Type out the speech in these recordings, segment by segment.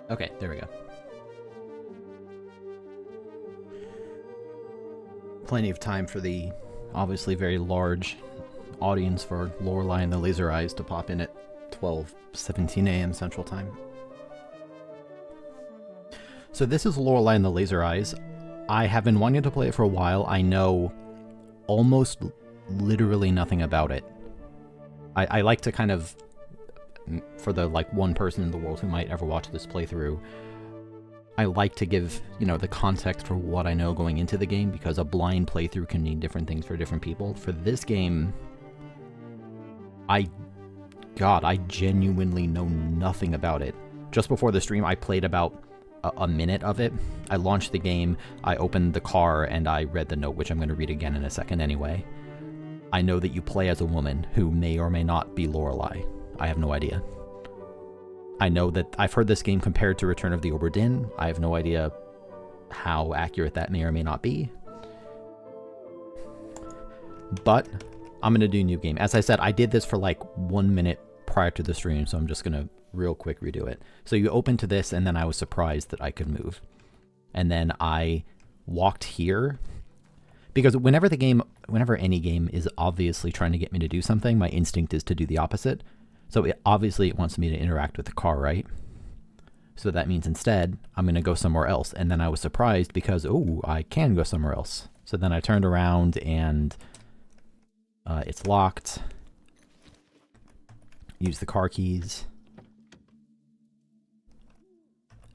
Okay, there we go. Plenty of time for the obviously very large audience for Lorelei and the Laser Eyes to pop in at 12:17 a.m. Central Time. So this is Lorelei and the Laser Eyes. I have been wanting to play it for a while. I know almost literally nothing about it. I like to kind of, for the like one person in the world who might ever watch this playthrough, I like to give, the context for what I know going into the game, because a blind playthrough can mean different things for different people. For this game, I genuinely know nothing about it. Just before the stream, I played about a minute of it. I launched the game, I opened the car, and I read the note, which I'm going to read again in a second anyway. I know that you play as a woman who may or may not be Lorelei. I have no idea. I know that I've heard this game compared to Return of the Obra Dinn. I have no idea how accurate that may or may not be. But I'm going to do a new game. As I said, I did this for like 1 minute prior to the stream, so I'm just going to real quick redo it. So you open to this, and then I was surprised that I could move. And then I walked here. Because whenever any game is obviously trying to get me to do something, my instinct is to do the opposite. So obviously it wants me to interact with the car, right? So that means instead, I'm going to go somewhere else. And then I was surprised because, I can go somewhere else. So then I turned around and it's locked. Use the car keys.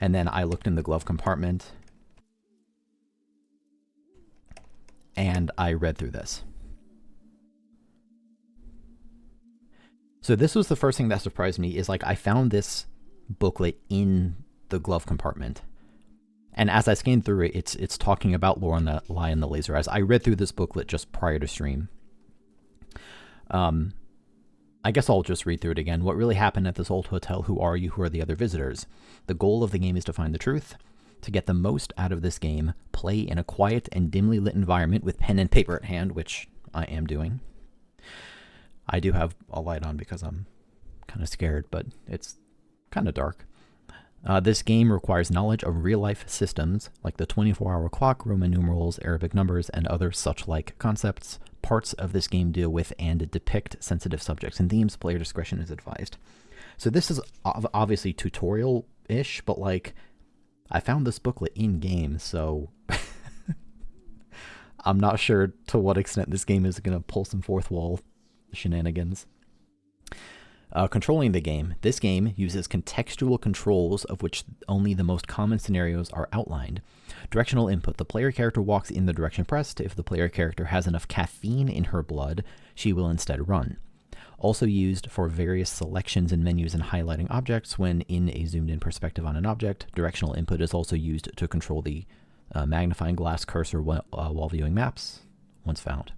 And then I looked in the glove compartment. And I read through this. So this was the first thing that surprised me, is like I found this booklet in the glove compartment. And as I scanned through it, it's talking about Lorelei and the Laser Eyes. I read through this booklet just prior to stream. I guess I'll just read through it again. What really happened at this old hotel? Who are you? Who are the other visitors? The goal of the game is to find the truth. To get the most out of this game, play in a quiet and dimly lit environment with pen and paper at hand, which I am doing. I do have a light on because I'm kind of scared, but it's kind of dark. This game requires knowledge of real-life systems, like the 24-hour clock, Roman numerals, Arabic numbers, and other such-like concepts. Parts of this game deal with and depict sensitive subjects and themes. Player discretion is advised. So this is obviously tutorial-ish, but like, I found this booklet in-game, so I'm not sure to what extent this game is going to pull some fourth wall shenanigans. Controlling the game. This game uses contextual controls, of which only the most common scenarios are outlined. Directional input. The player character walks in the direction pressed. If the player character has enough caffeine in her blood, she will instead run. Also used for various selections in menus and highlighting objects when in a zoomed-in perspective on an object. Directional input is also used to control the magnifying glass cursor while viewing maps, once found.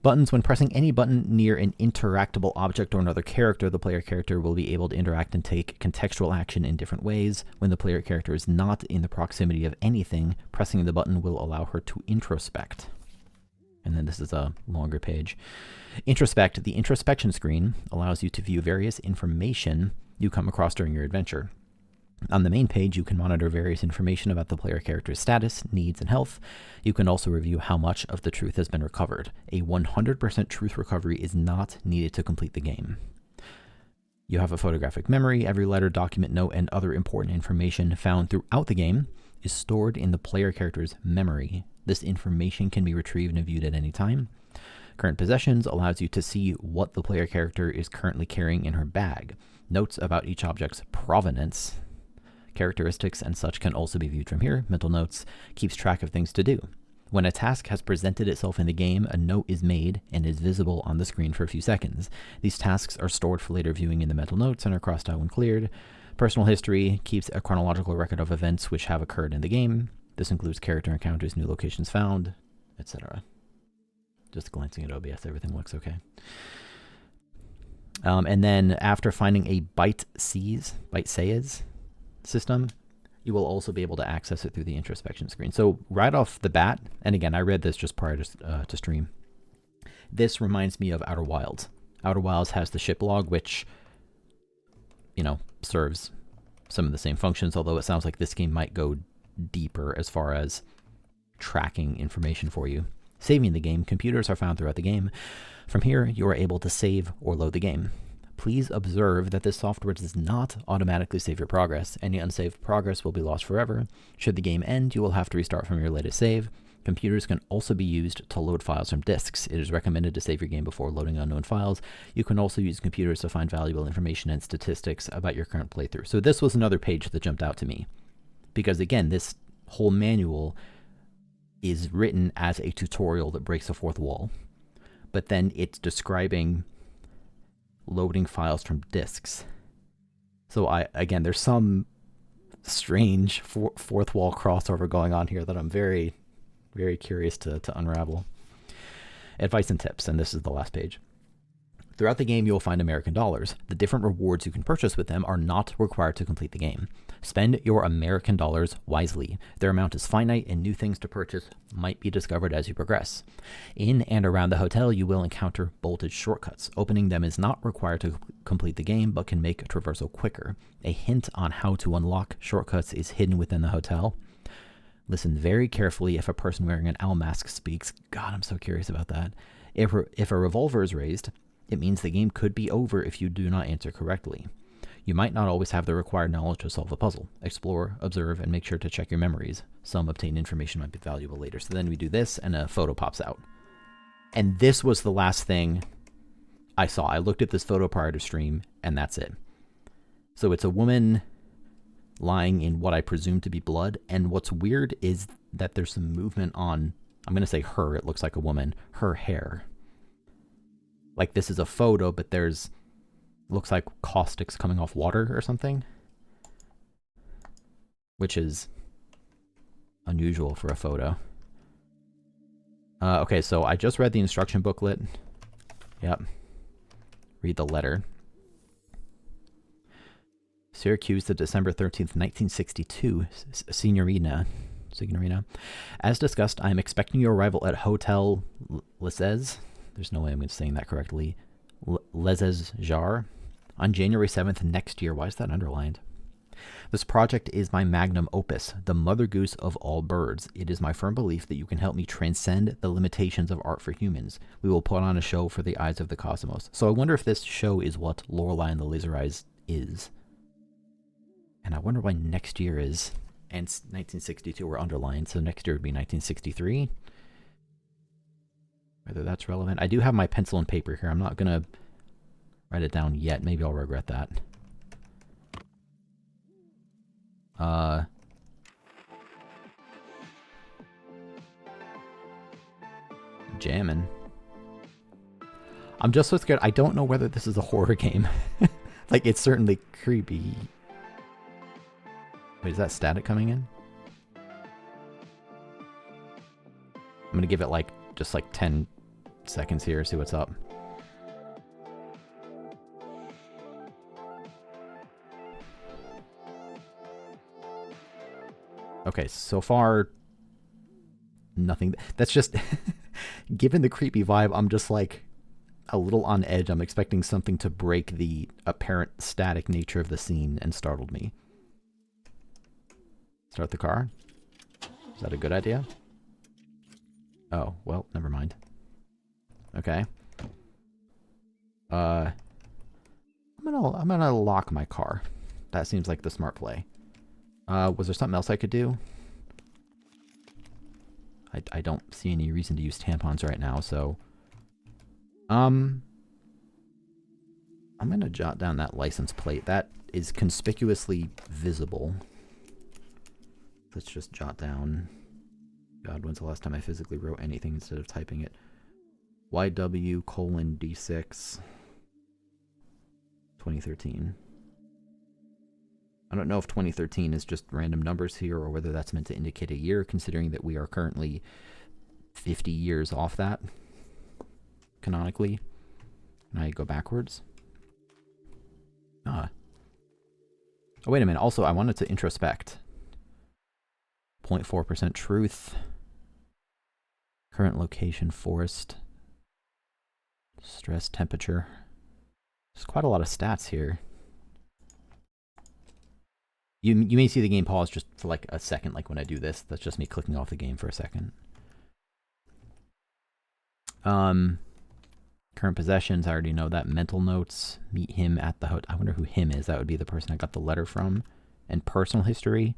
Buttons. When pressing any button near an interactable object or another character, the player character will be able to interact and take contextual action in different ways. When the player character is not in the proximity of anything, pressing the button will allow her to introspect. And then this is a longer page. Introspect. The introspection screen allows you to view various information you come across during your adventure. On the main page, you can monitor various information about the player character's status, needs, and health. You can also review how much of the truth has been recovered. A 100% truth recovery is not needed to complete the game. You have a photographic memory. Every letter, document, note, and other important information found throughout the game is stored in the player character's memory. This information can be retrieved and viewed at any time. Current possessions allows you to see what the player character is currently carrying in her bag. Notes about each object's provenance, characteristics, and such can also be viewed from here. Mental notes keeps track of things to do. When a task has presented itself in the game, a note is made and is visible on the screen for a few seconds. These tasks are stored for later viewing in the mental notes and are crossed out when cleared. Personal history keeps a chronological record of events which have occurred in the game. This includes character encounters, new locations found, etc. Just glancing at OBS, everything looks okay. And then after finding a byte says system, you will also be able to access it through the introspection screen. So right off the bat, and again, I read this just prior to stream, this reminds me of Outer Wilds. Outer Wilds has the ship log, which, serves some of the same functions, although it sounds like this game might go deeper as far as tracking information for you. Saving the game. Computers are found throughout the game. From here, you are able to save or load the game. Please observe that this software does not automatically save your progress. Any unsaved progress will be lost forever. Should the game end, you will have to restart from your latest save. Computers can also be used to load files from disks. It is recommended to save your game before loading unknown files. You can also use computers to find valuable information and statistics about your current playthrough. So this was another page that jumped out to me. Because again, this whole manual is written as a tutorial that breaks the fourth wall. But then it's describing loading files from disks. So again, there's some strange fourth wall crossover going on here that I'm very, very curious to unravel. Advice and tips, and this is the last page. Throughout the game, you will find American dollars. The different rewards you can purchase with them are not required to complete the game. Spend your American dollars wisely. Their amount is finite, and new things to purchase might be discovered as you progress. In and around the hotel, you will encounter bolted shortcuts. Opening them is not required to complete the game, but can make traversal quicker. A hint on how to unlock shortcuts is hidden within the hotel. Listen very carefully if a person wearing an owl mask speaks. God, I'm so curious about that. If a revolver is raised, it means the game could be over if you do not answer correctly. You might not always have the required knowledge to solve a puzzle. Explore, observe, and make sure to check your memories. Some obtained information might be valuable later. So then we do this, and a photo pops out. And this was the last thing I saw. I looked at this photo prior to stream, and that's it. So it's a woman lying in what I presume to be blood, and what's weird is that there's some movement on, I'm going to say her, it looks like a woman, her hair. Like this is a photo, but there's, looks like caustics coming off water or something, which is unusual for a photo. Okay, so I just read the instruction booklet. Yep. Read the letter. Syracuse, the December 13th, 1962, Signorina. As discussed, I am expecting your arrival at Hotel Lesez. There's no way I'm saying that correctly. Lesez Jar on January 7th next year. Why is that underlined? This project is my magnum opus, the mother goose of all birds. It is my firm belief that you can help me transcend the limitations of art for humans. We will put on a show for the eyes of the cosmos. So I wonder if this show is what Lorelei and the Laser Eyes is. And I wonder why next year is, and 1962 were underlined, so next year would be 1963. Whether that's relevant. I do have my pencil and paper here. I'm not going to write it down yet. Maybe I'll regret that. Jammin'. I'm just so scared. I don't know whether this is a horror game. Like, it's certainly creepy. Wait, is that static coming in? I'm going to give it like, just like 10 seconds here, see what's up. Okay, so far, nothing. That's just, given the creepy vibe, I'm just like a little on edge. I'm expecting something to break the apparent static nature of the scene and startled me. Start the car? Is that a good idea? Oh, well, never mind. Okay. I'm gonna lock my car. That seems like the smart play. Was there something else I could do? I don't see any reason to use tampons right now, so... I'm gonna jot down that license plate. That is conspicuously visible. Let's just jot down... God, when's the last time I physically wrote anything instead of typing it? YW:D6 2013. I don't know if 2013 is just random numbers here or whether that's meant to indicate a year, considering that we are currently 50 years off that, canonically. Can I go backwards? Oh, wait a minute. Also, I wanted to introspect. 0.4% truth. Current location, forest. Stress, temperature. There's quite a lot of stats here. You may see the game pause just for like a second, like when I do this. That's just me clicking off the game for a second. Current possessions, I already know that. Mental notes, meet him at the hotel. I wonder who him is. That would be the person I got the letter from. And personal history,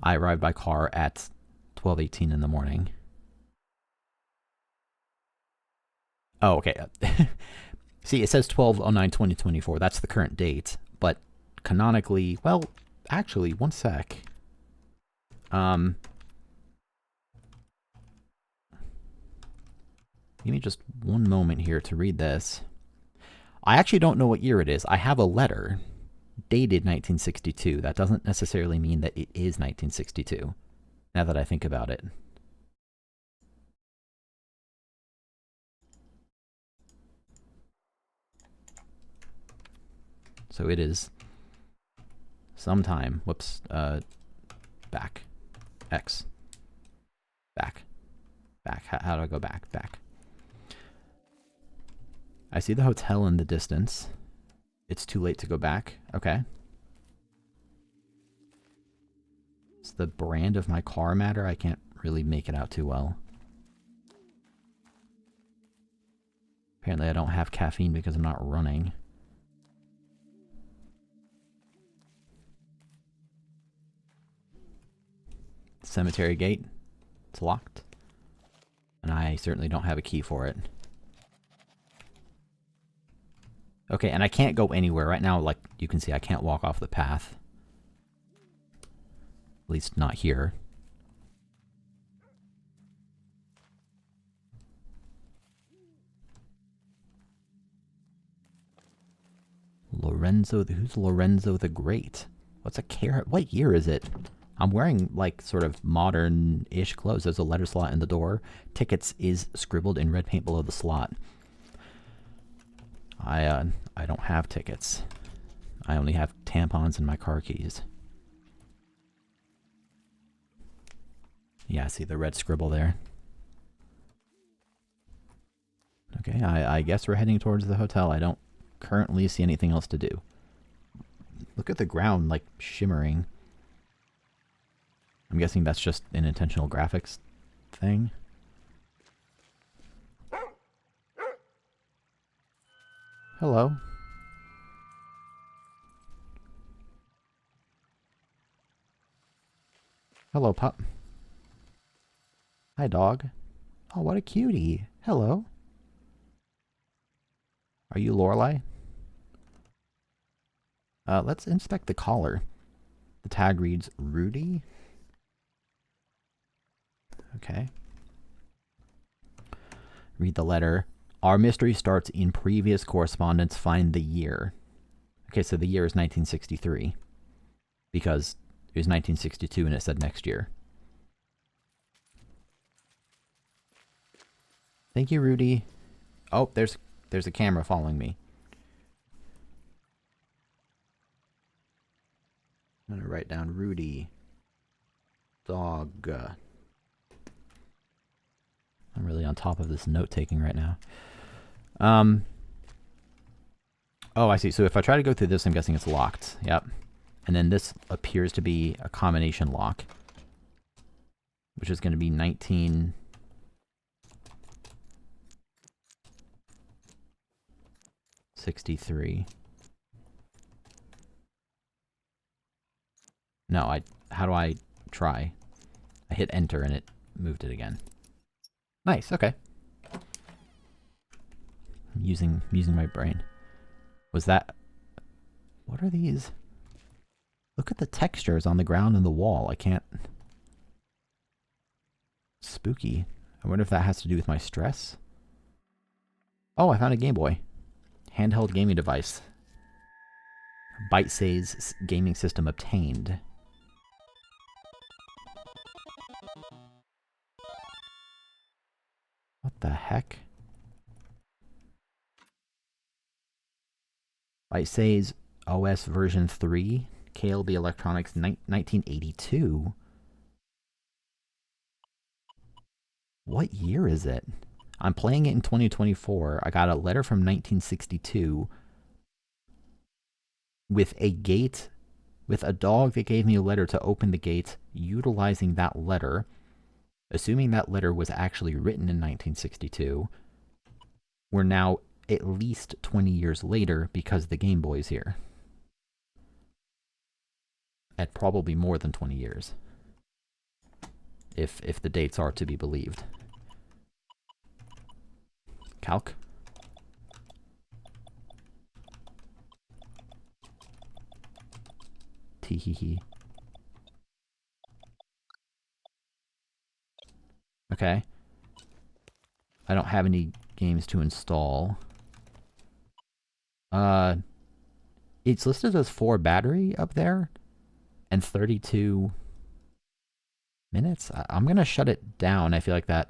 I arrived by car at 12:18 in the morning. Oh, okay. See, it says 12/09/2024. That's the current date. But canonically, well, actually, one sec. Give me just one moment here to read this. I actually don't know what year it is. I have a letter dated 1962. That doesn't necessarily mean that it is 1962, now that I think about it. So it is sometime. Whoops. Back. X. Back. Back. How do I go back? Back. I see the hotel in the distance. It's too late to go back. Okay. Does the brand of my car matter? I can't really make it out too well. Apparently I don't have caffeine because I'm not running. Cemetery gate. It's locked. And I certainly don't have a key for it. Okay, and I can't go anywhere. Right now, like you can see, I can't walk off the path. At least not here. Lorenzo, who's Lorenzo the Great? What's a carrot? What year is it? I'm wearing like sort of modern-ish clothes. There's a letter slot in the door. Tickets is scribbled in red paint below the slot. I don't have tickets. I only have tampons and my car keys. Yeah, see the red scribble there. Okay, I guess we're heading towards the hotel. I don't currently see anything else to do. Look at the ground, like, shimmering. I'm guessing that's just an intentional graphics thing. Hello. Hello, pup. Hi, dog. Oh, what a cutie. Hello. Are you Lorelei? Let's inspect the collar. The tag reads Rudy. Okay. Read the letter. Our mystery starts in previous correspondence. Find the year. Okay, so the year is 1963. Because it was 1962 and it said next year. Thank you, Rudy. Oh, there's a camera following me. I'm gonna write down Rudy. Dog. I'm really on top of this note-taking right now. Oh, I see. So if I try to go through this, I'm guessing it's locked. Yep. And then this appears to be a combination lock, which is going to be 1963. No, how do I try? I hit enter and it moved it again. Nice, okay. I'm using my brain. Was that... What are these? Look at the textures on the ground and the wall. I can't... Spooky. I wonder if that has to do with my stress. Oh, I found a Game Boy. Handheld gaming device. Byte-Says gaming system obtained. What the heck? Byte-Says OS version 3. KLB Electronics 1982. What year is it? I'm playing it in 2024. I got a letter from 1962 with a gate with a dog that gave me a letter to open the gate, utilizing that letter, assuming that letter was actually written in 1962, we're now at least 20 years later because the Game Boy's here. At probably more than 20 years. If the dates are to be believed. Calc. Tee-hee-hee. Okay. I don't have any games to install. It's listed as 4 battery up there and 32 minutes. I'm gonna shut it down. I feel like that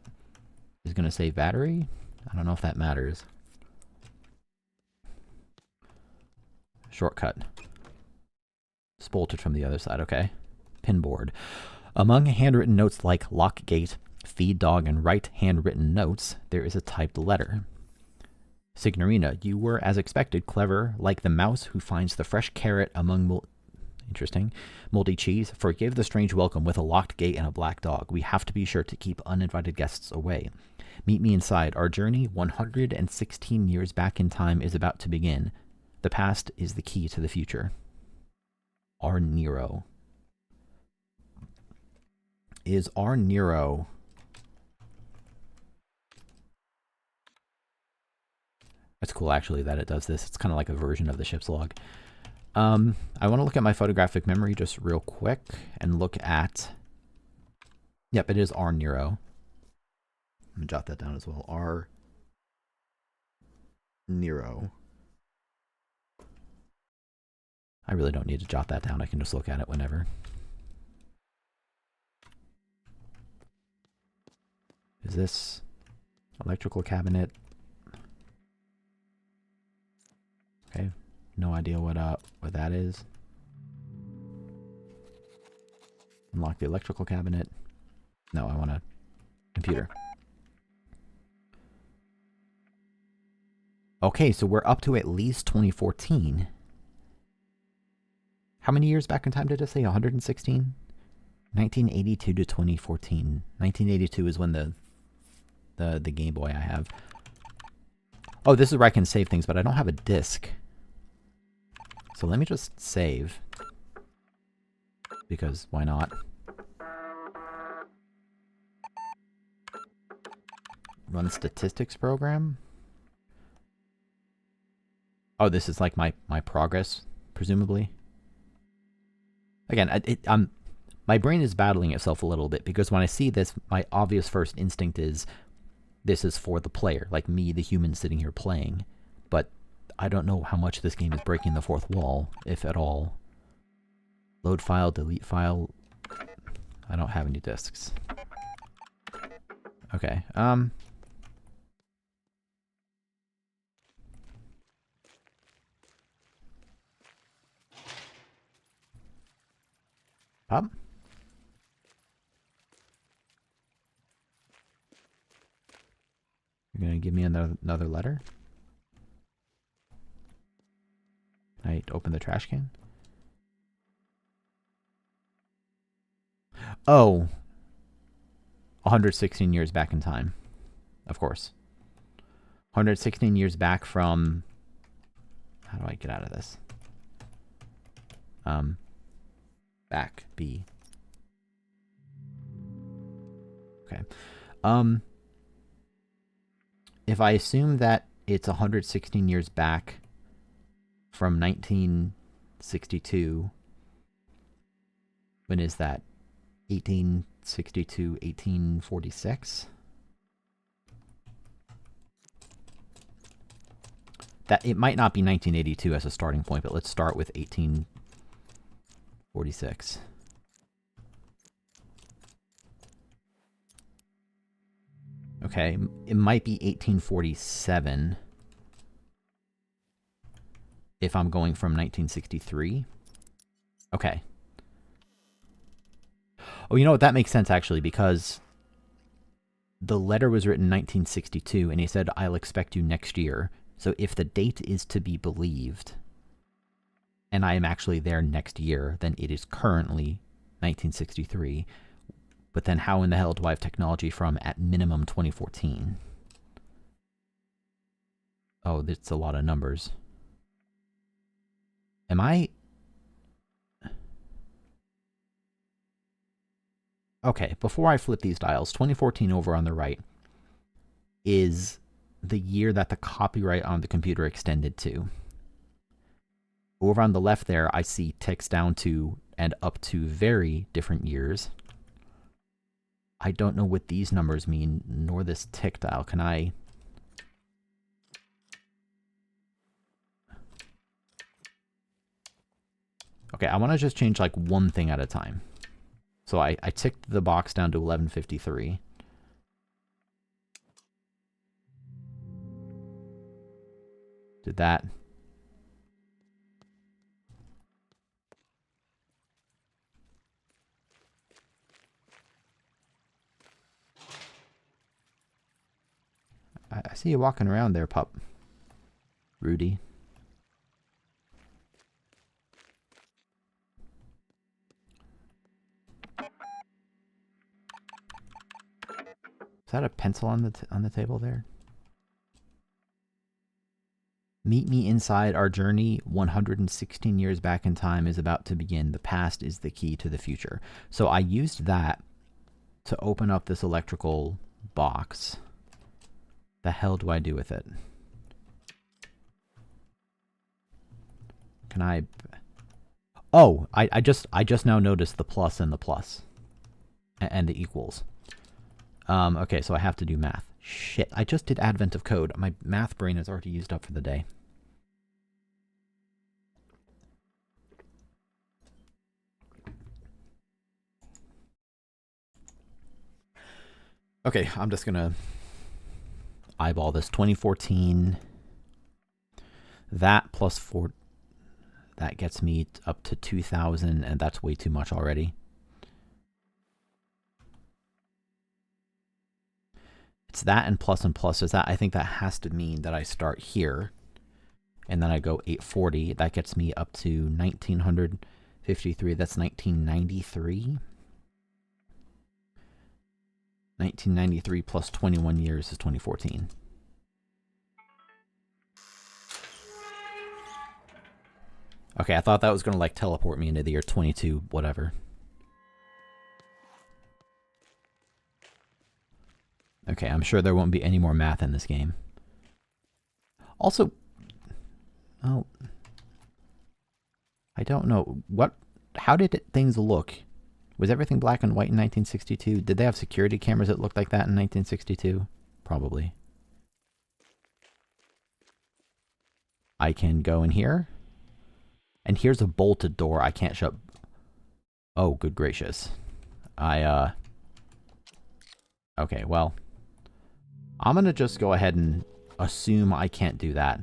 is gonna save battery. I don't know if that matters. Shortcut. It's bolted from the other side, okay. Pinboard. Among handwritten notes like lock gate, feed dog, and write handwritten notes, there is a typed letter. Signorina, you were, as expected, clever, like the mouse who finds the fresh carrot among moldy cheese. Forgive the strange welcome with a locked gate and a black dog. We have to be sure to keep uninvited guests away. Meet me inside. Our journey, 116 years back in time, is about to begin. The past is the key to the future. R. Nero. Is R. Nero... It's cool, actually, that it does this. It's kind of like a version of the ship's log. I want to look at my photographic memory just real quick and look at... Yep, it is R. Nero. I'm going to jot that down as well. R. Nero. I really don't need to jot that down. I can just look at it whenever. Is this electrical cabinet? Okay, no idea what that is. Unlock the electrical cabinet. No, I want a computer. Okay, so we're up to at least 2014. How many years back in time did it say? 116? 1982 to 2014. 1982 is when the Game Boy I have. Oh, this is where I can save things, but I don't have a disc. So let me just save. Because why not? Run statistics program. Oh, this is like my progress, presumably. Again, my brain is battling itself a little bit because when I see this, my obvious first instinct is this is for the player, like me, the human sitting here playing. But I don't know how much this game is breaking the fourth wall, if at all. Load file, delete file. I don't have any discs. Okay, Up. You're gonna give me another letter? I open the trash can? Oh. 116 years back in time. Of course. 116 years back from... How do I get out of this? Back. B. Okay. If I assume that it's 116 years back from 1962, when is that? 1862, 1846? That it might not be 1982 as a starting point, but let's start with 1846. Okay, it might be 1847 if I'm going from 1963. Okay. Oh, you know what? That makes sense, actually, because the letter was written in 1962, and he said, "I'll expect you next year." So if the date is to be believed, and I am actually there next year, then it is currently 1963. But then how in the hell do I have technology from, at minimum, 2014? Oh, that's a lot of numbers. Am I... Okay, before I flip these dials, 2014 over on the right is the year that the copyright on the computer extended to. Over on the left there, I see ticks down to and up to very different years. I don't know what these numbers mean, nor this tick dial. Can I... Okay, I want to just change like one thing at a time. So I ticked the box down to 1153. Did that. I see you walking around there, pup. Rudy. Is that a pencil on the table there? Meet me inside. Our journey 116 years back in time is about to begin. The past is the key to the future. So I used that to open up this electrical box. The hell do I do with it? Can I... Oh, I just now noticed the plus and the plus. And the equals. Okay, so I have to do math. Shit, I just did Advent of Code. My math brain is already used up for the day. Okay, I'm just gonna eyeball this. 2014. That plus 4... That gets me up to 2000, and that's way too much already. It's that and plus is that. I think that has to mean that I start here, and then I go 840. That gets me up to 1953. That's 1993. 1993 plus 21 years is 2014. Okay, I thought that was going to like teleport me into the year 22, whatever. Okay, I'm sure there won't be any more math in this game. Also, oh, I don't know. How did things look? Was everything black and white in 1962? Did they have security cameras that looked like that in 1962? Probably. I can go in here. And here's a bolted door I can't shut. Oh, good gracious. Okay, well. I'm going to just go ahead and assume I can't do that.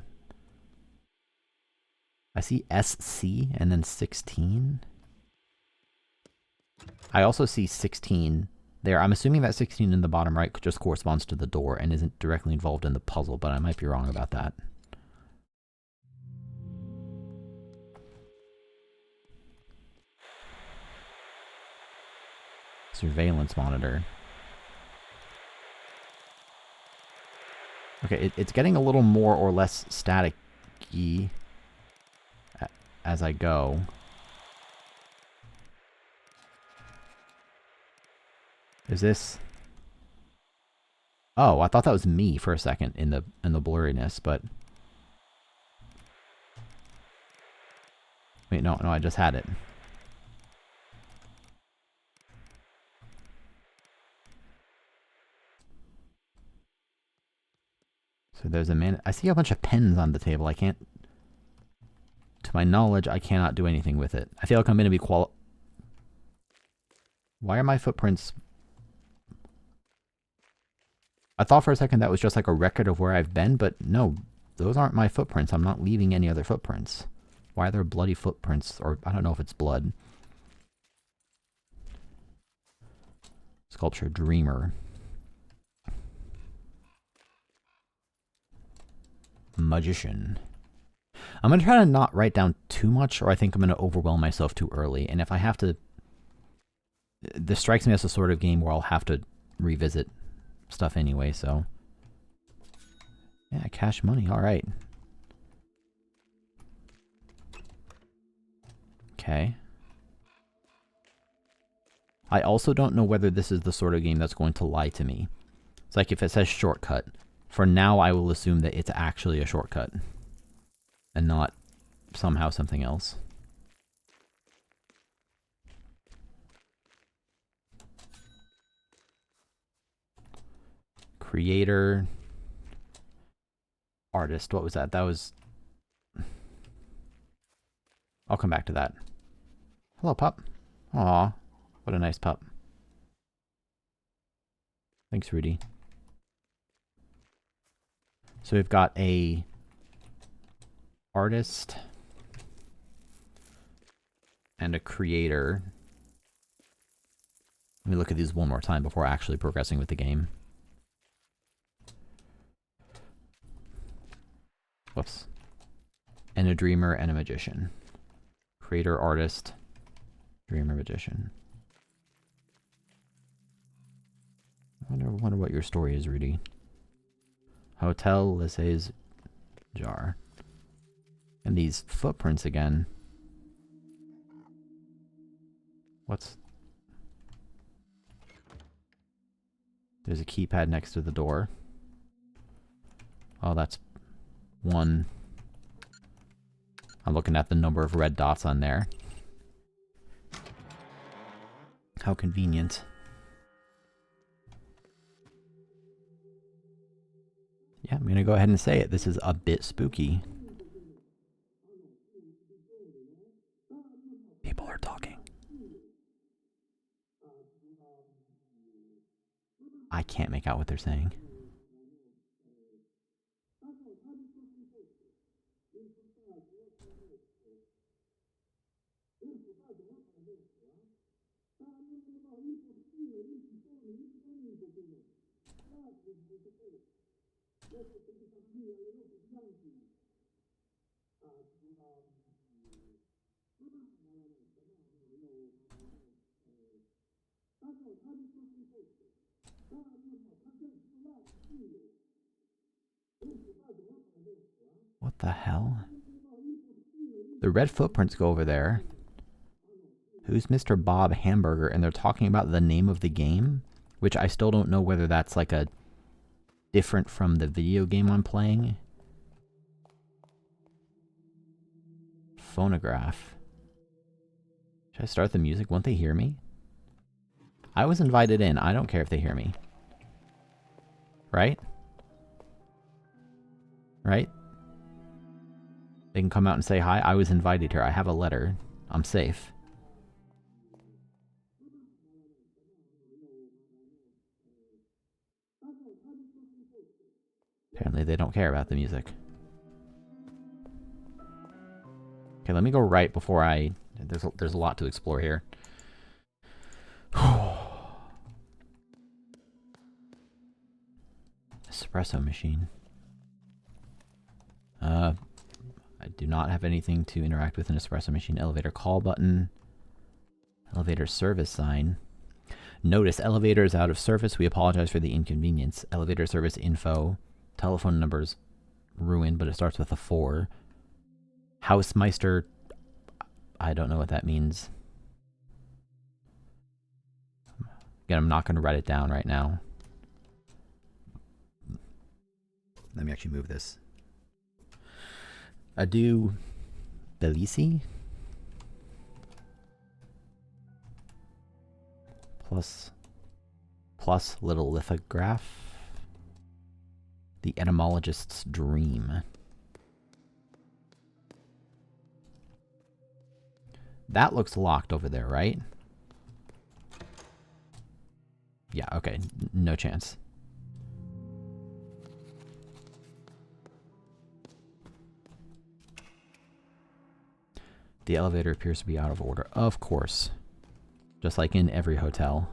I see SC and then 16. I also see 16 there. I'm assuming that 16 in the bottom right just corresponds to the door and isn't directly involved in the puzzle, but I might be wrong about that. Surveillance monitor. Okay, it's getting a little more or less static-y as I go. Is this... Oh, I thought that was me for a second in the blurriness, but... Wait, no, I just had it. So there's a man. I see a bunch of pens on the table. I can't... To my knowledge, I cannot do anything with it. I feel like I'm going to be Why are my footprints... I thought for a second that was just like a record of where I've been, but no, those aren't my footprints. I'm not leaving any other footprints. Why are there bloody footprints? Or I don't know if it's blood. Sculpture Dreamer. Magician. I'm going to try to not write down too much, or I think I'm going to overwhelm myself too early. And if I have to... This strikes me as a sort of game where I'll have to revisit stuff anyway, so... Yeah, cash money, alright. Okay. I also don't know whether this is the sort of game that's going to lie to me. It's like if it says shortcut, for now I will assume that it's actually a shortcut and not somehow something else. Creator, artist, what was that? That was... I'll come back to that. Hello, pup. Aw, what a nice pup. Thanks, Rudy. So we've got a artist and a creator. Let me look at these one more time before actually progressing with the game. Whoops. And a dreamer and a magician. Creator, artist, dreamer, magician. I wonder what your story is, Rudy. Hotel Lycée's jar. And these footprints again. What's... There's a keypad next to the door. Oh, that's 1. I'm looking at the number of red dots on there. How convenient. Yeah, I'm gonna go ahead and say it. This is a bit spooky. People are talking. I can't make out what they're saying. What the hell? The red footprints go over there. Who's Mr. Bob Hamburger? And they're talking about the name of the game, which I still don't know whether that's like a different from the video game I'm playing. Phonograph. Should I start the music? Won't they hear me? I was invited in. I don't care if they hear me. Right? Right? They can come out and say hi. I was invited here. I have a letter. I'm safe. Apparently they don't care about the music. Okay, let me go right before I... There's a lot to explore here. Espresso machine. I do not have anything to interact with an espresso machine. Elevator call button. Elevator service sign. Notice, elevator is out of service. We apologize for the inconvenience. Elevator service info. Telephone numbers ruined, but it starts with a 4. Housemeister. I don't know what that means. Again, I'm not going to write it down right now. Let me actually move this. Adieu, Bellisi. Plus little lithograph. The etymologist's dream. That looks locked over there, right? Yeah, okay. No chance. The elevator appears to be out of order. Of course. Just like in every hotel.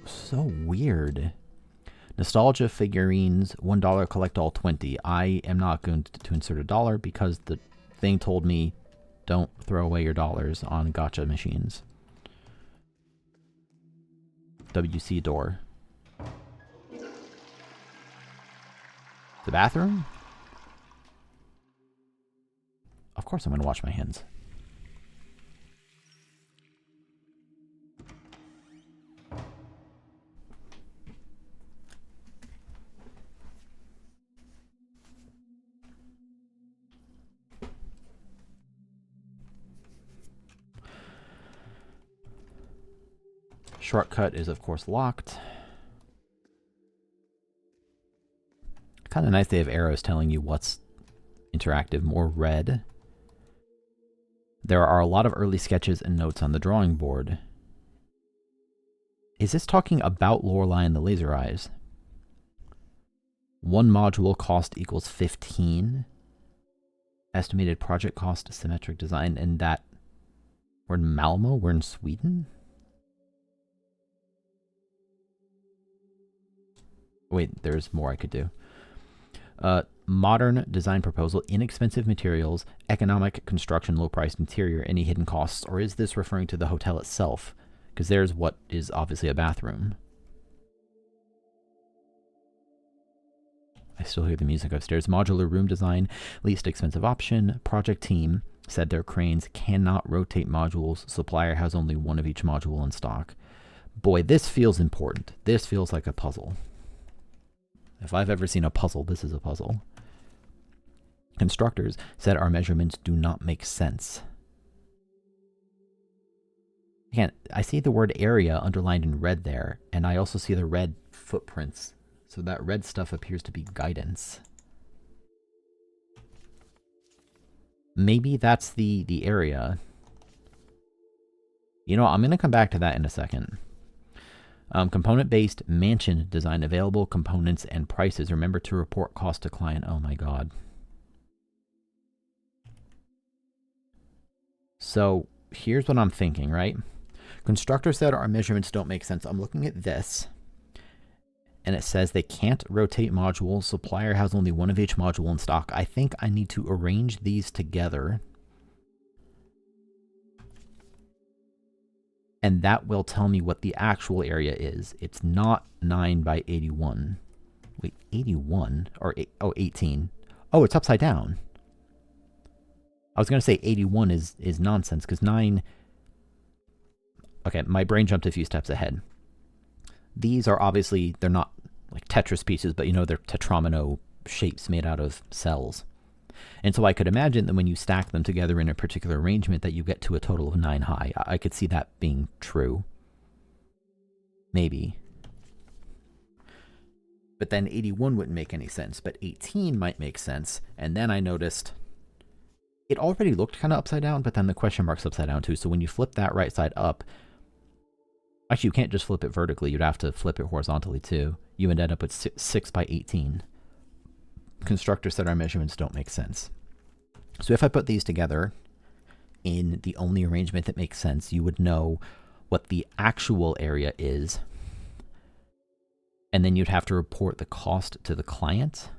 So weird. Nostalgia figurines, $1, collect all 20. I am not going to insert a dollar because the thing told me don't throw away your dollars on gacha machines. WC door. The bathroom? Of course I'm going to wash my hands. Shortcut is, of course, locked. Kind of nice they have arrows telling you what's interactive. More red. There are a lot of early sketches and notes on the drawing board. Is this talking about Lorelei and the laser eyes? One module cost equals 15. Estimated project cost, symmetric design, and that... We're in Malmo? We're in Sweden? Wait, there's more I could do. Modern design proposal, inexpensive materials, economic construction, low-priced interior, any hidden costs, or is this referring to the hotel itself? Because there's what is obviously a bathroom. I still hear the music upstairs. Modular room design, least expensive option. Project team said their cranes cannot rotate modules. Supplier has only one of each module in stock. Boy, this feels important. This feels like a puzzle. If I've ever seen a puzzle, this is a puzzle. Constructors said our measurements do not make sense. Again, I see the word area underlined in red there, and I also see the red footprints. So that red stuff appears to be guidance. Maybe that's the area. You know, I'm going to come back to that in a second. Component-based mansion design, available components and prices. Remember to report cost to client. Oh my god. So here's what I'm thinking, right? Constructor said our measurements don't make sense. I'm looking at this, and it says they can't rotate modules. Supplier has only one of each module in stock. I think I need to arrange these together, and that will tell me what the actual area is. It's not 9 by 81. Wait, 81? Or 18. Oh, it's upside down. I was going to say 81 is nonsense, because 9... Okay, my brain jumped a few steps ahead. These are obviously, they're not like Tetris pieces, but you know, they're tetromino shapes made out of cells. And so I could imagine that when you stack them together in a particular arrangement that you get to a total of 9 high. I could see that being true. Maybe. But then 81 wouldn't make any sense, but 18 might make sense. And then I noticed it already looked kind of upside down, but then the question mark's upside down too. So when you flip that right side up, actually you can't just flip it vertically, you'd have to flip it horizontally too. You would end up with 6 by 18. Constructor said our measurements don't make sense. So if I put these together in the only arrangement that makes sense, you would know what the actual area is, and then you'd have to report the cost to the client.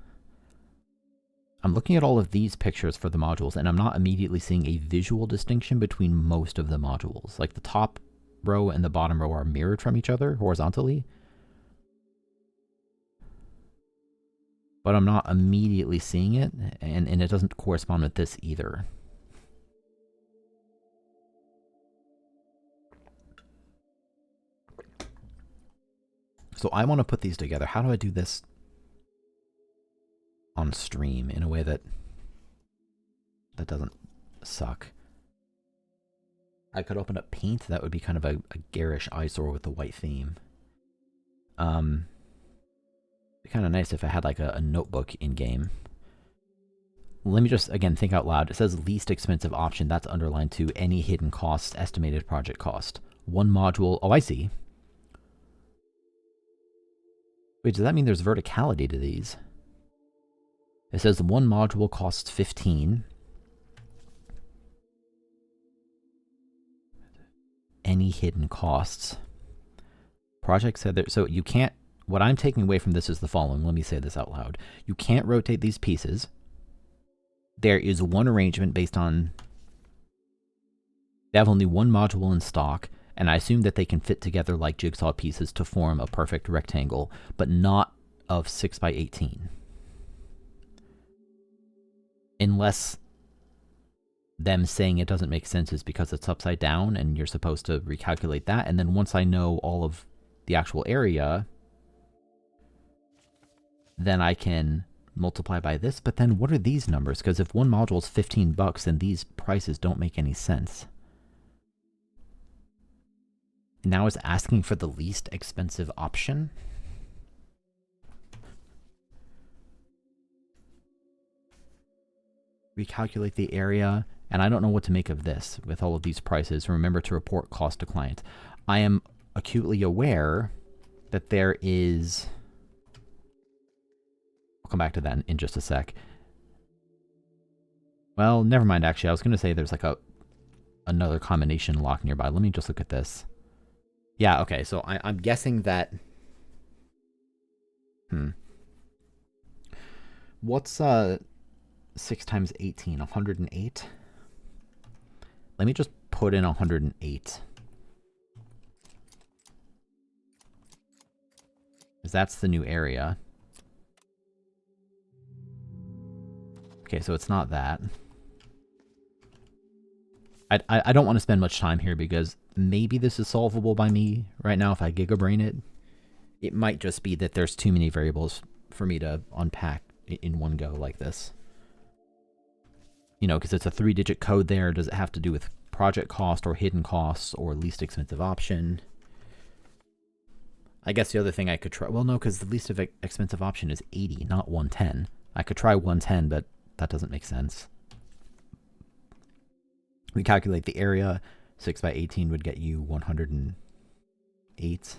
I'm looking at all of these pictures for the modules, and I'm not immediately seeing a visual distinction between most of the modules. Like the top row and the bottom row are mirrored from each other horizontally, but I'm not immediately seeing it, and it doesn't correspond with this either. So I want to put these together. How do I do this on stream in a way that doesn't suck? I could open up Paint. That would be kind of a garish eyesore with the white theme. It'd be kind of nice if I had like a notebook in game. Let me just again think out loud. It says least expensive option. That's underlined to any hidden costs, estimated project cost. One module. Oh, I see. Wait, does that mean there's verticality to these? It says one module costs 15. Any hidden costs. Project said that, so you can't what I'm taking away from this is the following. Let me say this out loud. You can't rotate these pieces. There is one arrangement based on... They have only one module in stock, and I assume that they can fit together like jigsaw pieces to form a perfect rectangle, but not of 6 by 18. Unless them saying it doesn't make sense is because it's upside down and you're supposed to recalculate that, and then once I know all of the actual area, then I can multiply by this. But then what are these numbers? Because if one module is $15, then these prices don't make any sense. Now it's asking for the least expensive option. Recalculate the area, and I don't know what to make of this with all of these prices. Remember to report cost to client. I am acutely aware that there is... I'll come back to that in just a sec. Well, never mind, actually. I was going to say there's like another combination lock nearby. Let me just look at this. Yeah, okay, so I'm guessing that... What's 6 times 18? 108? Let me just put in 108. Because that's the new area. Okay, so it's not that. I don't want to spend much time here because maybe this is solvable by me right now if I gigabrain it. It might just be that there's too many variables for me to unpack in one go like this. You know, because it's a 3-digit code there. Does it have to do with project cost or hidden costs or least expensive option? I guess the other thing I could try... Well, no, because the least expensive option is 80, not 110. I could try 110, but that doesn't make sense. We calculate the area. 6 by 18 would get you 108.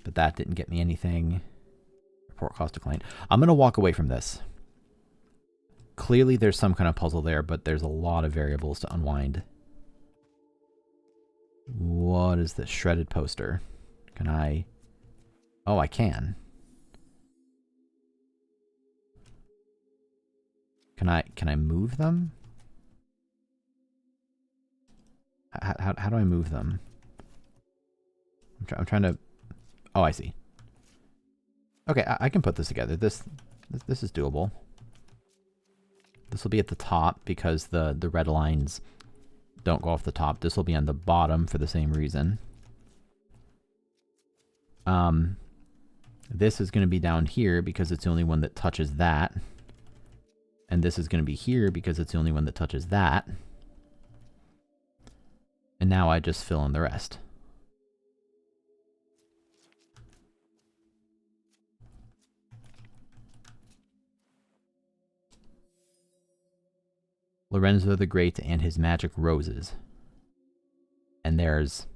But that didn't get me anything. Report cost to client. I'm going to walk away from this. Clearly there's some kind of puzzle there, but there's a lot of variables to unwind. What is this? Shredded poster. Can I... Oh, I can. Can I move them? How do I move them? I'm trying to... Oh, I see. Okay, I can put this together. This is doable. This will be at the top because the red lines don't go off the top. This will be on the bottom for the same reason. This is going to be down here because it's the only one that touches that. And this is going to be here because it's the only one that touches that. And now I just fill in the rest. Lorenzo the Great and his magic roses. And there's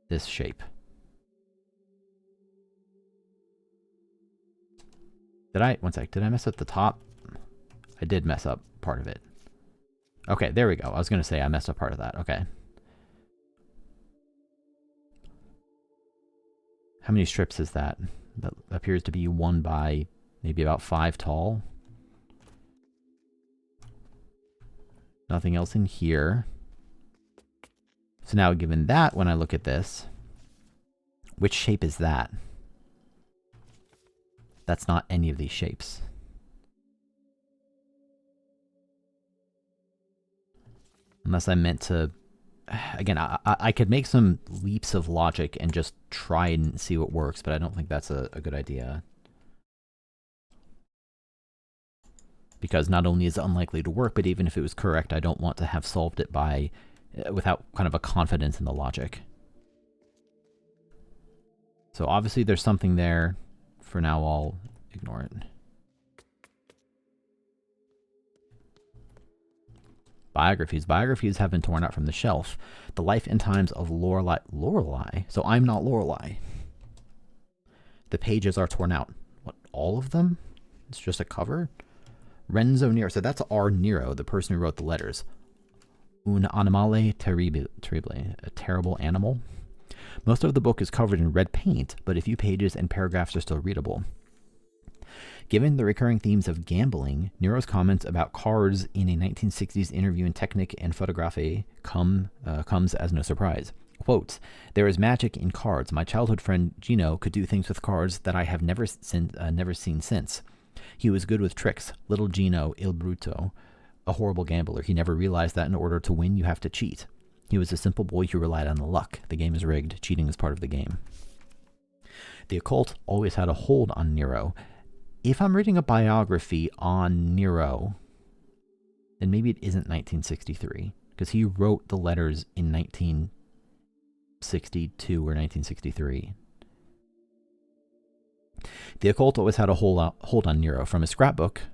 this shape. One sec, did I mess up the top? I did mess up part of it. Okay, there we go. I was going to say I messed up part of that. Okay. How many strips is that? That appears to be 1 by maybe about 5 tall. Nothing else in here. So now given that, when I look at this, which shape is that? That's not any of these shapes. Unless I meant to... Again, I could make some leaps of logic and just try and see what works, but I don't think that's a good idea. Because not only is it unlikely to work, but even if it was correct, I don't want to have solved it by... without kind of a confidence in the logic. So obviously there's something there. For now, I'll ignore it. Biographies. Biographies have been torn out from the shelf. The life and times of Lorelei. Lorelei? So I'm not Lorelei. The pages are torn out. What, all of them? It's just a cover? Renzo Nero. So that's R. Nero, the person who wrote the letters. Un animale terrible. A terrible animal. Most of the book is covered in red paint, but a few pages and paragraphs are still readable. Given the recurring themes of gambling, Nero's comments about cards in a 1960s interview in Technic and Photographie comes as no surprise. Quote, "There is magic in cards. My childhood friend Gino could do things with cards that I have never seen since. He was good with tricks. Little Gino, il bruto, a horrible gambler. He never realized that in order to win, you have to cheat. He was a simple boy who relied on the luck. The game is rigged. Cheating is part of the game." The occult always had a hold on Nero. If I'm reading a biography on Nero, then maybe it isn't 1963, because he wrote the letters in 1962 or 1963. The occult always had a hold on Nero. From his scrapbooks,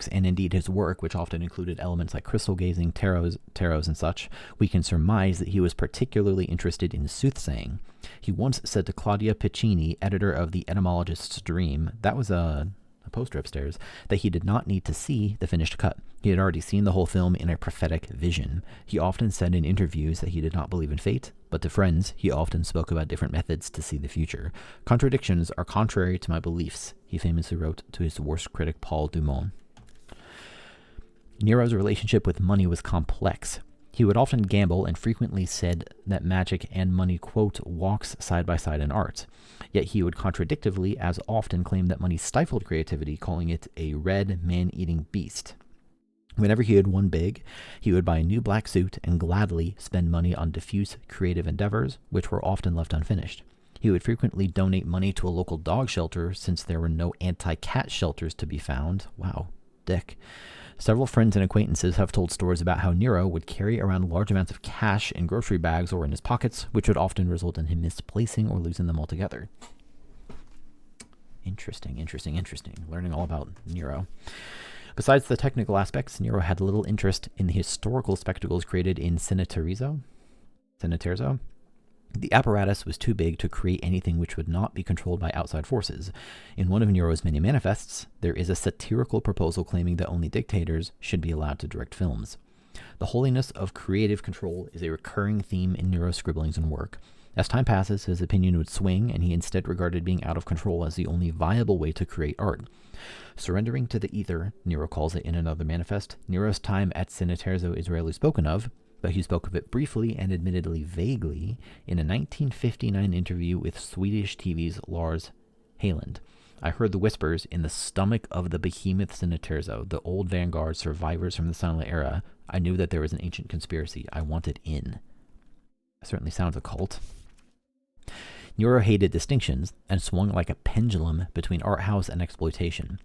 and indeed his work, which often included elements like crystal gazing, tarots, and such, we can surmise that he was particularly interested in soothsaying. He once said to Claudia Piccini, editor of The Etymologist's Dream, that was a poster upstairs, that he did not need to see the finished cut. He had already seen the whole film in a prophetic vision. He often said in interviews that he did not believe in fate, but to friends, he often spoke about different methods to see the future. "Contradictions are contrary to my beliefs," he famously wrote to his worst critic Paul Dumont. Nero's relationship with money was complex. He would often gamble and frequently said that magic and money, quote, "walks side by side in art." Yet he would contradictively as often claim that money stifled creativity, calling it a red, man-eating beast. Whenever he had won big, he would buy a new black suit and gladly spend money on diffuse creative endeavors, which were often left unfinished. He would frequently donate money to a local dog shelter since there were no anti-cat shelters to be found. Wow, dick. Several friends and acquaintances have told stories about how Nero would carry around large amounts of cash in grocery bags or in his pockets, which would often result in him misplacing or losing them altogether. Interesting. Learning all about Nero. Besides the technical aspects, Nero had little interest in the historical spectacles created in Cenerento's. The apparatus was too big to create anything which would not be controlled by outside forces. In one of Nero's many manifests, there is a satirical proposal claiming that only dictators should be allowed to direct films. The holiness of creative control is a recurring theme in Nero's scribblings and work. As time passes, his opinion would swing, and he instead regarded being out of control as the only viable way to create art. Surrendering to the ether, Nero calls it in another manifest, Nero's time at Cenerento's is rarely spoken of, but he spoke of it briefly and admittedly vaguely in a 1959 interview with Swedish TV's Lars Haaland. "I heard the whispers in the stomach of the behemoth Cenerento's, the old vanguard survivors from the silent era. I knew that there was an ancient conspiracy. I wanted in." That certainly sounds occult. Nero hated distinctions and swung like a pendulum between art house and exploitation.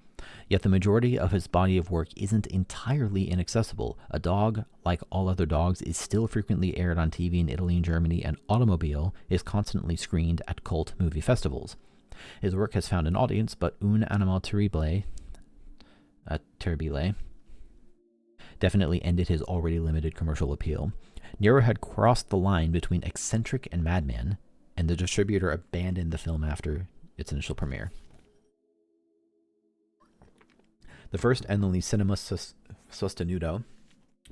Yet the majority of his body of work isn't entirely inaccessible. A Dog, like all other dogs, is still frequently aired on TV in Italy and Germany, and Automobile is constantly screened at cult movie festivals. His work has found an audience, but Un Animal Terribile definitely ended his already limited commercial appeal. Nero had crossed the line between eccentric and madman, and the distributor abandoned the film after its initial premiere. The first and only Cinema Sostenuto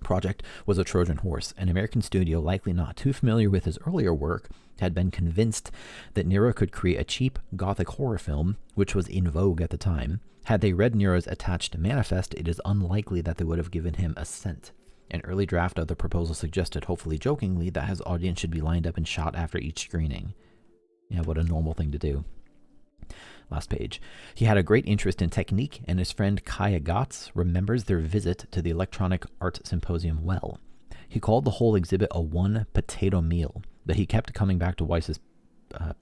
project was a Trojan horse. An American studio, likely not too familiar with his earlier work, had been convinced that Nero could create a cheap Gothic horror film, which was in vogue at the time. Had they read Nero's attached manifest, it is unlikely that they would have given him assent. An early draft of the proposal suggested, hopefully jokingly, that his audience should be lined up and shot after each screening. Yeah, what a normal thing to do. Last page. He had a great interest in technique, and his friend Kaya Gotts remembers their visit to the Electronic Art Symposium well. He called the whole exhibit a one-potato meal, but he kept coming back to Weiss's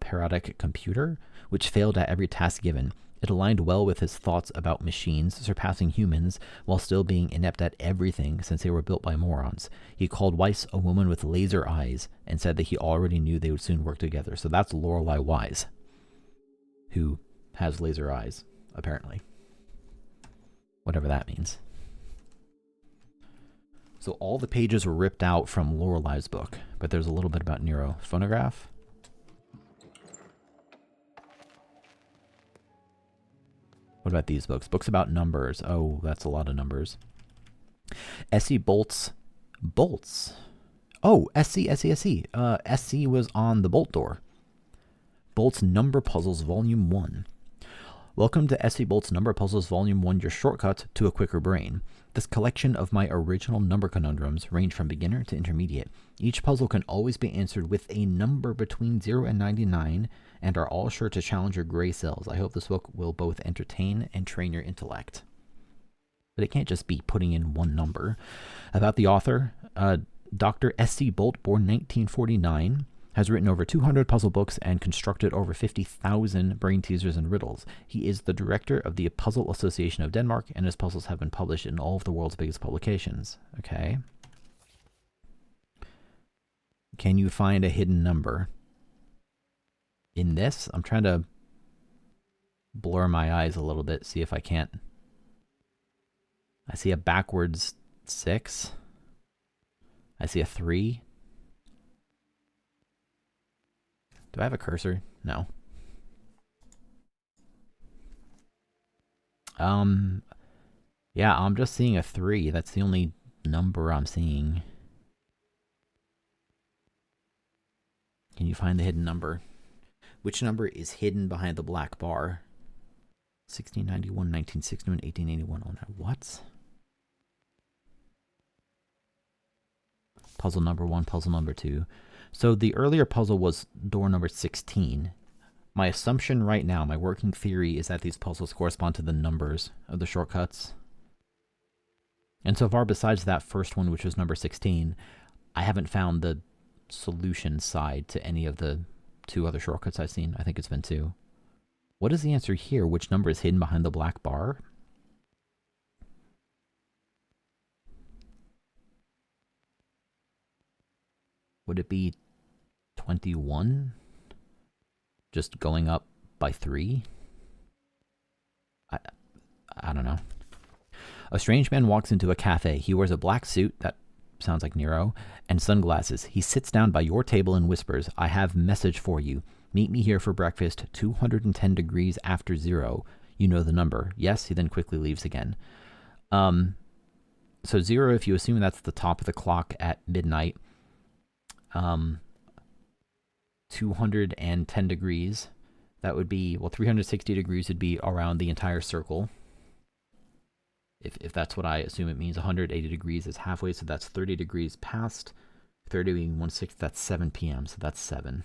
parodic computer, which failed at every task given. It aligned well with his thoughts about machines surpassing humans while still being inept at everything since they were built by morons. He called Weiss a woman with laser eyes and said that he already knew they would soon work together. So that's Lorelei Weiss, who has laser eyes, apparently. Whatever that means. So all the pages were ripped out from Lorelei's book, but there's a little bit about Nero. Phonograph. What about these books? Books about numbers. Oh, that's a lot of numbers. Essie Bolt's Oh, SC. SC was on the Bolt door. Bolt's Number Puzzles Volume 1. Welcome to SC Bolt's Number Puzzles Volume 1, your shortcut to a quicker brain. This collection of my original number conundrums range from beginner to intermediate. Each puzzle can always be answered with a number between 0 and 99 and are all sure to challenge your gray cells. I hope this book will both entertain and train your intellect. But it can't just be putting in one number. About the author, Dr. S.C. Bolt, born 1949, has written over 200 puzzle books and constructed over 50,000 brain teasers and riddles. He is the director of the Puzzle Association of Denmark, and his puzzles have been published in all of the world's biggest publications. Okay. Can you find a hidden number? In this, I'm trying to blur my eyes a little bit, see if I can't. I see a backwards 6. I see a 3. Do I have a cursor? No. Yeah, I'm just seeing a 3. That's the only number I'm seeing. Can you find the hidden number? Which number is hidden behind the black bar? 1691, 1961, 1881. Oh, no. What? Puzzle number 1, puzzle number 2. So the earlier puzzle was door number 16. My assumption right now, my working theory, is that these puzzles correspond to the numbers of the shortcuts. And so far, besides that first one, which was number 16, I haven't found the solution side to any of the 2 other shortcuts I've seen. I think it's been 2. What is the answer here? Which number is hidden behind the black bar? Would it be 21? Just going up by 3? I don't know. A strange man walks into a cafe. He wears a black suit, that sounds like Nero, and sunglasses. He sits down by your table and whispers, I have message for you. Meet me here for breakfast, 210 degrees after 0. You know the number. Yes, he then quickly leaves again. So 0, if you assume that's the top of the clock at midnight, 210 degrees, that would be, well, 360 degrees would be around the entire circle. If that's what I assume it means. 180 degrees is halfway, so that's 30 degrees past. 30 being 1/6, that's 7 p.m., so that's 7.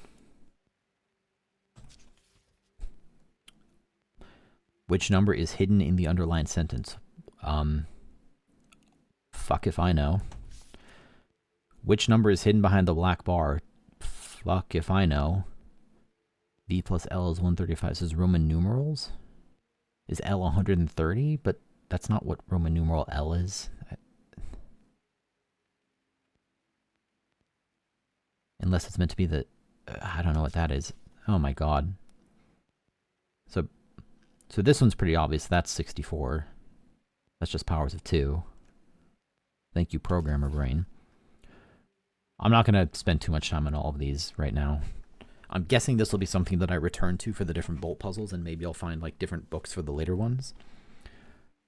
Which number is hidden in the underlined sentence? Fuck if I know. Which number is hidden behind the black bar? Fuck if I know. B plus L is 135. This is Roman numerals? Is L 130? But that's not what Roman numeral L is. Unless it's meant to be the... I don't know what that is. Oh my god. So this one's pretty obvious. That's 64. That's just powers of 2. Thank you, programmer brain. I'm not going to spend too much time on all of these right now. I'm guessing this will be something that I return to for the different bolt puzzles, and maybe I'll find like different books for the later ones.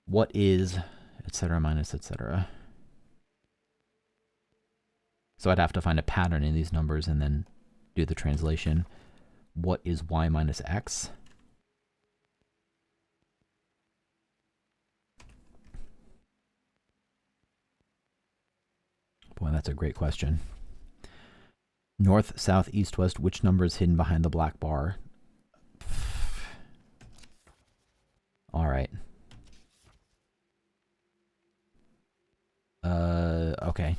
What is etc. minus etc.? So I'd have to find a pattern in these numbers and then do the translation. What is y minus x? Boy, that's a great question. North, south, east, west, which number is hidden behind the black bar? All right. Okay.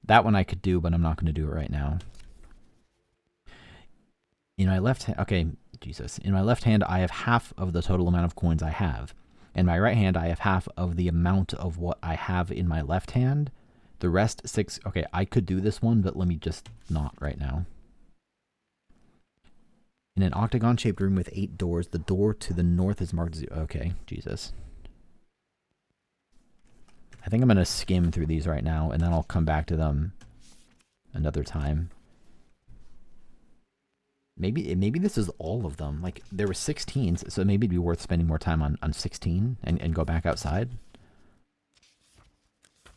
That one I could do, but I'm not going to do it right now. In my left hand, okay, Jesus. In my left hand, I have half of the total amount of coins I have. In my right hand, I have half of the amount of what I have in my left hand. The rest, 6. Okay, I could do this one, but let me just not right now. In an octagon-shaped room with 8 doors, the door to the north is marked 0. Okay, Jesus. I think I'm going to skim through these right now, and then I'll come back to them another time. Maybe this is all of them. Like, there were 16s, so maybe it'd be worth spending more time on 16 and go back outside.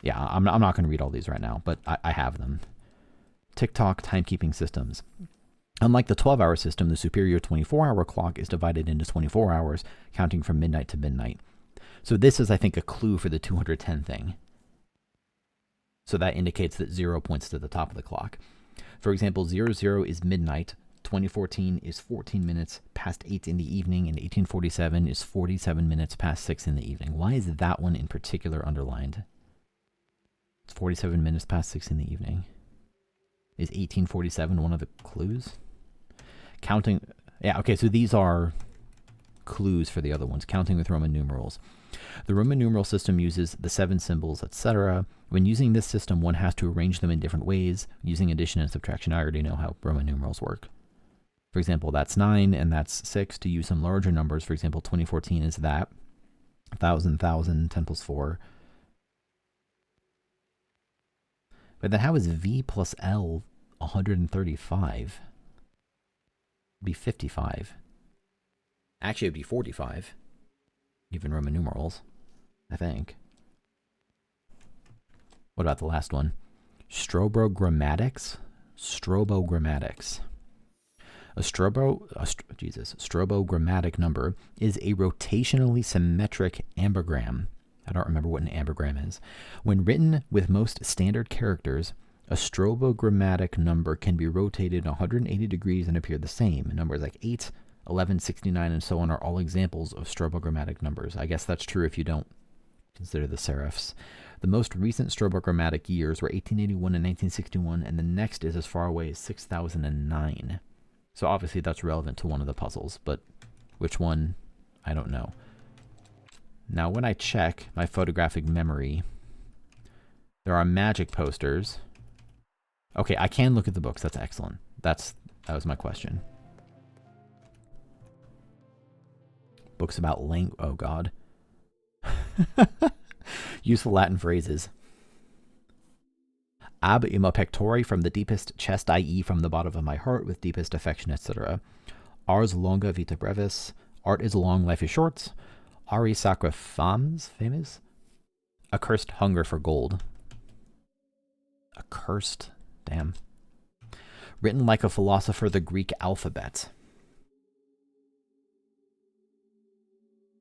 Yeah, I'm not going to read all these right now, but I have them. Tick-tock timekeeping systems. Unlike the 12-hour system, the superior 24-hour clock is divided into 24 hours, counting from midnight to midnight. So this is, I think, a clue for the 210 thing. So that indicates that 0 points to the top of the clock. For example, 00 is midnight, 2014 is 14 minutes past 8 in the evening, and 1847 is 47 minutes past 6 in the evening. Why is that one in particular underlined? It's 47 minutes past 6 in the evening. Is 1847 one of the clues? Counting, yeah, okay, so these are clues for the other ones, counting with Roman numerals. The Roman numeral system uses the 7 symbols, etc. When using this system, one has to arrange them in different ways. Using addition and subtraction, I already know how Roman numerals work. For example, that's 9 and that's 6. To use some larger numbers, for example, 2014 is that. 1,000, 10 plus 4. But then how is V plus L 135? It'd be 55. Actually, it'd be 45. Even Roman numerals, I think. What about the last one? Strobogrammatics? Strobogrammatics. A strobogrammatic number is a rotationally symmetric ambigram. I don't remember what an ambigram is. When written with most standard characters, a strobogrammatic number can be rotated 180 degrees and appear the same. Numbers like 8, 11, 69, and so on are all examples of strobogrammatic numbers. I guess that's true if you don't consider the serifs. The most recent strobogrammatic years were 1881 and 1961, and the next is as far away as 6009. So obviously that's relevant to one of the puzzles, but which one, I don't know. Now when I check my photographic memory, there are magic posters. Okay, I can look at the books. That's excellent. That was my question. Books about oh god. Useful Latin phrases. Ab ima pectori, from the deepest chest, i.e. from the bottom of my heart, with deepest affection, etc. Ars longa vita brevis. Art is long, life is short. Ari sacra fams, famous. Accursed hunger for gold. Accursed, damn. Written like a philosopher, the Greek alphabet.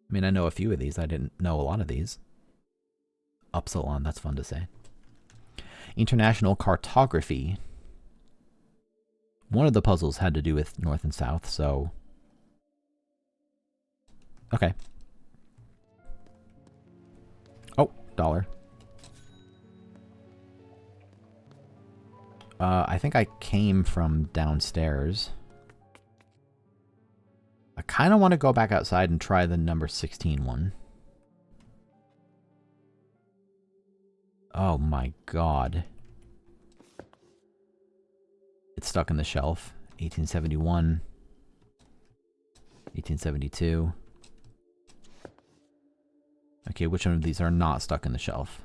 I mean, I know a few of these. I didn't know a lot of these. Upsilon, that's fun to say. International cartography. One of the puzzles had to do with north and south, so... Okay. Oh, $1. I think I came from downstairs. I kind of want to go back outside and try the number 16 one. Oh my god. It's stuck in the shelf. 1871. 1872. Okay, which one of these are not stuck in the shelf?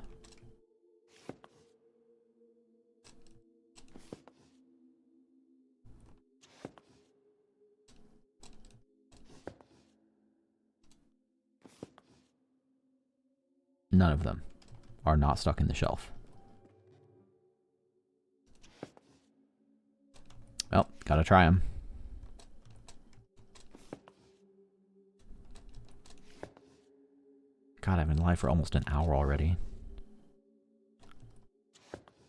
None of them are not stuck in the shelf. Well, gotta try them. God, I've been live for almost an hour already.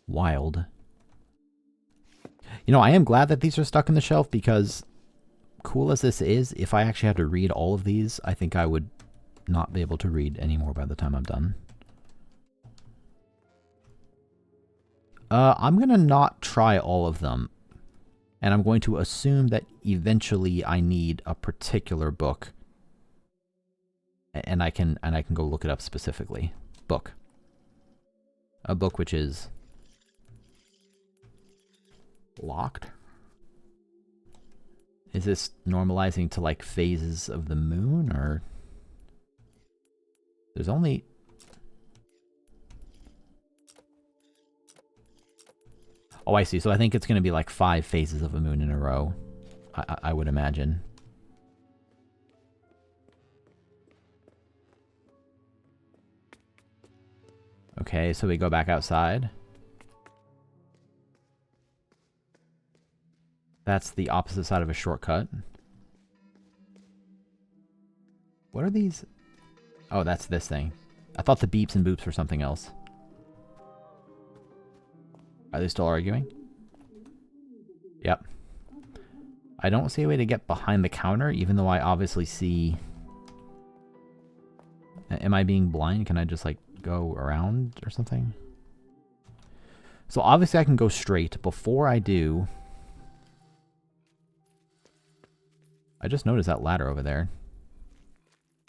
Wild. You know, I am glad that these are stuck in the shelf because, cool as this is, if I actually had to read all of these, I think I would not be able to read anymore by the time I'm done. I'm going to not try all of them. And I'm going to assume that eventually I need a particular book. And I can go look it up specifically. Book. A book which is locked. Is this normalizing to like phases of the moon, or there's only... Oh, I see. So I think it's going to be like 5 phases of a moon in a row, I would imagine. Okay, so we go back outside. That's the opposite side of a shortcut. What are these? Oh, that's this thing. I thought the beeps and boops were something else. Are they still arguing? Yep. I don't see a way to get behind the counter, even though I obviously see... Am I being blind? Can I just, like, go around or something? So obviously I can go straight. Before I do... I just noticed that ladder over there.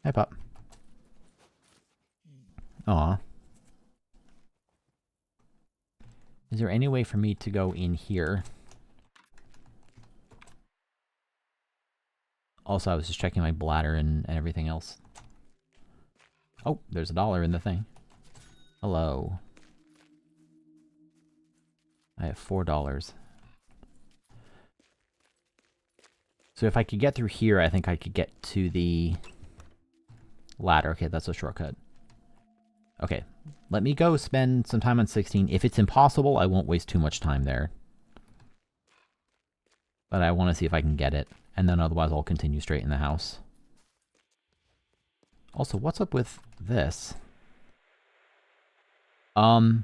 Hey, pup. Aw. Is there any way for me to go in here? Also, I was just checking my bladder and everything else. Oh, there's $1 in the thing. Hello. I have $4. So if I could get through here, I think I could get to the ladder. Okay, that's a shortcut. Okay, let me go spend some time on 16. If it's impossible, I won't waste too much time there. But I want to see if I can get it. And then otherwise I'll continue straight in the house. Also, what's up with this? I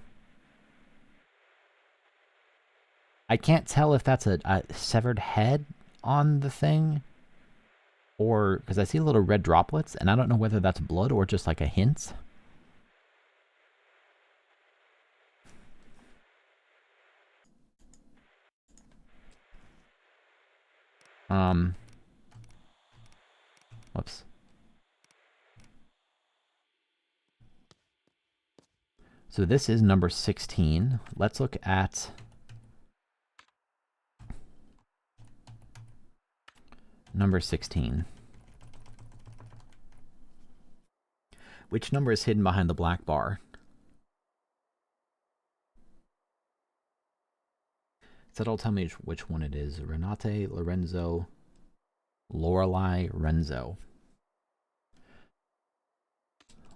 can't tell if that's a severed head on the thing. Or, because I see little red droplets, and I don't know whether that's blood or just like a hint. Whoops. So this is number 16. Let's look at number 16. Which number is hidden behind the black bar? So that'll tell me which one it is. Renate, Lorenzo, Lorelei, Renzo.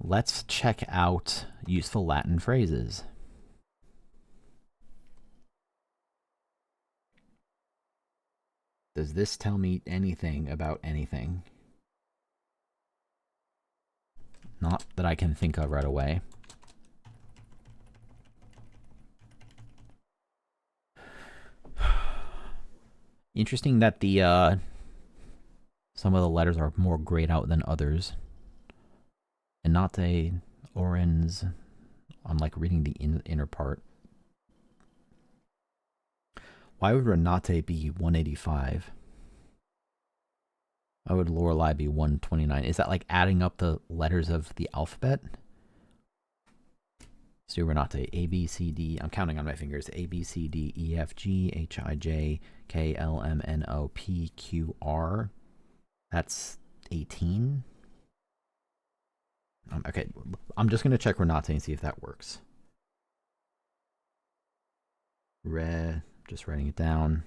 Let's check out useful Latin phrases. Does this tell me anything about anything? Not that I can think of right away. Interesting that the some of the letters are more grayed out than others. Enate, Orens. I'm like reading the inner part. Why would Renate be 185? Why would Lorelei be 129? Is that like adding up the letters of the alphabet? Let's do Renate. A, B, C, D. I'm counting on my fingers. A, B, C, D, E, F, G, H, I, J, K, L, M, N, O, P, Q, R. That's 18. Okay, I'm just going to check Renate and see if that works. Just writing it down.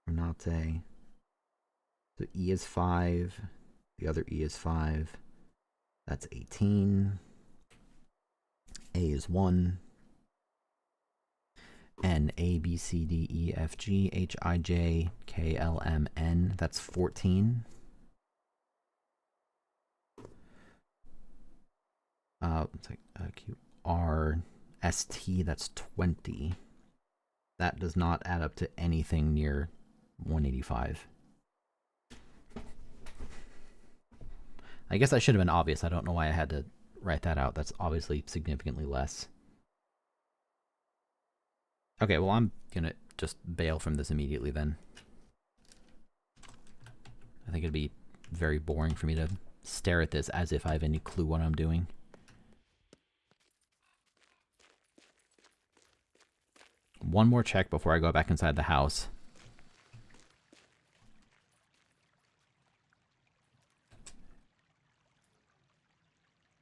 Renate. So E is 5. The other E is 5. That's 18. A is 1. N, A, B, C, D, E, F, G, H, I, J, K, L, M, N. That's 14. It's like Q, R, S, T. That's 20. That does not add up to anything near 185. I guess that should have been obvious. I don't know why I had to write that out. That's obviously significantly less. Okay, well, I'm gonna just bail from this immediately then. I think it'd be very boring for me to stare at this as if I have any clue what I'm doing. One more check before I go back inside the house.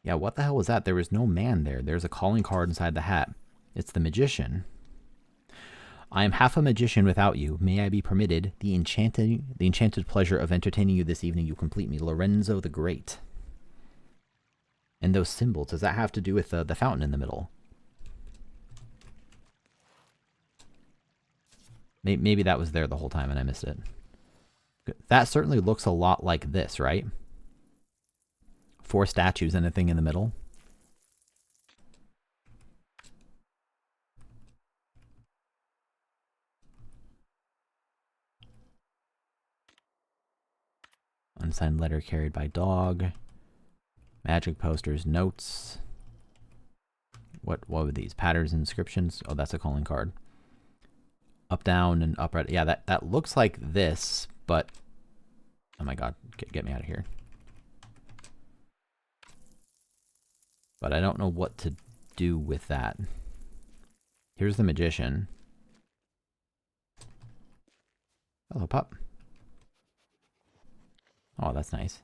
Yeah, what the hell was that? There was no man there. There's a calling card inside the hat. It's the magician. I am half a magician without you. May I be permitted the enchanted pleasure of entertaining you this evening. You complete me. Lorenzo the Great. And those symbols, does that have to do with the fountain in the middle? Maybe that was there the whole time and I missed it. That certainly looks a lot like this, right? 4 statues and a thing in the middle. Unsigned letter carried by dog. Magic posters, notes. What were these? Patterns, inscriptions? Oh, that's a calling card. Up, down, and upright. Yeah, that looks like this, but... Oh my god, get me out of here. But I don't know what to do with that. Here's the magician. Hello, pup. Oh, that's nice.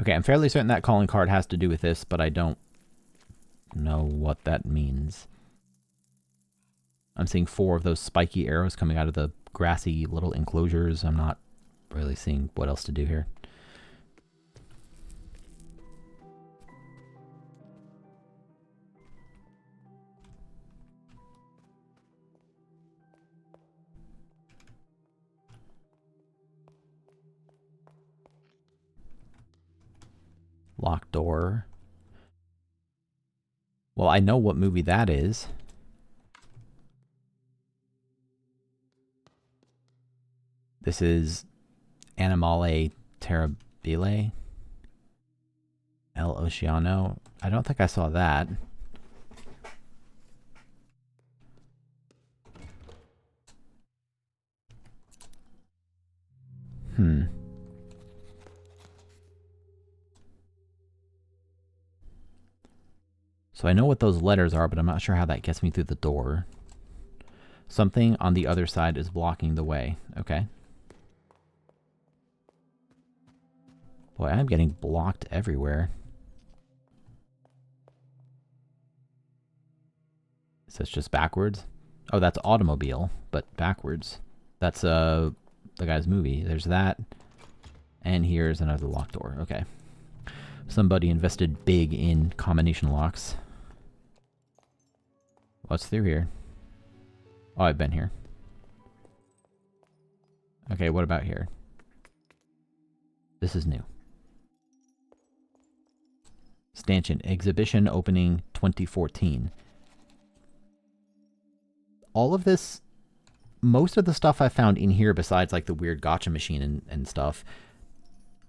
Okay, I'm fairly certain that calling card has to do with this, but I don't know what that means. I'm seeing 4 of those spiky arrows coming out of the grassy little enclosures. I'm not really seeing what else to do here. Locked door. Well, I know what movie that is. This is Animale Terribile. El Oceano. I don't think I saw that. So I know what those letters are, but I'm not sure how that gets me through the door. Something on the other side is blocking the way. Okay. Boy, I'm getting blocked everywhere. So it's just backwards? Oh, that's automobile, but backwards. That's the guy's movie. There's that. And here's another locked door. Okay. Somebody invested big in combination locks. What's through here? Oh, I've been here. Okay, what about here? This is new. Stanchion. Exhibition opening 2014. All of this, most of the stuff I found in here, besides like the weird gotcha machine and stuff,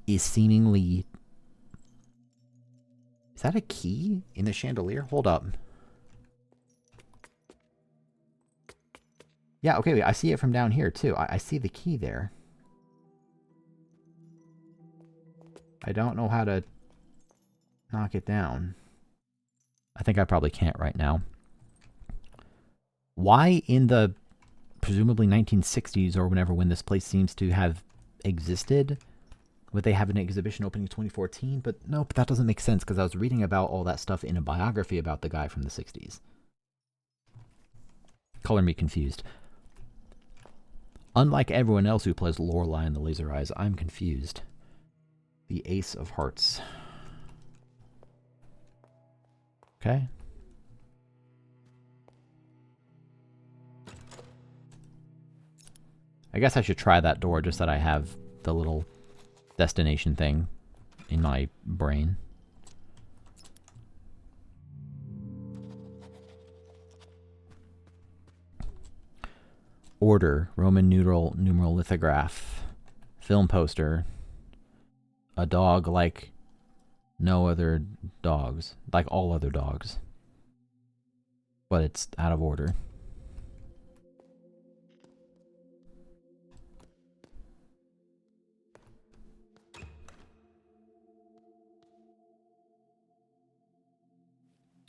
is seemingly... Is that a key in the chandelier? Hold up. Yeah, okay, I see it from down here too. I see the key there. I don't know how to knock it down. I think I probably can't right now. Why in the presumably 1960s or whenever when this place seems to have existed would they have an exhibition opening in 2014? But nope, that doesn't make sense because I was reading about all that stuff in a biography about the guy from the 60s. Color me confused. Unlike everyone else who plays Lorelei in the Laser Eyes, I'm confused. The Ace of Hearts. Okay. I guess I should try that door just that I have the little destination thing in my brain. Order, Roman numeral lithograph, film poster, a dog like no other dogs, like all other dogs, but it's out of order.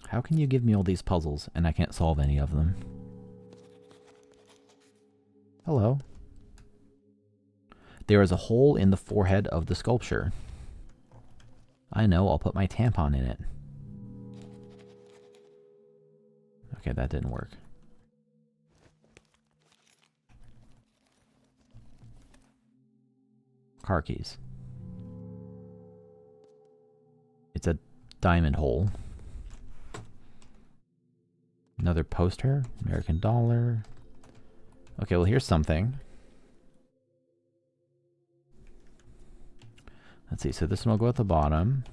How can you give me all these puzzles and I can't solve any of them? Hello. There is a hole in the forehead of the sculpture. I know, I'll put my tampon in it. Okay, that didn't work. car keys. It's a diamond hole. Another poster. American dollar. Okay, well, here's something. Let's see. So this one will go at the bottom.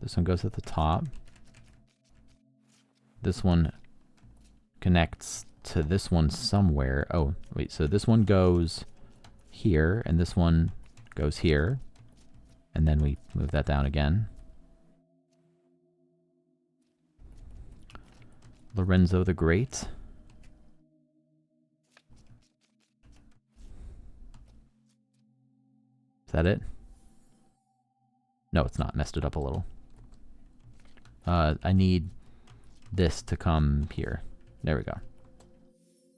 This one goes at the top. This one connects to this one somewhere. Oh, wait. So this one goes here, and this one goes here. And then we move that down again. Lorenzo the Great. Is that it? No, it's not. Messed it up a little. I need this to come here. There we go.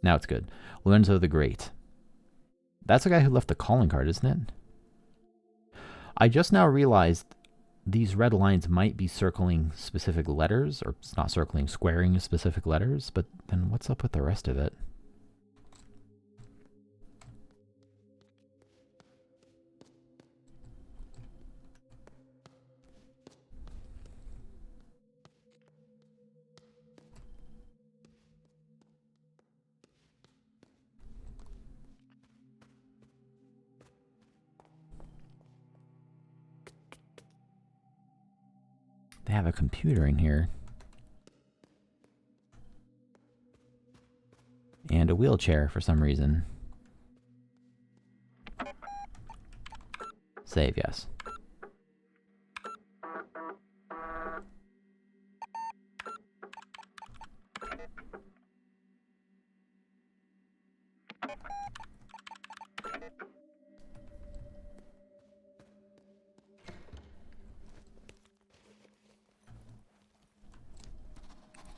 Now it's good. Lorenzo the Great. That's the guy who left the calling card, isn't it? I just now realized these red lines might be circling specific letters, or it's not circling, squaring specific letters, but then what's up with the rest of it? They have a computer in here. And a wheelchair for some reason. Save, yes.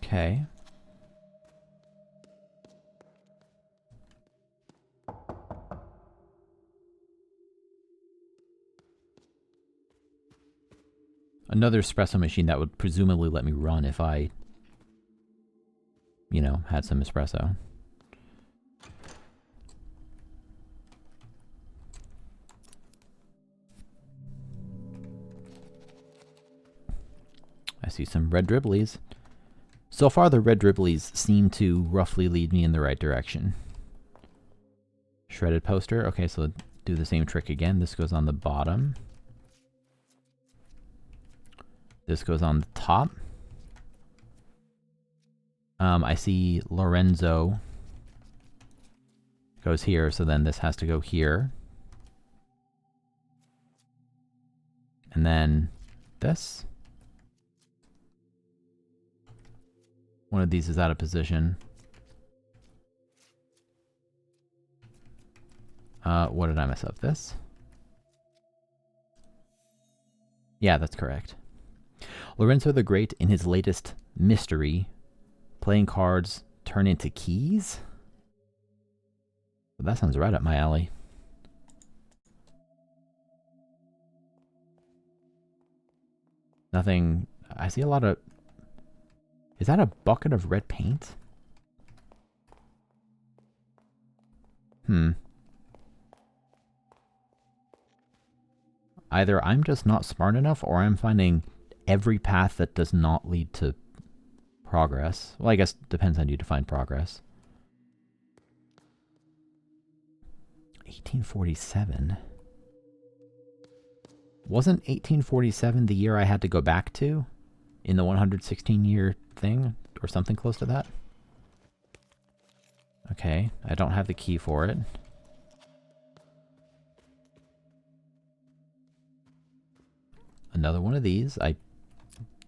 Okay. Another espresso machine that would presumably let me run if I, you know, had some espresso. I see some red dribblies. So far, the red dribblies seem to roughly lead me in the right direction. Shredded poster. Okay, so do the same trick again. This goes on the bottom. This goes on the top. I see Lorenzo goes here, so then this has to go here. And then this. One of these is out of position. What did I mess up? This? Yeah, that's correct. Lorenzo the Great, in his latest mystery, playing cards turn into keys? Well, that sounds right up my alley. Nothing... I see a lot of... Is that a bucket of red paint? Either I'm just not smart enough, or I'm finding every path that does not lead to progress. Well, I guess it depends on how you define progress. 1847? Wasn't 1847 the year I had to go back to? In the 116-year thing? Or something close to that? Okay, I don't have the key for it. Another one of these. I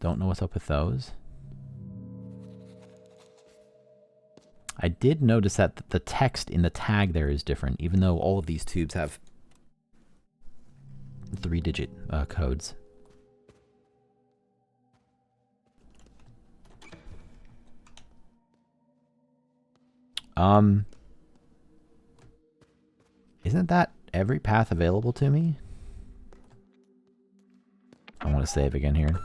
don't know what's up with those. I did notice that the text in the tag there is different, even though all of these tubes have 3-digit codes. Isn't that every path available to me? I want to save again here.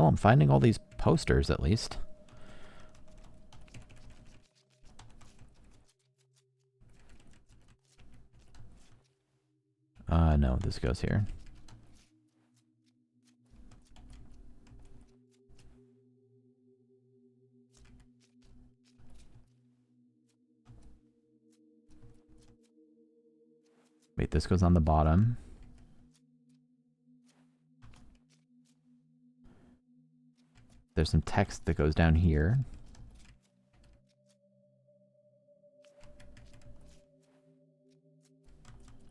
Well, I'm finding all these posters at least. No, this goes here. Wait, this goes on the bottom. There's some text that goes down here.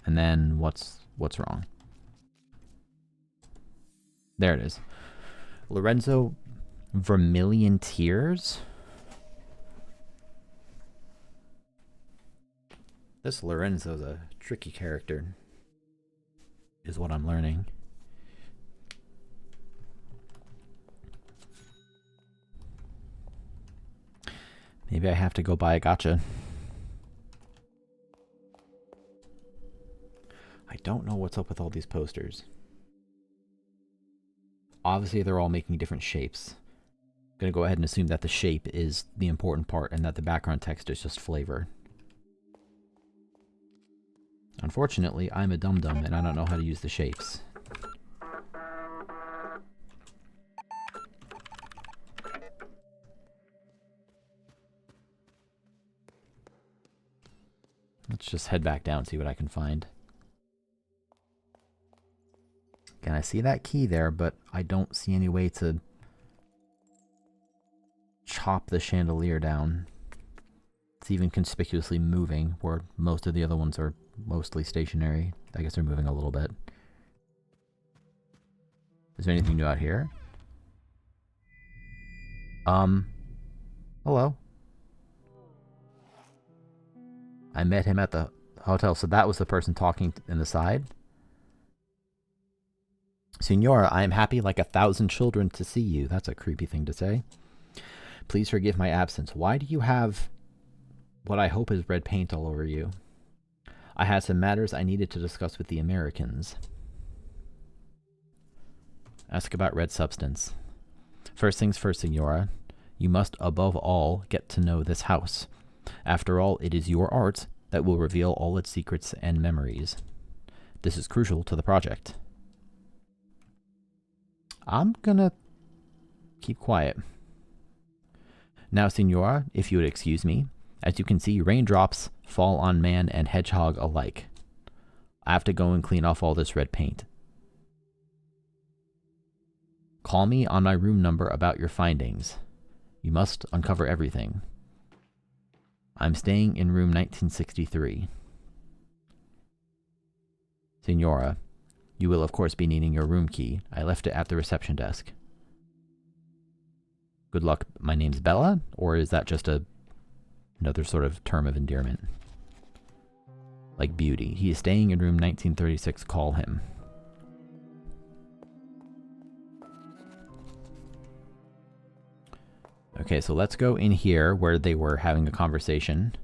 And then what's wrong? There it is. Lorenzo Vermilion Tears. This Lorenzo's a tricky character, is what I'm learning. Maybe I have to go buy a gacha. I don't know what's up with all these posters. Obviously, they're all making different shapes. I'm going to go ahead and assume that the shape is the important part and that the background text is just flavor. Unfortunately, I'm a dum-dum and I don't know how to use the shapes. Let's just head back down and see what I can find. Again, I see that key there, but I don't see any way to chop the chandelier down. It's even conspicuously moving, where most of the other ones are mostly stationary. I guess they're moving a little bit. Is there anything new out here? Hello. I met him at the hotel, so that was the person talking in the side. Signora, I am happy like 1,000 children to see you. That's a creepy thing to say. Please forgive my absence. Why do you have what I hope is red paint all over you? I had some matters I needed to discuss with the Americans. Ask about red substance. First things first, Signora. You must, above all, get to know this house. After all, it is your art that will reveal all its secrets and memories. This is crucial to the project. I'm gonna keep quiet. Now, Signora, if you would excuse me, as you can see, raindrops fall on man and hedgehog alike. I have to go and clean off all this red paint. Call me on my room number about your findings. You must uncover everything. I'm staying in room 1963. Signora, you will of course be needing your room key. I left it at the reception desk. Good luck. My name's Bella, or is that just another sort of term of endearment? Like beauty. He is staying in room 1936. Call him. Okay, so let's go in here where they were having a conversation.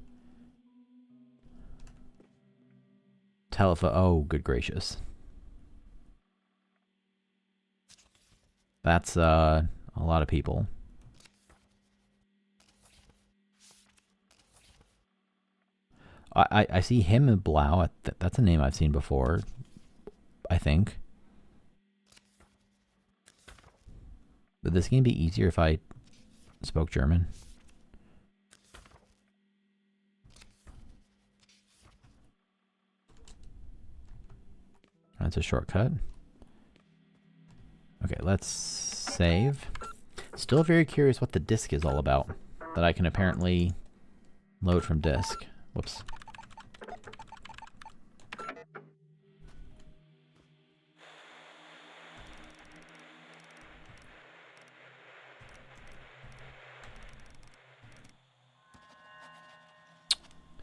Telephone. Oh, good gracious. That's a lot of people. I see him in Blau. That's a name I've seen before, I think. Would this game be easier if I spoke German? That's a shortcut. Okay, let's save. Still very curious what the disk is all about that I can apparently load from disk. Whoops.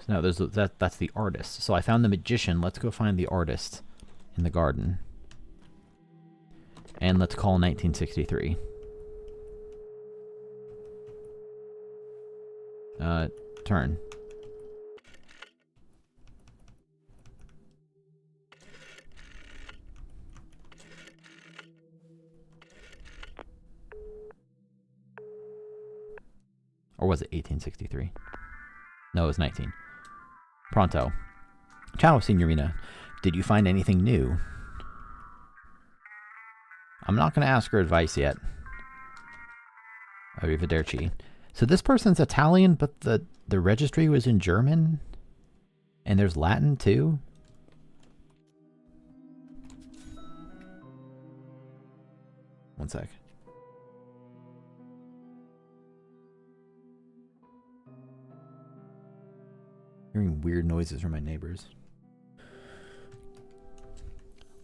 No, there's that's the artist. So I found the magician. Let's go find the artist in the garden. And let's call 1963. Turn. Or was it 1863? No, it was 19. Pronto. Ciao, Signorina. Did you find anything new? I'm not going to ask her advice yet. Arrivederci. So this person's Italian, but the registry was in German? And there's Latin too? One sec. Hearing weird noises from my neighbors.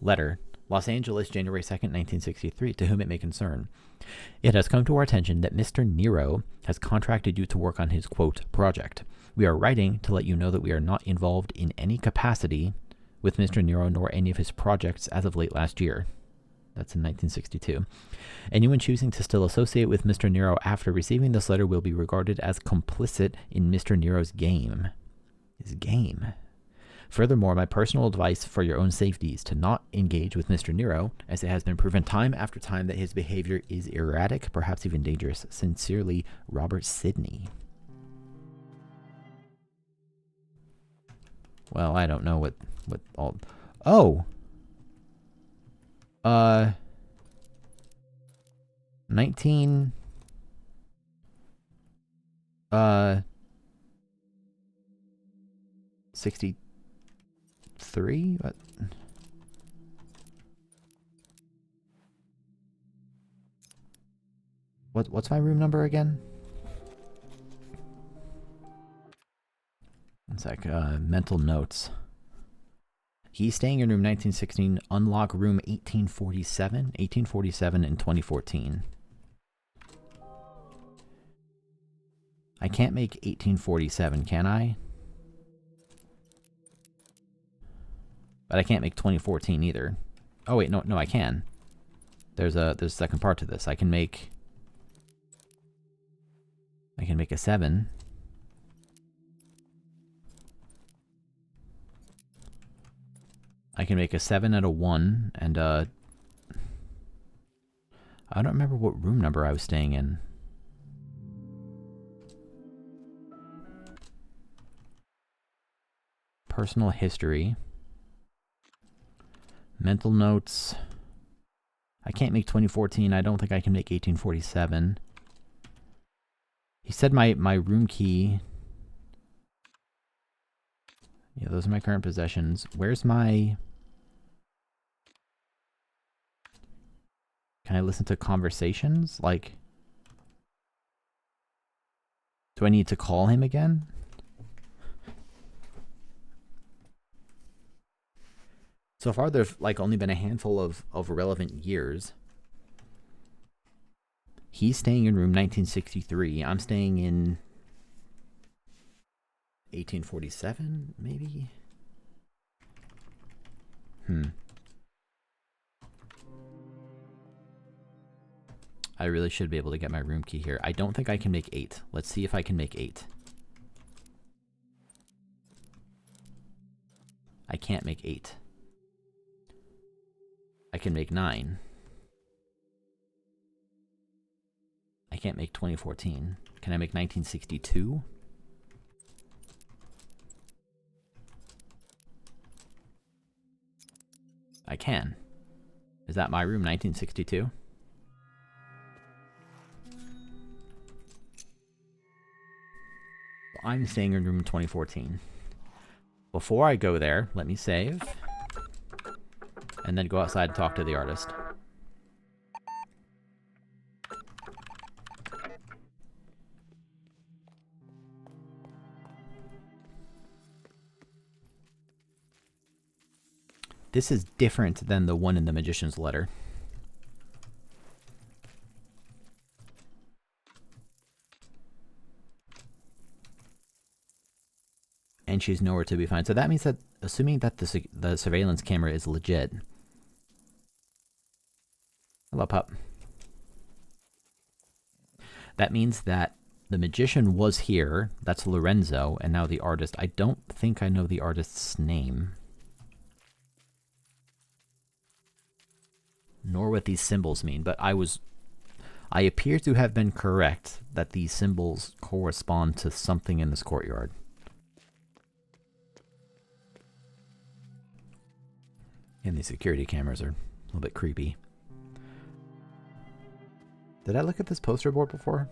Letter. Los Angeles, January 2nd, 1963, to whom it may concern. It has come to our attention that Mr. Nero has contracted you to work on his, quote, project. We are writing to let you know that we are not involved in any capacity with Mr. Nero nor any of his projects as of late last year. That's in 1962. Anyone choosing to still associate with Mr. Nero after receiving this letter will be regarded as complicit in Mr. Nero's game. His game. Furthermore, my personal advice for your own safety is to not engage with Mr. Nero, as it has been proven time after time that his behavior is erratic, perhaps even dangerous. Sincerely, Robert Sidney. Well, I don't know what all... Oh! 19... 63? What's my room number again? One sec, mental notes. He's staying in room 1916, unlock room 1847 in 2014. I can't make 1847, can I? But I can't make 2014 either. Oh wait, no, I can. There's a second part to this. I can make a 7. I can make a 7 and a 1, and I don't remember what room number I was staying in. Personal history. Mental notes. I can't make 2014. I don't think I can make 1847. He said my room key. Yeah, those are my current possessions. Where's my... Can I listen to conversations? Like... Do I need to call him again? So far, there's like only been a handful of relevant years. He's staying in room 1963. I'm staying in 1847, maybe? I really should be able to get my room key here. I don't think I can make 8. Let's see if I can make 8. I can't make 8. I can make 9. I can't make 2014. Can I make 1962? I can. Is that my room, 1962? I'm staying in room 2014. Before I go there, let me save. And then go outside and talk to the artist. This is different than the one in the Magician's Letter. And she's nowhere to be found. So that means that, assuming that the surveillance camera is legit. Hello, pup. That means that the magician was here. That's Lorenzo, and now the artist. I don't think I know the artist's name. Nor what these symbols mean, but I was I appear to have been correct that these symbols correspond to something in this courtyard. And these security cameras are a little bit creepy. Did I look at this poster board before?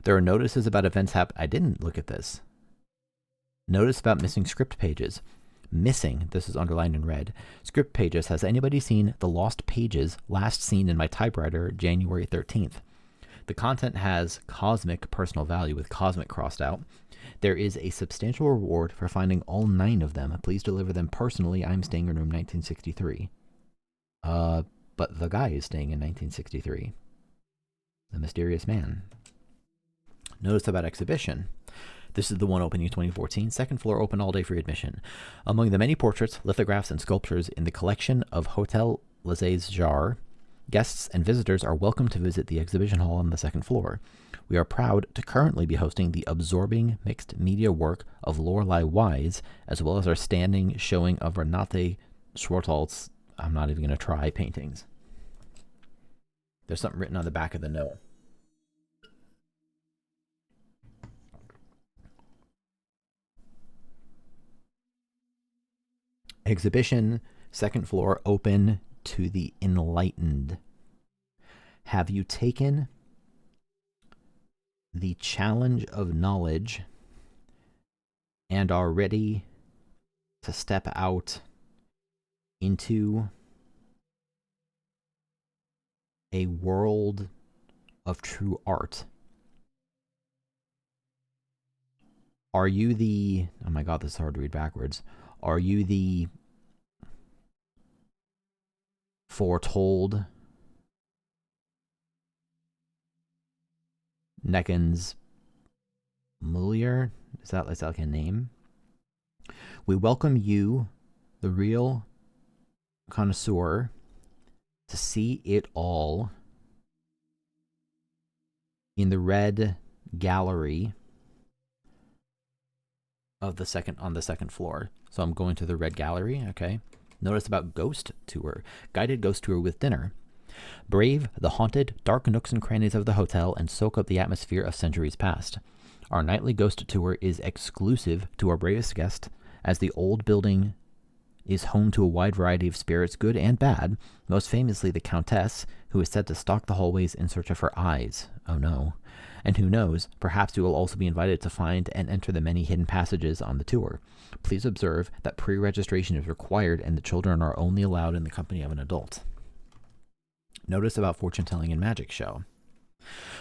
There are notices about events I didn't look at this. Notice about missing script pages. Missing, this is underlined in red. Script pages. Has anybody seen the lost pages last seen in my typewriter January 13th? The content has cosmic personal value with cosmic crossed out. There is a substantial reward for finding all 9 of them. Please deliver them personally. I'm staying in room 1963. But the guy is staying in 1963. The mysterious man. Notice about exhibition. This is the one opening in 2014. Second floor open all day free admission. Among the many portraits, lithographs, and sculptures in the collection of Hotel Les Jars, guests and visitors are welcome to visit the exhibition hall on the second floor. We are proud to currently be hosting the absorbing mixed media work of Lorelei Wise, as well as our standing showing of Renate Schwartalt's, I'm not even going to try, paintings. There's something written on the back of the note. Exhibition, second floor, open to the enlightened. Have you taken the challenge of knowledge and are ready to step out into a world of true art? Are you the... Oh my god, this is hard to read backwards. Are you the foretold Nekken's Mulier? Is that like a name? We welcome you, the real connoisseur, to see it all in the red gallery of on the second floor. So I'm going to the red gallery, okay. Notice about ghost tour. Guided ghost tour with dinner. Brave the haunted, dark nooks and crannies of the hotel and soak up the atmosphere of centuries past. Our nightly ghost tour is exclusive to our bravest guest, as the old building is home to a wide variety of spirits, good and bad, most famously the Countess, who is said to stalk the hallways in search of her eyes. Oh no. And who knows, perhaps you will also be invited to find and enter the many hidden passages on the tour. Please observe that pre-registration is required and the children are only allowed in the company of an adult. Notice about fortune telling and magic show.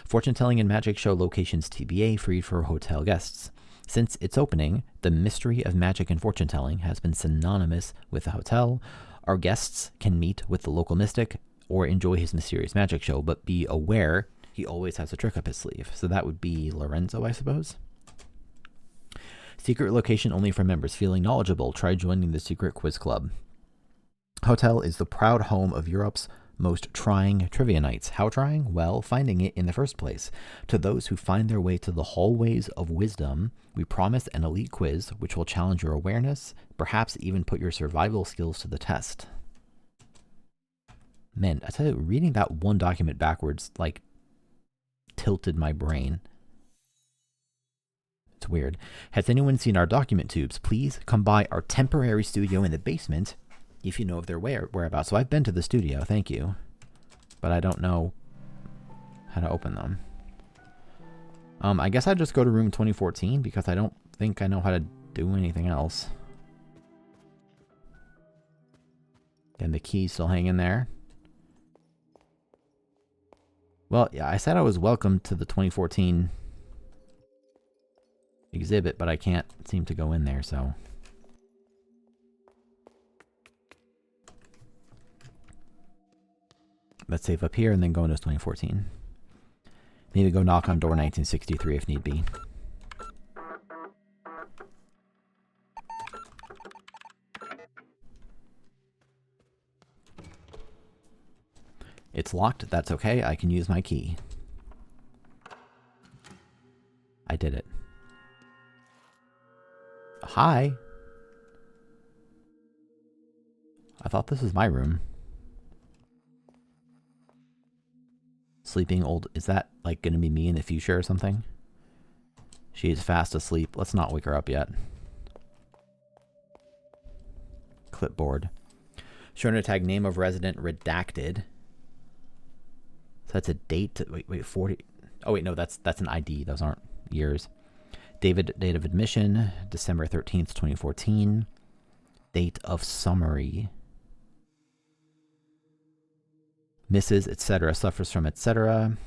Fortune telling and magic show locations TBA, free for hotel guests. Since its opening, the mystery of magic and fortune telling has been synonymous with the hotel. Our guests can meet with the local mystic or enjoy his mysterious magic show, but be aware he always has a trick up his sleeve. So that would be Lorenzo, I suppose. Secret location only for members feeling knowledgeable. Try joining the Secret Quiz Club. Hotel is the proud home of Europe's most trying trivia nights. How trying? Well, finding it in the first place. To those who find their way to the hallways of wisdom, we promise an elite quiz which will challenge your awareness, perhaps even put your survival skills to the test. Man, I tell you, reading that one document backwards, like, tilted my brain. It's weird. Has anyone seen our document tubes? Please come by our temporary studio in the basement if you know of their whereabouts. So I've been to the studio, thank you. But I don't know how to open them. I guess I'd just go to room 2014 because I don't think I know how to do anything else. And the key's still hanging there. Well, yeah, I said I was welcome to the 2014 exhibit, but I can't seem to go in there, so... Let's save up here and then go into 2014. Maybe go knock on door 1963 if need be. It's locked. That's okay. I can use my key. I did it. Hi. I thought this was my room. Sleeping old. Is that like going to be me in the future or something? She is fast asleep. Let's not wake her up yet. Clipboard. Showing a tag name of resident redacted. So that's a date. Wait, 40. Oh, wait, no, that's an ID. Those aren't years. Date of admission, December 13th, 2014. Date of summary. Mrs., etc., suffers from etc.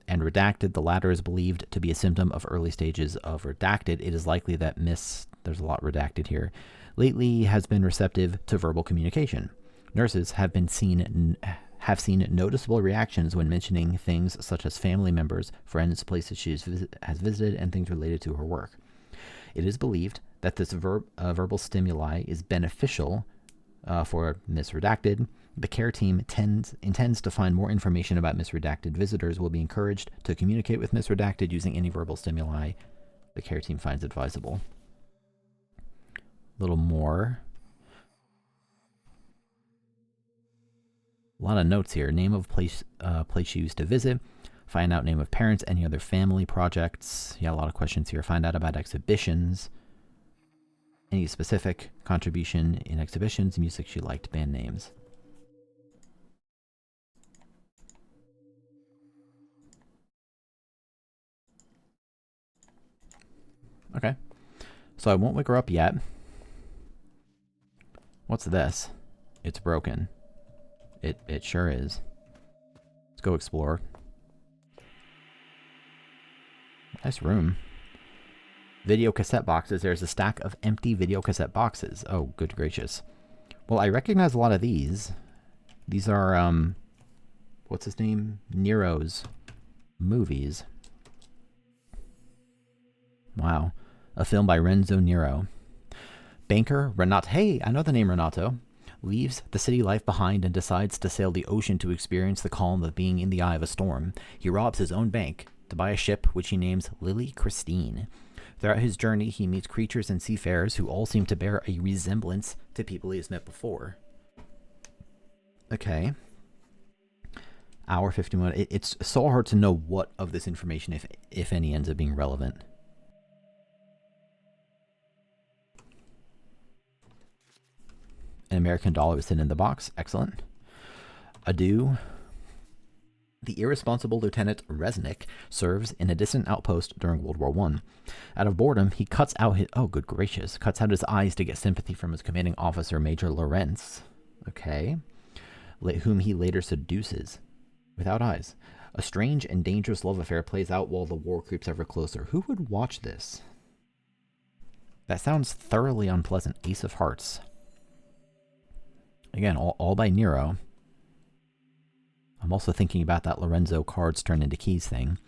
And redacted. The latter is believed to be a symptom of early stages of redacted. It is likely that Miss, there's a lot redacted here, lately has been receptive to verbal communication. Nurses have seen noticeable reactions when mentioning things such as family members, friends, places she has visited, and things related to her work. It is believed that this verbal stimuli is beneficial for Miss Redacted. The care team intends to find more information about Miss Redacted. Visitors will be encouraged to communicate with Miss Redacted using any verbal stimuli the care team finds advisable. A little more. A lot of notes here. Name of place she used to visit. Find out name of parents, any other family projects. Yeah, a lot of questions here. Find out about exhibitions. Any specific contribution in exhibitions, music she liked, band names. Okay. So I won't wake her up yet. What's this? It's broken. It sure is. Let's go explore. Nice room. Video cassette boxes. There's a stack of empty video cassette boxes. Oh, good gracious. Well, I recognize a lot of these. These are, what's his name? Nero's movies. Wow. A film by Renzo Nero. Banker Renato. Hey, I know the name Renato. Leaves the city life behind and decides to sail the ocean to experience the calm of being in the eye of a storm. He robs his own bank to buy a ship which he names Lily Christine. Throughout his journey, he meets creatures and seafarers who all seem to bear a resemblance to people he has met before. Okay. Hour 51. It's so hard to know what of this information, if any, ends up being relevant. An American dollar was hidden in the box. Excellent. Adieu. The irresponsible Lieutenant Resnick serves in a distant outpost during World War I. Out of boredom, he cuts out his eyes to get sympathy from his commanding officer, Major Lawrence. Okay. Whom he later seduces. Without eyes. A strange and dangerous love affair plays out while the war creeps ever closer. Who would watch this? That sounds thoroughly unpleasant. Ace of Hearts. Again, all by Nero. I'm also thinking about that Lorenzo cards turn into keys thing.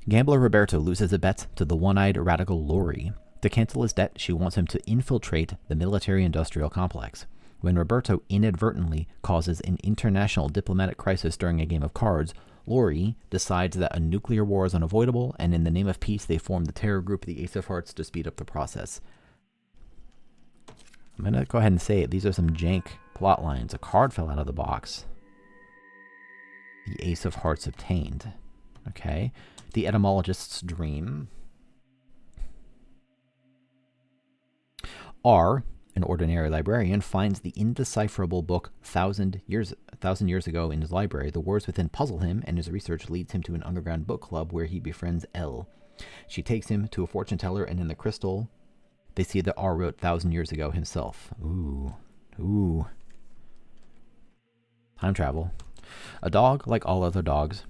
Gambler Roberto loses a bet to the one-eyed radical Lori. To cancel his debt, she wants him to infiltrate the military-industrial complex. When Roberto inadvertently causes an international diplomatic crisis during a game of cards, Lori decides that a nuclear war is unavoidable, and in the name of peace, they form the terror group, the Ace of Hearts, to speed up the process. I'm going to go ahead and say it. These are some jank plot lines. A card fell out of the box. The Ace of Hearts obtained. Okay. The etymologist's dream. R, an ordinary librarian, finds the indecipherable book 1,000 years ago in his library. The words within puzzle him, and his research leads him to an underground book club where he befriends L. She takes him to a fortune teller, and in the crystal, they see that R wrote 1,000 years ago himself. Ooh. Time travel. A dog like all other dogs.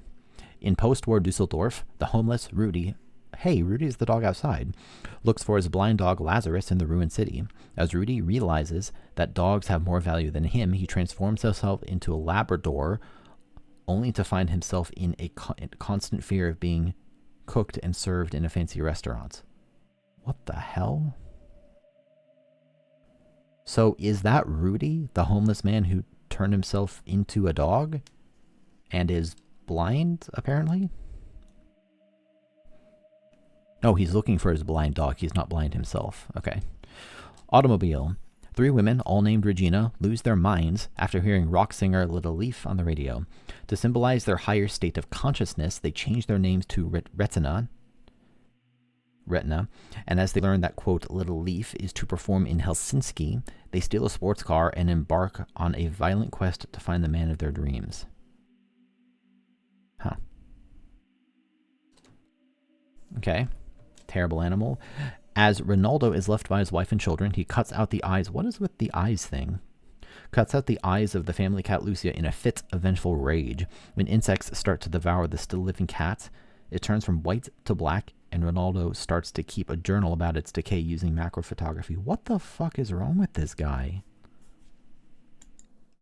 In post-war Dusseldorf, the homeless Rudy, hey, Rudy's the dog outside, looks for his blind dog Lazarus in the ruined city. As Rudy realizes that dogs have more value than him, he transforms himself into a Labrador, only to find himself in a constant fear of being cooked and served in a fancy restaurant. What the hell? So is that Rudy, the homeless man who turned himself into a dog and is blind, apparently? No, he's looking for his blind dog. He's not blind himself. Okay. Automobile. Three women, all named Regina, lose their minds after hearing rock singer Little Leaf on the radio. To symbolize their higher state of consciousness, they change their names to Retina, and as they learn that, quote, Little Leaf is to perform in Helsinki, they steal a sports car and embark on a violent quest to find the man of their dreams. Huh. Okay. Terrible animal. As Ronaldo is left by his wife and children, he cuts out the eyes. What is with the eyes thing? Cuts out the eyes of the family cat Lucia in a fit of vengeful rage. When insects start to devour the still living cat, it turns from white to black, and Ronaldo starts to keep a journal about its decay using macro photography. What the fuck is wrong with this guy?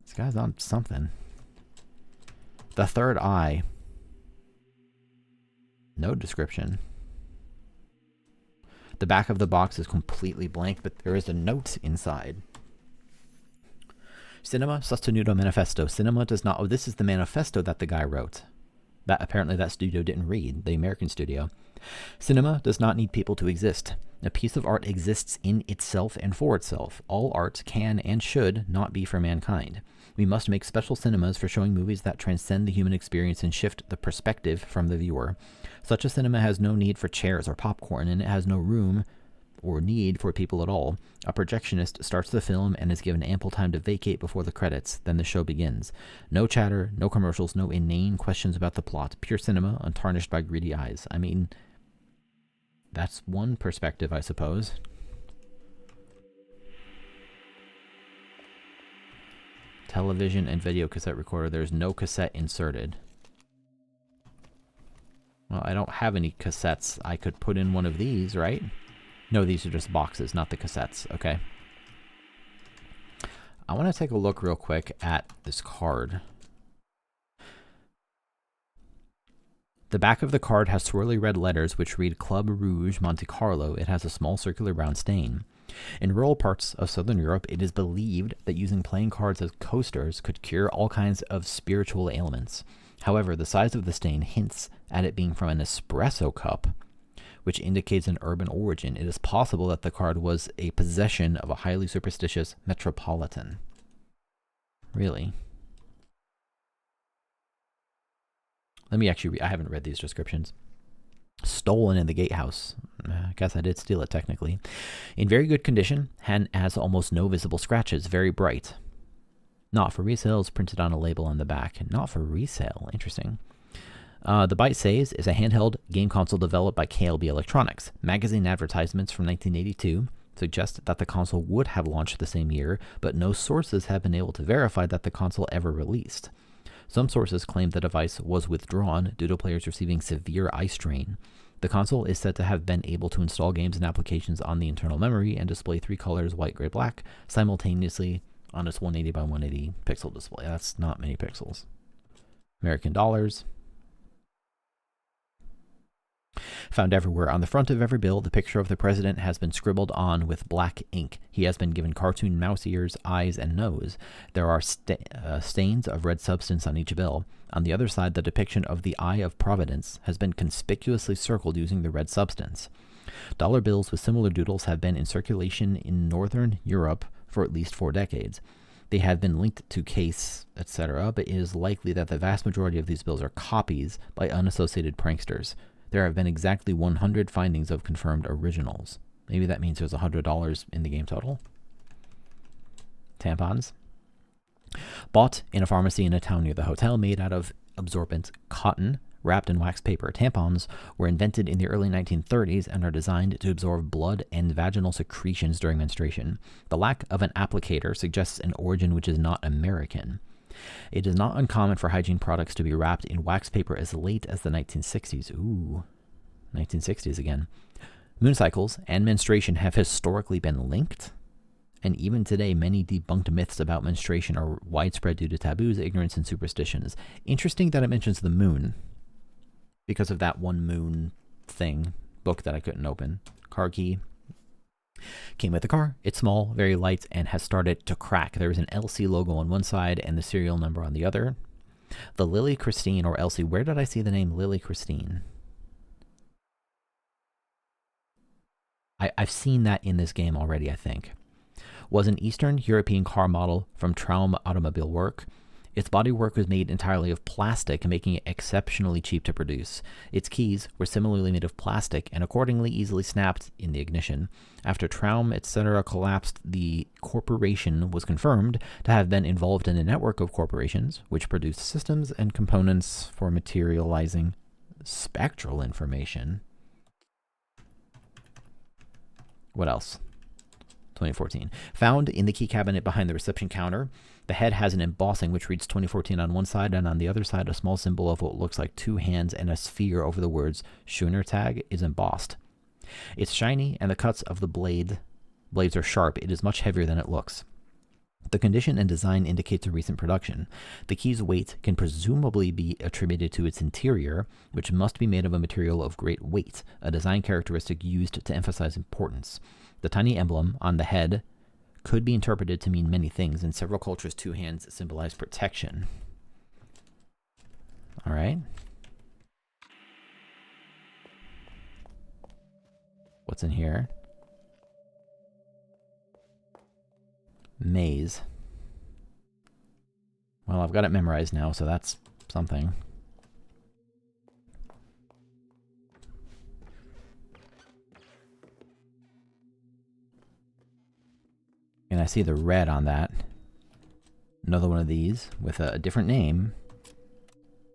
This guy's on something. The third eye. No description. The back of the box is completely blank, but there is a note inside. Cinema Sostenuto Manifesto. Cinema does not... Oh, this is the manifesto that the guy wrote. That apparently that studio didn't read, the American studio. Cinema does not need people to exist. A piece of art exists in itself and for itself. All art can and should not be for mankind. We must make special cinemas for showing movies that transcend the human experience and shift the perspective from the viewer. Such a cinema has no need for chairs or popcorn, and it has no room or need for people at all. A projectionist starts the film and is given ample time to vacate before the credits. Then the show begins. No chatter, no commercials, no inane questions about the plot. Pure cinema, untarnished by greedy eyes. I mean, that's one perspective, I suppose. Television and video cassette recorder. There's no cassette inserted. Well, I don't have any cassettes. I could put in one of these, right? No, these are just boxes, not the cassettes. Okay. I want to take a look real quick at this card. The back of the card has swirly red letters which read Club Rouge Monte Carlo. It has a small circular brown stain. In rural parts of southern Europe, it is believed that using playing cards as coasters could cure all kinds of spiritual ailments. However, the size of the stain hints at it being from an espresso cup, which indicates an urban origin. It is possible that the card was a possession of a highly superstitious metropolitan. Really? Let me actually I haven't read these descriptions. Stolen in the gatehouse. I guess I did steal it technically. In very good condition, and has almost no visible scratches. Very bright. Not for resale is printed on a label on the back. Not for resale. Interesting. The Byte Saves is a handheld game console developed by KLB Electronics. Magazine advertisements from 1982 suggest that the console would have launched the same year, but no sources have been able to verify that the console ever released. Some sources claim the device was withdrawn due to players receiving severe eye strain. The console is said to have been able to install games and applications on the internal memory and display three colors, white, gray, black, simultaneously on its 180 by 180 pixel display. That's not many pixels. American dollars. Found everywhere. On the front of every bill, the picture of the president has been scribbled on with black ink. He has been given cartoon mouse ears, eyes, and nose. There are stains of red substance on each bill. On the other side, the depiction of the Eye of Providence has been conspicuously circled using the red substance. Dollar bills with similar doodles have been in circulation in Northern Europe for at least 4 decades. They have been linked to case, etc., but it is likely that the vast majority of these bills are copies by unassociated pranksters. There have been exactly 100 findings of confirmed originals. Maybe that means there's $100 in the game total. Tampons. Bought in a pharmacy in a town near the hotel, made out of absorbent cotton, wrapped in wax paper. Tampons were invented in the early 1930s and are designed to absorb blood and vaginal secretions during menstruation. The lack of an applicator suggests an origin which is not American. It is not uncommon for hygiene products to be wrapped in wax paper as late as the 1960s. Ooh, 1960s again. Moon cycles and menstruation have historically been linked, and even today many debunked myths about menstruation are widespread due to taboos, ignorance, and superstitions. Interesting that it mentions the moon, because of that one moon thing, book that I couldn't open. Car key. Came with the car. It's small, very light, and has started to crack. There is an LC logo on one side and the serial number on the other. The Lily Christine, or Elsie. Where did I see the name Lily Christine? I've seen that in this game already, I think. was an Eastern European car model from Traum Automobile Work. Its bodywork was made entirely of plastic, making it exceptionally cheap to produce. Its keys were similarly made of plastic and accordingly easily snapped in the ignition. After Traum, etc. collapsed, the corporation was confirmed to have been involved in a network of corporations which produced systems and components for materializing spectral information. What else? 2014. Found in the key cabinet behind the reception counter. The head has an embossing which reads 2014 on one side, and on the other side a small symbol of what looks like two hands and a sphere over the words Schooner Tag is embossed. It's shiny, and the cuts of the blades are sharp. It is much heavier than it looks. The condition and design indicates a recent production. The key's weight can presumably be attributed to its interior, which must be made of a material of great weight, a design characteristic used to emphasize importance. The tiny emblem on the head could be interpreted to mean many things. In several cultures, two hands symbolize protection. All right. What's in here? Maze. Well, I've got it memorized now, so that's something. And I see the red on that. Another one of these with a different name,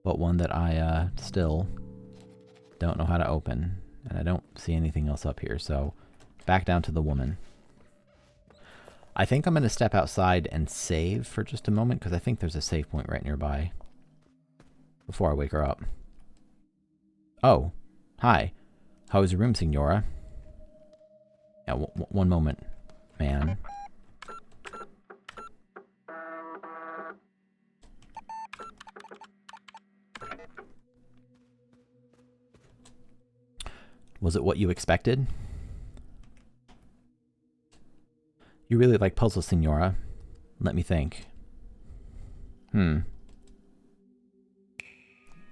but one that I still don't know how to open. And I don't see anything else up here, so back down to the woman. I think I'm going to step outside and save for just a moment, because I think there's a save point right nearby before I wake her up. Oh, hi. How is your room, Signora? Yeah, one moment, man. Was it what you expected? You really like puzzles, Signora. Let me think. That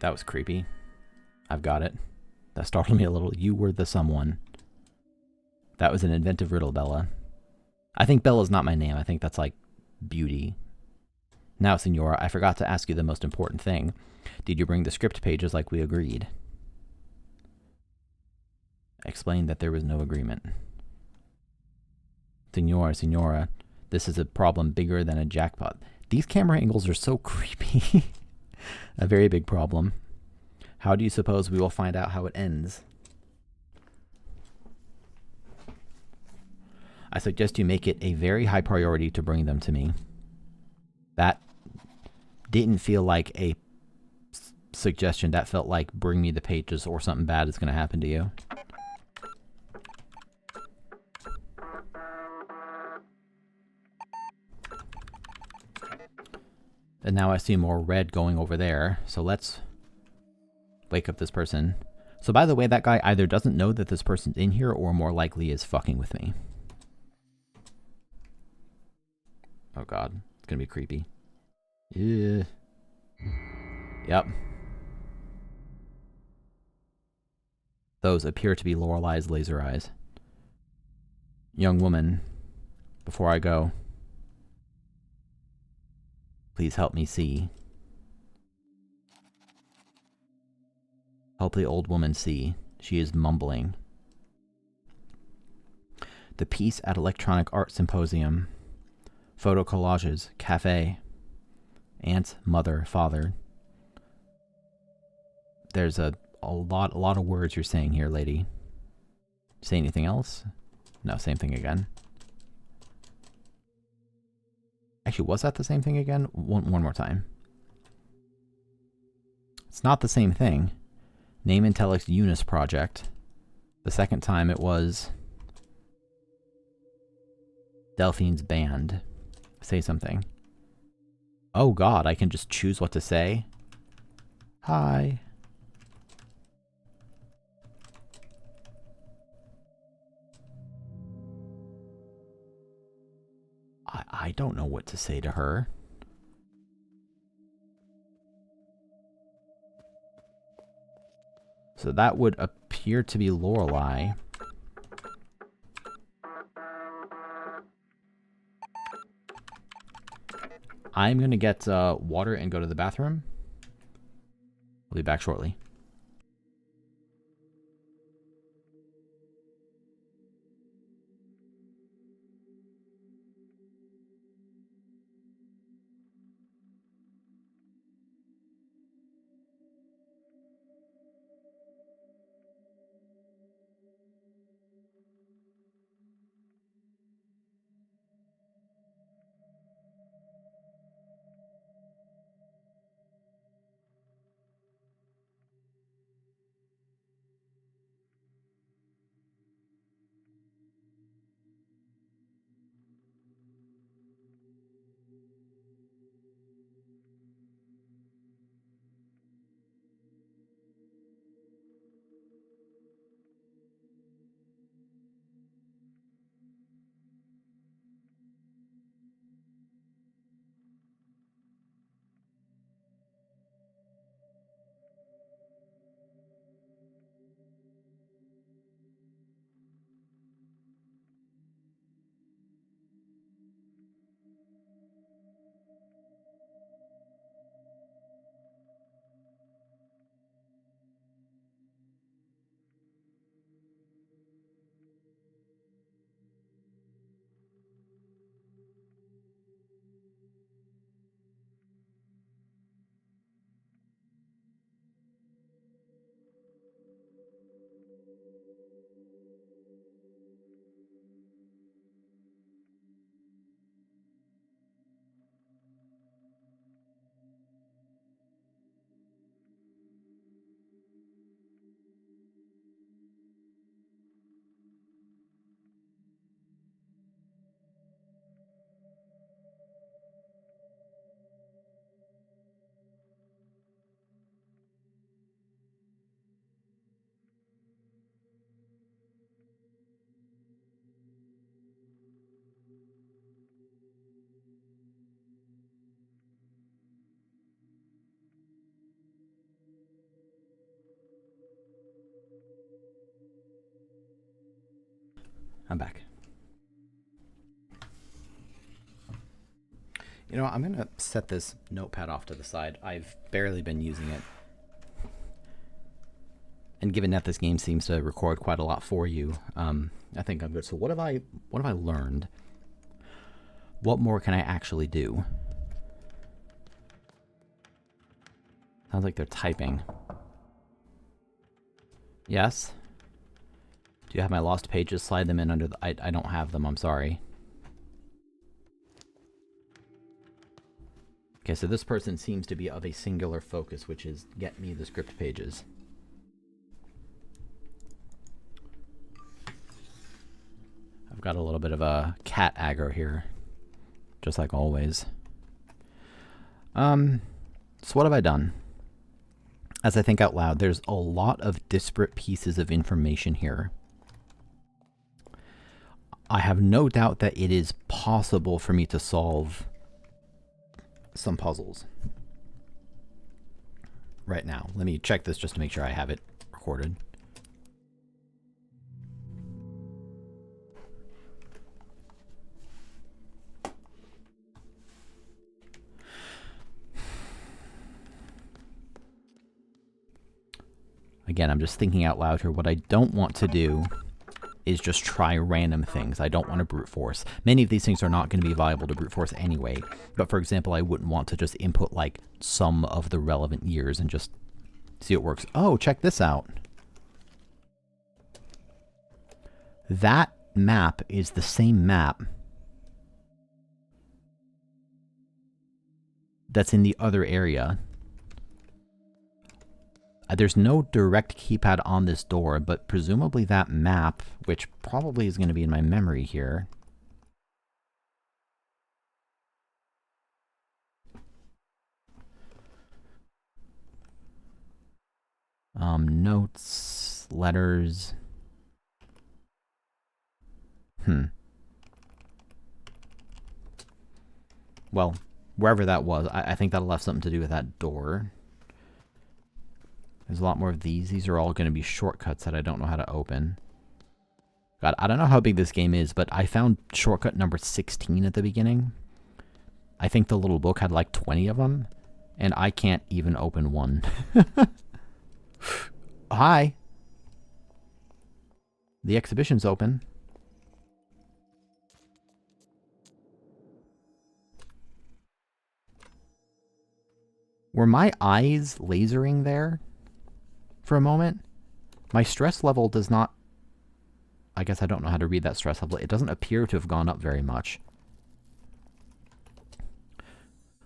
was creepy. I've got it. That startled me a little. You were the someone. That was an inventive riddle, Bella. I think Bella's not my name. I think that's like beauty. Now, Signora, I forgot to ask you the most important thing. Did you bring the script pages like we agreed? Explained that there was no agreement. Signora, this is a problem bigger than a jackpot. These camera angles are so creepy. A very big problem. How do you suppose we will find out how it ends? I suggest you make it a very high priority to bring them to me. That didn't feel like a suggestion. That felt like bring me the pages or something bad is going to happen to you. And now I see more red going over there. So let's wake up this person. So by the way, that guy either doesn't know that this person's in here or more likely is fucking with me. Oh god, it's gonna be creepy. Yeah. Yep. Those appear to be Lorelei's laser eyes. Young woman, before I go, please help me see. Help the old woman see. She is mumbling. The piece at Electronic Art Symposium. Photo collages. Cafe. Aunt, mother, father. There's a lot of words you're saying here, lady. Say anything else? No, same thing again. Actually, was that the same thing again? One more time. It's not the same thing. Name Intellect's Eunice project. The second time it was Delphine's band. Say something. Oh god, I can just choose what to say? Hi. I don't know what to say to her. So that would appear to be Lorelei. I'm going to get water and go to the bathroom. I'll be back shortly. I'm back. You know, I'm going to set this notepad off to the side. I've barely been using it. And given that this game seems to record quite a lot for you, I think I'm good. So what have I learned? What more can I actually do? Sounds like they're typing. Yes? Do you have my lost pages? Slide them in under the... I don't have them, I'm sorry. Okay, so this person seems to be of a singular focus, which is get me the script pages. I've got a little bit of a cat aggro here, just like always. So what have I done? As I think out loud, there's a lot of disparate pieces of information here. I have no doubt that it is possible for me to solve some puzzles right now. Let me check this just to make sure I have it recorded. Again, I'm just thinking out loud here. What I don't want to do is just try random things. I don't want to brute force. Many of these things are not going to be viable to brute force anyway. But for example, I wouldn't want to just input like some of the relevant years and just see what works. Oh, check this out. That map is the same map that's in the other area. There's no direct keypad on this door, but presumably that map, which probably is going to be in my memory here. Notes, letters. Well, wherever that was, I think that'll have something to do with that door. There's a lot more of these. These are all going to be shortcuts that I don't know how to open. God, I don't know how big this game is, but I found shortcut number 16 at the beginning. I think the little book had like 20 of them, and I can't even open one. Hi. The exhibition's open. Were my eyes lasering there for a moment? My stress level does not... I guess I don't know how to read that stress level. It doesn't appear to have gone up very much.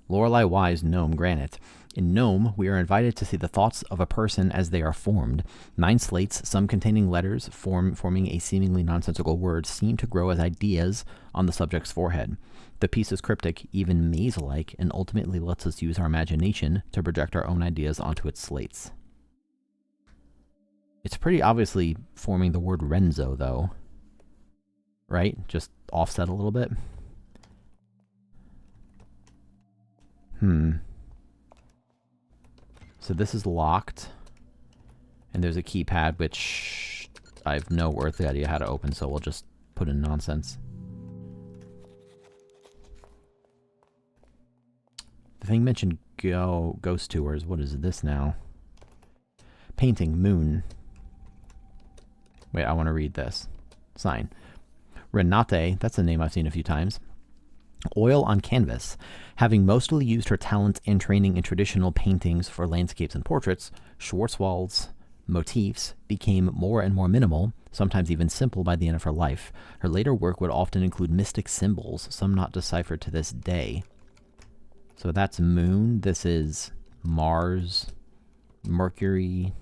Lorelei Wise, Gnome Granite. In Gnome, we are invited to see the thoughts of a person as they are formed. 9 slates, some containing letters, forming a seemingly nonsensical word, seem to grow as ideas on the subject's forehead. The piece is cryptic, even maze-like, and ultimately lets us use our imagination to project our own ideas onto its slates. It's pretty obviously forming the word Renzo, though. Right? Just offset a little bit. So this is locked. And there's a keypad, which I have no earthly idea how to open, so we'll just put in nonsense. The thing mentioned ghost tours. What is this now? Painting, moon. Wait, I want to read this. Sign. Renate, that's a name I've seen a few times. Oil on canvas. Having mostly used her talent and training in traditional paintings for landscapes and portraits, Schwarzwald's motifs became more and more minimal, sometimes even simple by the end of her life. Her later work would often include mystic symbols, some not deciphered to this day. So that's moon. This is Mars. Mercury.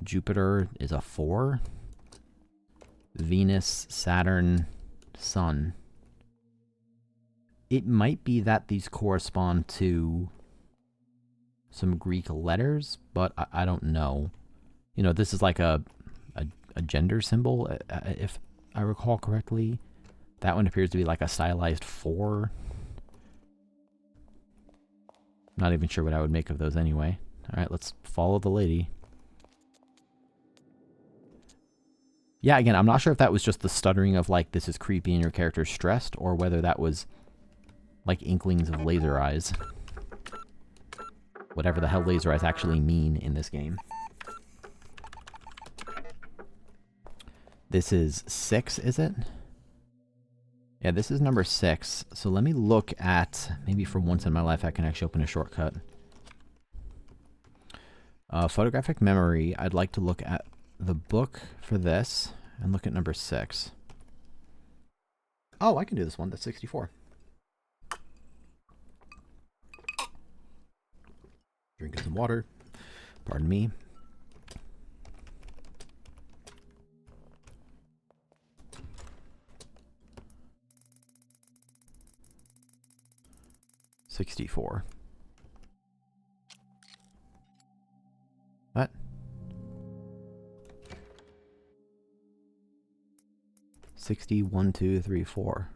Jupiter is a 4. Venus, Saturn, Sun. It might be that these correspond to some Greek letters, but I don't know. You know, this is like a gender symbol, if I recall correctly. That one appears to be like a stylized 4. Not even sure what I would make of those anyway. Alright, let's follow the lady. Yeah, again, I'm not sure if that was just the stuttering of, like, this is creepy and your character's stressed, or whether that was, like, inklings of laser eyes. Whatever the hell laser eyes actually mean in this game. This is 6, is it? Yeah, this is number 6. So let me look at, maybe for once in my life I can actually open a shortcut. Photographic memory, I'd like to look at the book for this and look at number 6. Oh, I can do this one. That's 64. Drinking some water. Pardon me. $64. What? $60, 1, 2, 3, 4.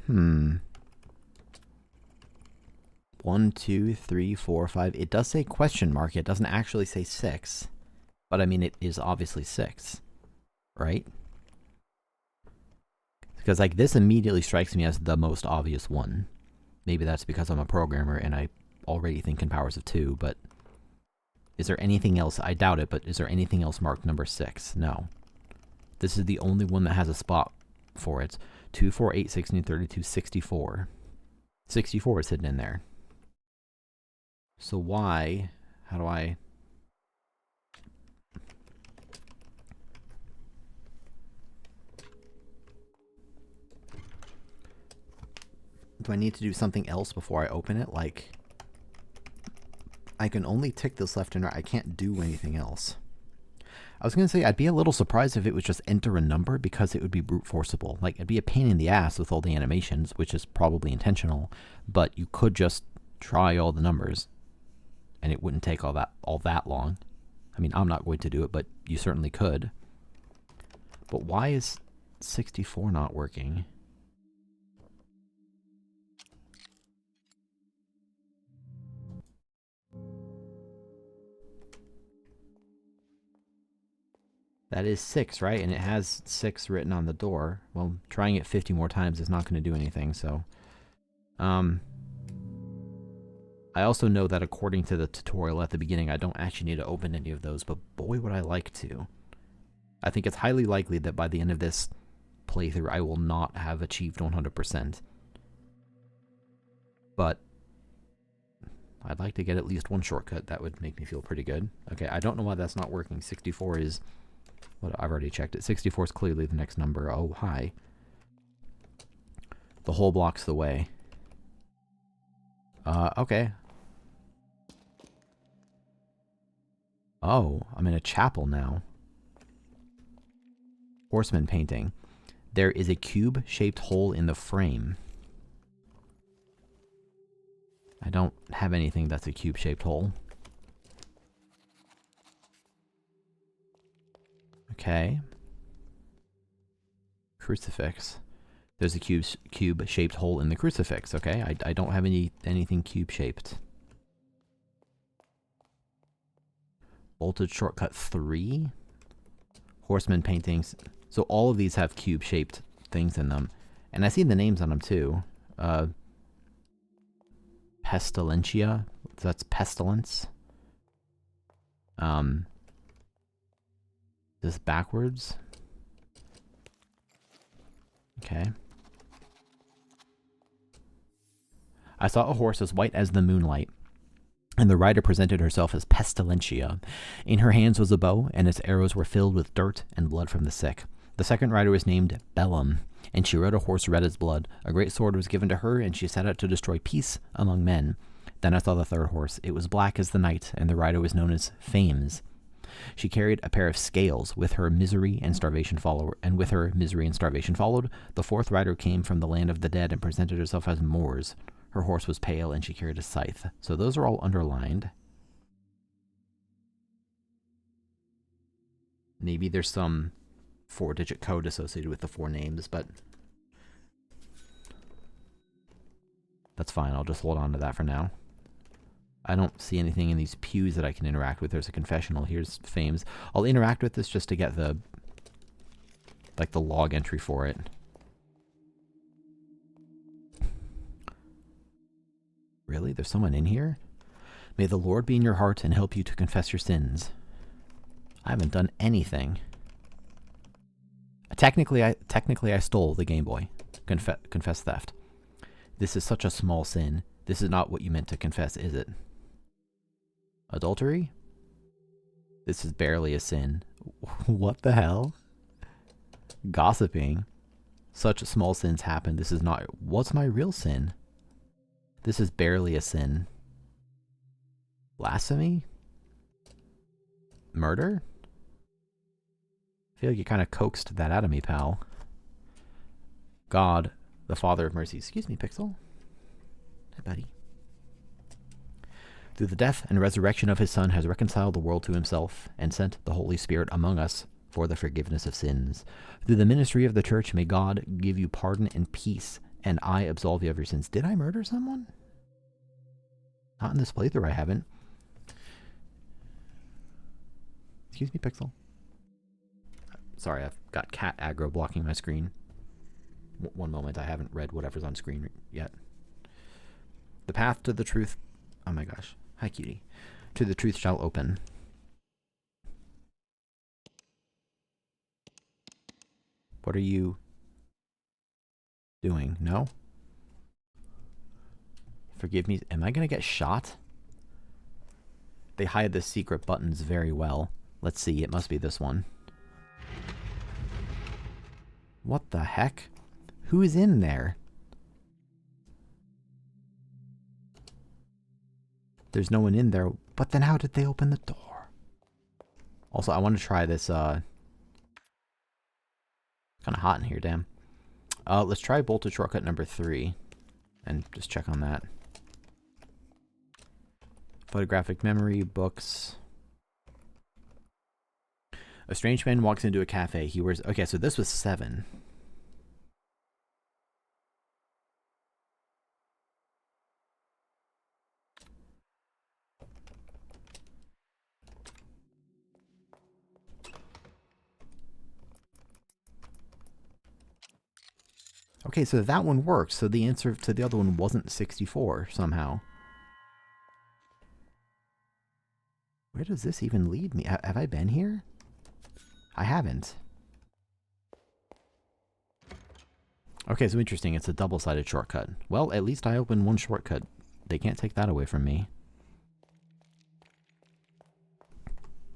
Hmm. 1, 2, 3, 4, 5. It does say question mark. It doesn't actually say 6. But I mean, it is obviously 6. Right? Because, like, this immediately strikes me as the most obvious one. Maybe that's because I'm a programmer and I already think in powers of 2, but is there anything else? I doubt it, but is there anything else marked number 6? No. This is the only one that has a spot for it. 2, 4, 8, 16, 32, 64. 64 is hidden in there. So why? How do I... Do I need to do something else before I open it? Like, I can only tick this left and right. I can't do anything else. I was going to say, I'd be a little surprised if it was just enter a number, because it would be brute forceable. Like, it'd be a pain in the ass with all the animations, which is probably intentional, but you could just try all the numbers, and it wouldn't take all that long. I mean, I'm not going to do it, but you certainly could. But why is 64 not working? That is 6, right? And it has 6 written on the door. Well, trying it 50 more times is not going to do anything, so... I also know that according to the tutorial at the beginning, I don't actually need to open any of those, but boy would I like to. I think it's highly likely that by the end of this playthrough, I will not have achieved 100%. But I'd like to get at least one shortcut. That would make me feel pretty good. Okay, I don't know why that's not working. 64 is... Well, I've already checked it. 64 is clearly the next number. Oh, hi. The whole block's the way. Okay. Oh, I'm in a chapel now. Horseman painting. There is a cube-shaped hole in the frame. I don't have anything that's a cube-shaped hole. Okay. Crucifix. There's a cube-shaped hole in the crucifix. Okay, I don't have anything cube-shaped. Voltage shortcut 3. Horseman paintings. So all of these have cube-shaped things in them. And I see the names on them too. Pestilentia. That's pestilence. This backwards. Okay. I saw a horse as white as the moonlight, and the rider presented herself as Pestilentia. In her hands was a bow, and its arrows were filled with dirt and blood from the sick. The second rider was named Bellum, and she rode a horse red as blood. A great sword was given to her, and she set out to destroy peace among men. Then I saw the third horse. It was black as the night, and the rider was known as Fames. She carried a pair of scales. With her misery and starvation followed. The fourth rider came from the land of the dead and presented herself as Moors. Her horse was pale, and she carried a scythe. So those are all underlined. Maybe there's some 4-digit code associated with the 4 names, but that's fine. I'll just hold on to that for now. I don't see anything in these pews that I can interact with. There's a confessional. Here's Fames. I'll interact with this just to get the log entry for it. Really? There's someone in here? May the Lord be in your heart and help you to confess your sins. I haven't done anything. Technically, I stole the Game Boy. Confess theft. This is such a small sin. This is not what you meant to confess, is it? Adultery? This is barely a sin. What the hell? Gossiping? Such small sins happen. This is not... What's my real sin? This is barely a sin. Blasphemy? Murder? I feel like you kind of coaxed that out of me, pal. God, the Father of mercy. Excuse me, Pixel. Hey, buddy. Through the death and resurrection of his Son has reconciled the world to himself and sent the Holy Spirit among us for the forgiveness of sins. Through the ministry of the church, may God give you pardon and peace, and I absolve you of your sins. Did I murder someone? Not in this playthrough, I haven't. Excuse me, Pixel. Sorry, I've got cat aggro blocking my screen. One moment, I haven't read whatever's on screen yet. The path to the truth... Oh my gosh. Hi, cutie. To the truth shall open. What are you doing? No? Forgive me. Am I going to get shot? They hide the secret buttons very well. Let's see. It must be this one. What the heck? Who is in there? There's no one in there. But then how did they open the door? Also, I want to try this, kind of hot in here, damn. Let's try voltage shortcut number 3. And just check on that. Photographic memory, books. A strange man walks into a cafe. He wears... Okay, so this was 7. Okay, so that one works. So the answer to the other one wasn't 64 somehow. Where does this even lead me? Have I been here? I haven't. Okay, so interesting. It's a double-sided shortcut. Well, at least I opened one shortcut. They can't take that away from me.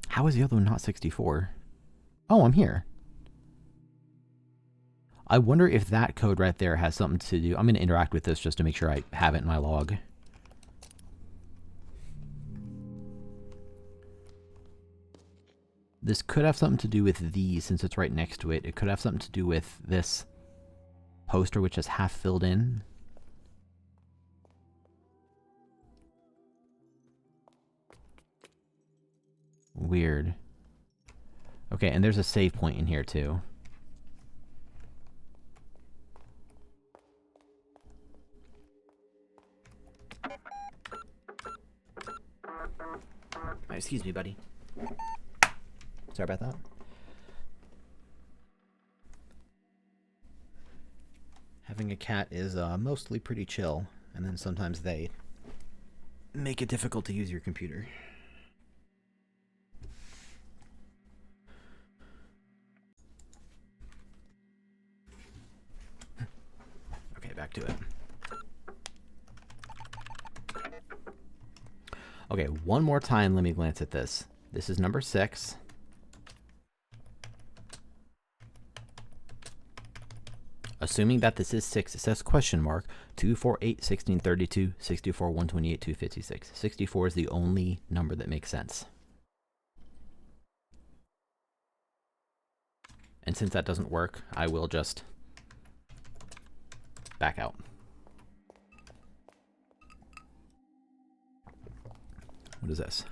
How is the other one not 64? Oh, I'm here. I wonder if that code right there has something to do... I'm going to interact with this just to make sure I have it in my log. This could have something to do with these, since it's right next to it. It could have something to do with this poster, which is half filled in. Weird. Okay, and there's a save point in here, too. Excuse me, buddy. Sorry about that. Having a cat is mostly pretty chill, and then sometimes they make it difficult to use your computer. Okay, back to it. Okay, one more time, let me glance at this. This is number 6. Assuming that this is 6, it says question mark 248 1632 64 128 256. 64 is the only number that makes sense. And since that doesn't work, I will just back out. What is this?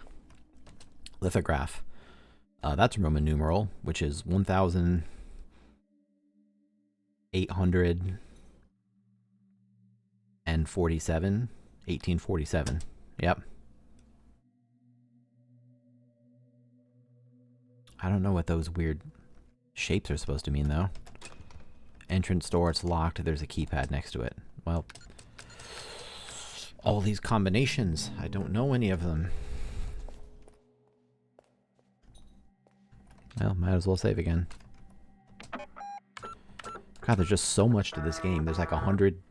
Lithograph. That's Roman numeral, which is 1847. 1847. Yep. I don't know what those weird shapes are supposed to mean, though. Entrance door, it's locked. There's a keypad next to it. Well, all these combinations, I don't know any of them. Well, might as well save again. God, there's just so much to this game. There's like 100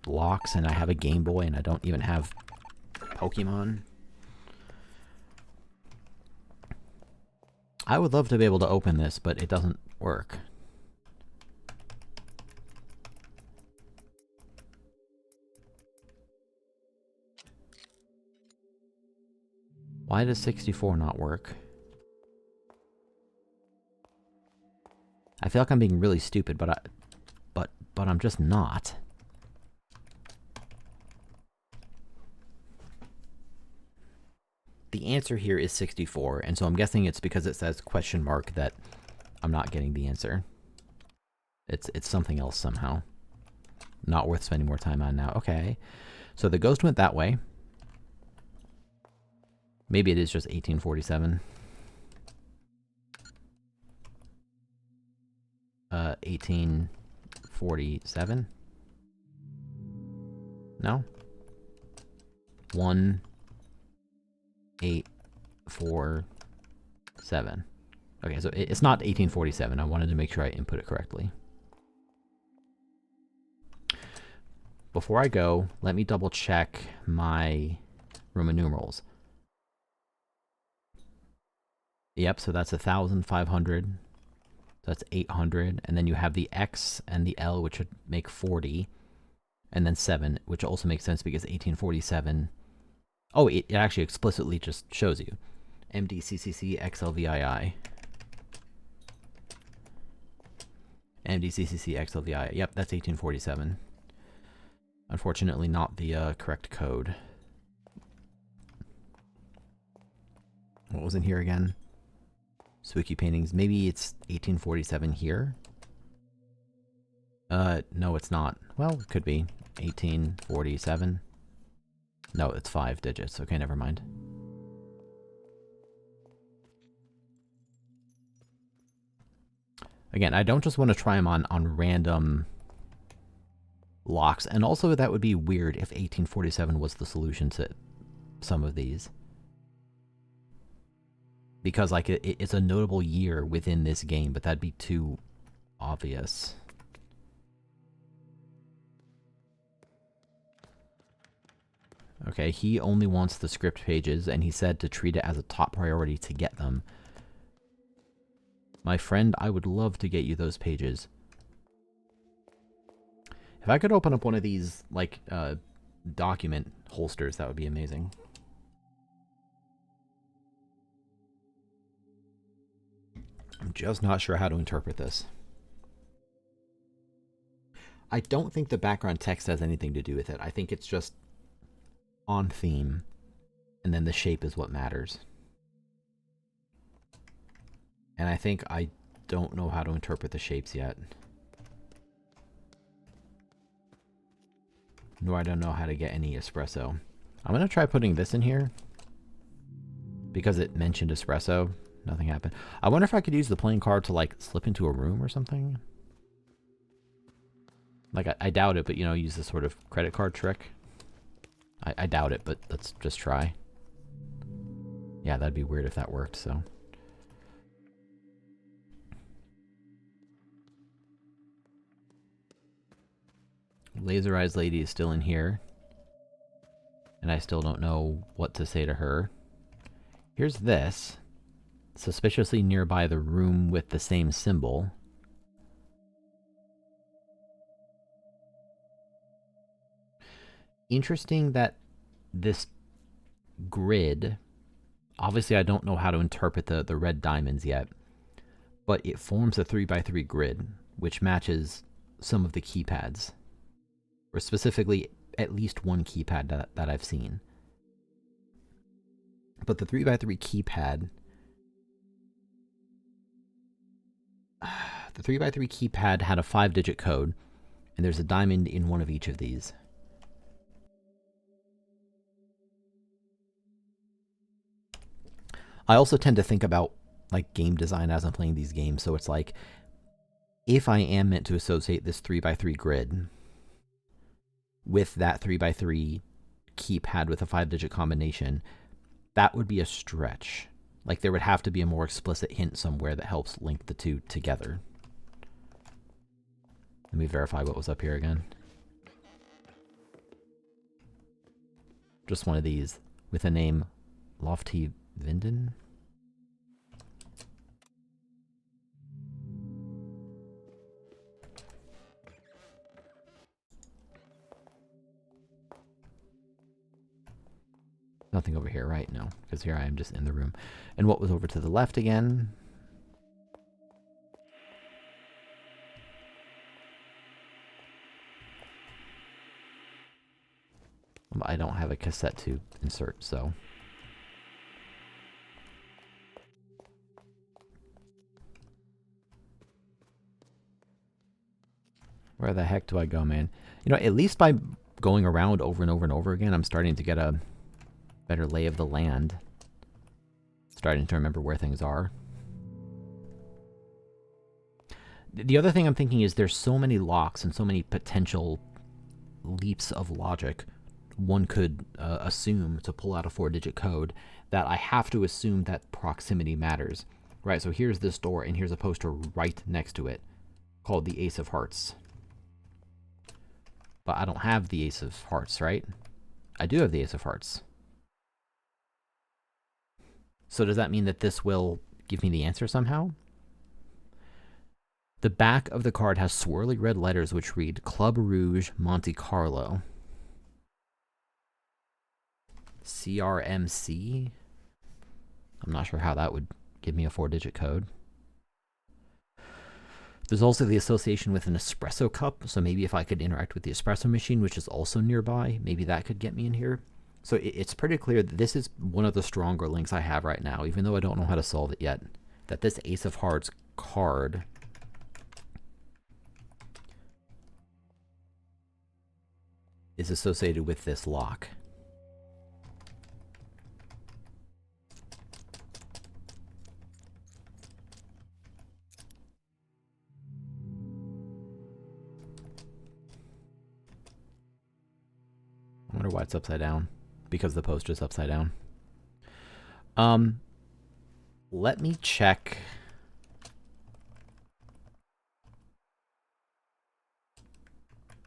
locks, and I have a Game Boy, and I don't even have Pokemon. I would love to be able to open this, but it doesn't work. Why does 64 not work? I feel like I'm being really stupid, but I'm just not. The answer here is 64, and so I'm guessing it's because it says question mark that I'm not getting the answer. It's something else somehow. Not worth spending more time on now. Okay. So the ghost went that way. Maybe it is just 1847. 1847? No? 1847. Okay, so it's not 1847. I wanted to make sure I input it correctly. Before I go, let me double check my Roman numerals. Yep, so that's 1,500. So that's 800. And then you have the X and the L, which would make 40. And then 7, which also makes sense because 1847... Oh, it actually explicitly just shows you. MDCCC XLVII. MDCCC XLVII. Yep, that's 1847. Unfortunately, not the correct code. What was in here again? Spooky paintings. Maybe it's 1847 here? No, it's not. Well, it could be. 1847. No, it's 5 digits. Okay, never mind. Again, I don't just want to try them on random locks. And also that would be weird if 1847 was the solution to some of these. Because like it's a notable year within this game, but that'd be too obvious. Okay, he only wants the script pages, and he said to treat it as a top priority to get them. My friend, I would love to get you those pages. If I could open up one of these, like, document holsters, that would be amazing. I'm just not sure how to interpret this. I don't think the background text has anything to do with it. I think it's just on theme, and then the shape is what matters. And I think I don't know how to interpret the shapes yet. Nor I don't know how to get any espresso. I'm going to try putting this in here. Because it mentioned espresso. Nothing happened. I wonder if I could use the playing card to, like, slip into a room or something. Like, I doubt it, but, you know, use this sort of credit card trick. I doubt it, but let's just try. Yeah, that'd be weird if that worked, so. Laser Eyes Lady is still in here. And I still don't know what to say to her. Here's this. Suspiciously nearby the room with the same symbol. Interesting that this grid, obviously I don't know how to interpret the red diamonds yet, but it forms a 3x3 grid, which matches some of the keypads, or specifically at least one keypad that I've seen. But the 3x3 keypad, the 3x3 keypad had a 5-digit code, and there's a diamond in one of each of these. I also tend to think about, like, game design as I'm playing these games, so it's like, if I am meant to associate this 3x3 grid with that 3x3 keypad with a 5-digit combination, that would be a stretch. Like, there would have to be a more explicit hint somewhere that helps link the two together. Let me verify what was up here again. Just one of these with a name, Lofty Vinden. Nothing over here, right? No, because here I am just in the room. And what was over to the left again? I don't have a cassette to insert, so. Where the heck do I go, man? You know, at least by going around over and over and over again, I'm starting to get a better lay of the land. Starting to remember where things are. The other thing I'm thinking is there's so many locks and so many potential leaps of logic one could assume to pull out a 4-digit code that I have to assume that proximity matters. Right, so here's this door and here's a poster right next to it called the Ace of Hearts. But I don't have the Ace of Hearts, right? I do have the Ace of Hearts. So does that mean that this will give me the answer somehow? The back of the card has swirly red letters which read Club Rouge Monte Carlo. CRMC? I'm not sure how that would give me a 4-digit code. There's also the association with an espresso cup, so maybe if I could interact with the espresso machine, which is also nearby, maybe that could get me in here. So it's pretty clear that this is one of the stronger links I have right now, even though I don't know how to solve it yet. That this Ace of Hearts card is associated with this lock. wonder why it's upside down. Because the poster is upside down. Let me check.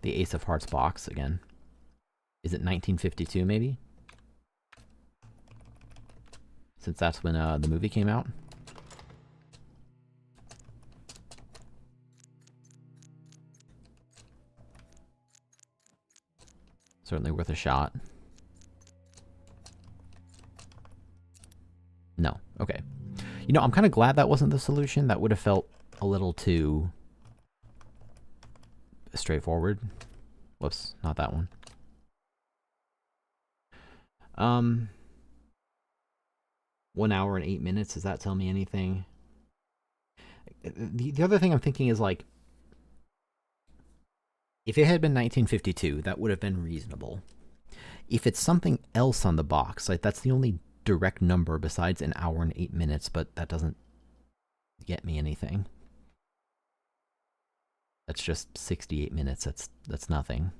The Ace of Hearts box again. Is it 1952 maybe? Since that's when the movie came out. Certainly worth a shot. No. Okay. You know, I'm kind of glad that wasn't the solution. That would have felt a little too straightforward. Whoops, not that one. 1 hour and 8 minutes. Does that tell me anything? The other thing I'm thinking is, like, if it had been 1952, that would have been reasonable. If it's something else on the box, like, that's the only direct number besides 1 hour and 8 minutes, but that doesn't get me anything. That's just 68 minutes. That's nothing.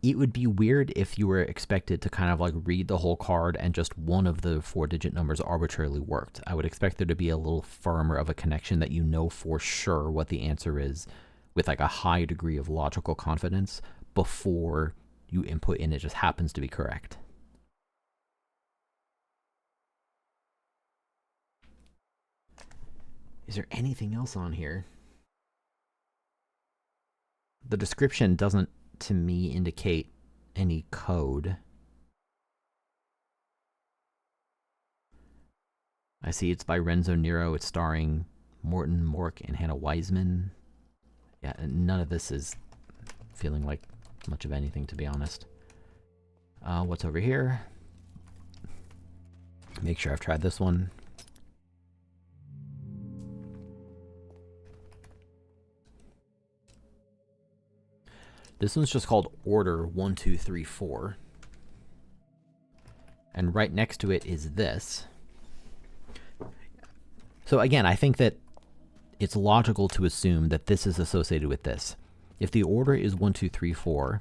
It would be weird if you were expected to kind of like read the whole card and just one of the 4-digit numbers arbitrarily worked. I would expect there to be a little firmer of a connection that you know for sure what the answer is with like a high degree of logical confidence before you input in it just happens to be correct. Is there anything else on here? The description doesn't, to me, indicate any code. I see it's by Renzo Nero. It's starring Morton Mork and Hannah Wiseman. Yeah, none of this is feeling like much of anything, to be honest. What's over here? Make sure I've tried this one. This one's just called Order 1, 2, 3, 4. And right next to it is this. So again, I think that it's logical to assume that this is associated with this. If the order is 1, 2, 3, 4.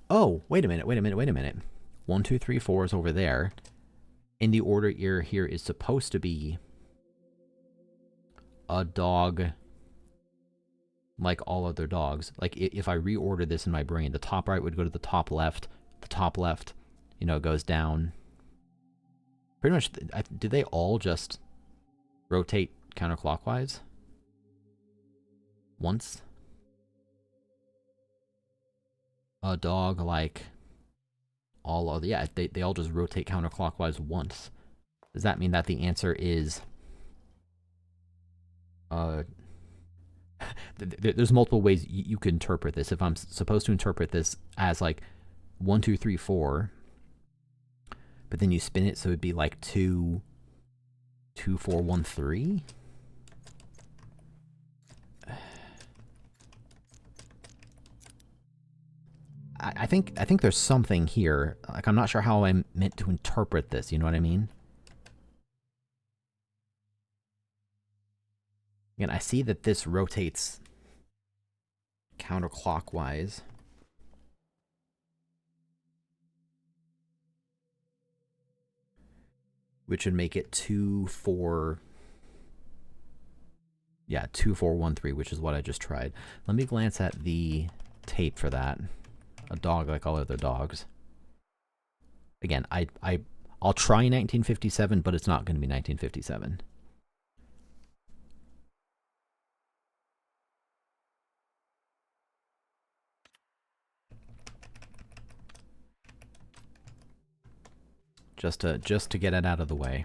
Oh, wait a minute. 1, 2, 3, 4 is over there. And the order here is supposed to be a dog like all other dogs. Like, if I reorder this in my brain, the top right would go to the top left, you know, goes down. Pretty much, do they all just rotate counterclockwise? Once? A dog like all other, yeah, they all just rotate counterclockwise once. Does that mean that the answer is there's multiple ways you could interpret this. If I'm supposed to interpret this as like 1, 2, 3, 4, but then you spin it so it'd be like 2, 2, 4, 1, 3. I think there's something here. Like, I'm not sure how I'm meant to interpret this. You know what I mean? Again, I see that this rotates counterclockwise. Which would make it 2, 4. Yeah, 2, 4, 1, 3, which is what I just tried. Let me glance at the tape for that. A dog like all other dogs. Again, I'll try 1957, but it's not going to be 1957. Just to get it out of the way.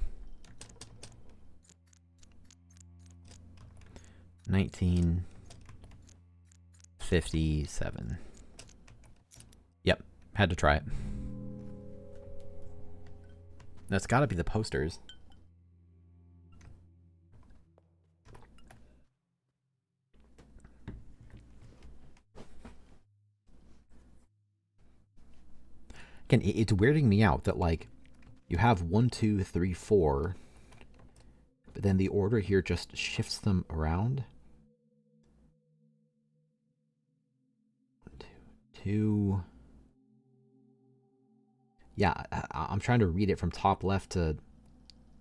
1957. Yep, had to try it. That's got to be the posters. Again, it's weirding me out that, like, you have 1, 2, 3, 4, but then the order here just shifts them around. 2. Yeah, I'm trying to read it from top left to...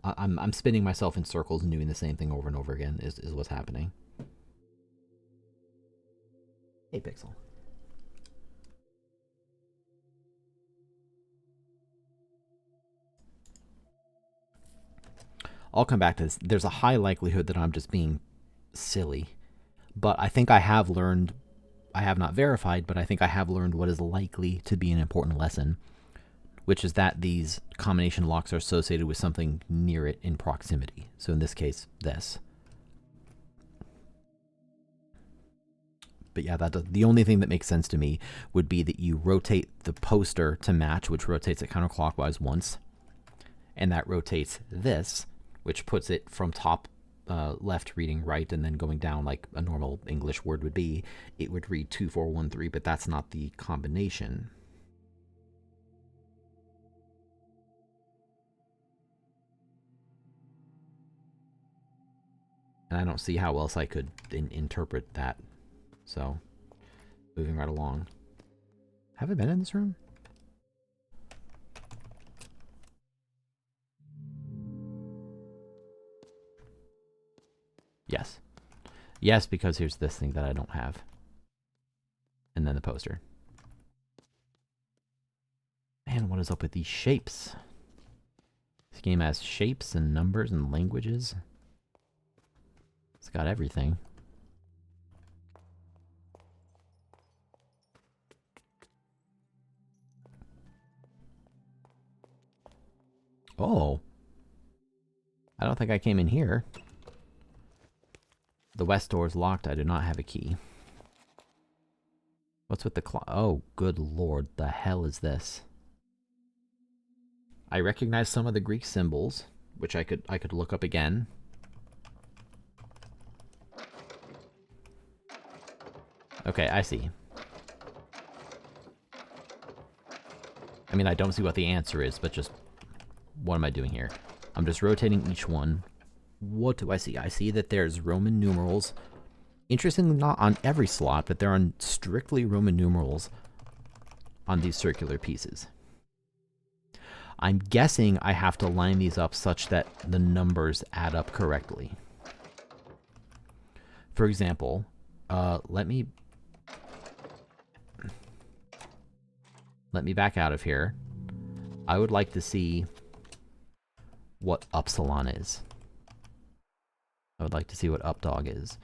I'm spinning myself in circles and doing the same thing over and over again is what's happening. Hey, Pixel. I'll come back to this. There's a high likelihood that I'm just being silly. But I think I have learned... I have not verified, but I think I have learned what is likely to be an important lesson, which is that these combination locks are associated with something near it in proximity. So in this case, this. But yeah, the only thing that makes sense to me would be that you rotate the poster to match, which rotates it counterclockwise once. And that rotates this, which puts it from top left reading right and then going down like a normal English word would be. It would read 2413, but that's not the combination. And I don't see how else I could interpret that. So, moving right along. Have I been in this room? Yes. Yes, because here's this thing that I don't have. And then the poster. Man, what is up with these shapes? This game has shapes and numbers and languages. It's got everything. Oh. I don't think I came in here. The west door is locked. I do not have a key. What's with the clock? Oh, good lord. The hell is this? I recognize some of the Greek symbols, which I could look up again. Okay, I see. I mean, I don't see what the answer is, but just... what am I doing here? I'm just rotating each one. What do I see? I see that there's Roman numerals. Interestingly, not on every slot, but there are strictly Roman numerals on these circular pieces. I'm guessing I have to line these up such that the numbers add up correctly. For example, let me back out of here. I would like to see what upsilon is. I would like to see what updog is.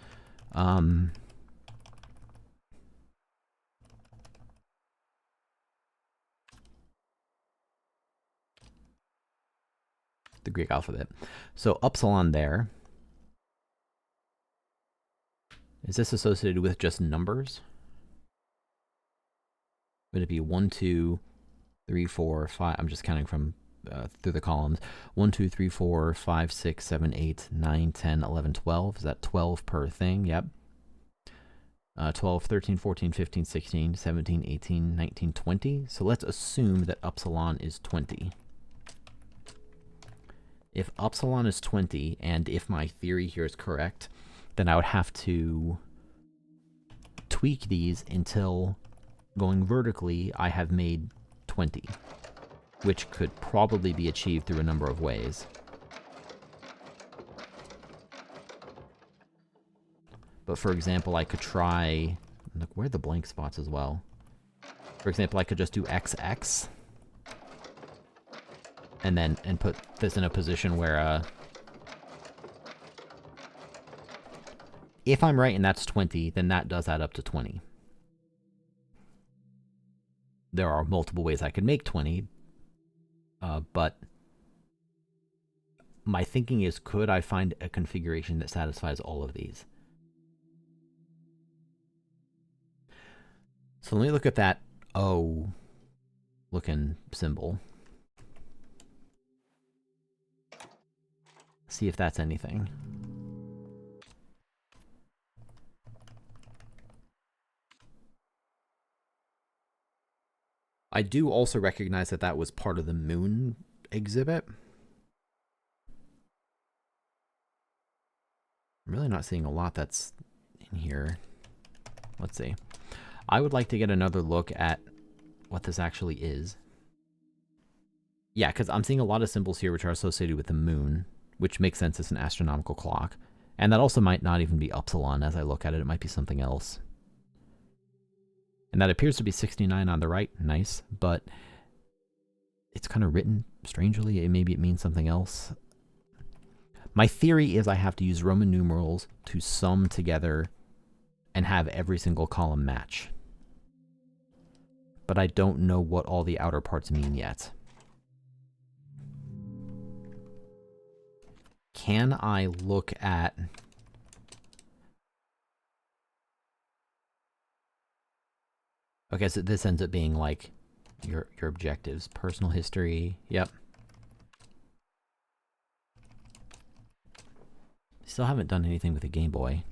The Greek alphabet. So upsilon there. Is this associated with just numbers? Would it be 1, 2, 3, 4, 5? I'm just counting from through the columns. 1, 2, 3, 4, 5, 6, 7, 8, 9, 10, 11, 12. Is that 12 per thing? Yep. 12, 13, 14, 15, 16, 17, 18, 19, 20. So let's assume that upsilon is 20. If upsilon is 20, and if my theory here is correct, then I would have to tweak these until going vertically I have made 20, which could probably be achieved through a number of ways. But for example, I could try... look, where are the blank spots as well? For example, I could just do XX. And put this in a position where... if I'm right and that's 20, then that does add up to 20. There are multiple ways I could make 20. But my thinking is, could I find a configuration that satisfies all of these? So let me look at that O looking symbol. See if that's anything. I do also recognize that that was part of the moon exhibit. I'm really not seeing a lot that's in here. Let's see. I would like to get another look at what this actually is. Yeah, because I'm seeing a lot of symbols here which are associated with the moon, which makes sense as an astronomical clock. And that also might not even be Upsilon as I look at it. It might be something else. And that appears to be 69 on the right. Nice. But it's kind of written strangely. Maybe it means something else. My theory is I have to use Roman numerals to sum together and have every single column match. But I don't know what all the outer parts mean yet. Can I look at... Okay, so this ends up being like your objectives. Personal history. Yep. Still haven't done anything with the Game Boy.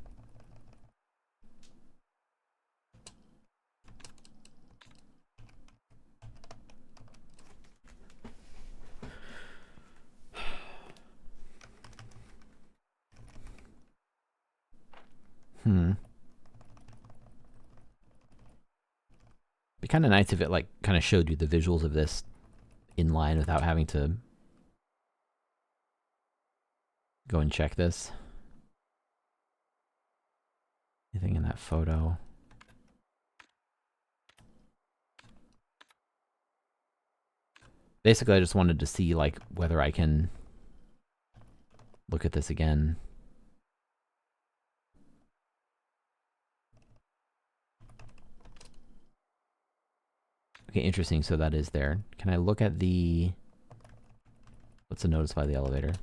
Be kind of nice if it like kind of showed you the visuals of this in line without having to go and check this. Anything in that photo? Basically, I just wanted to see like whether I can look at this again. Okay, interesting. So that is there. Can I look at the... What's the notice by the elevator?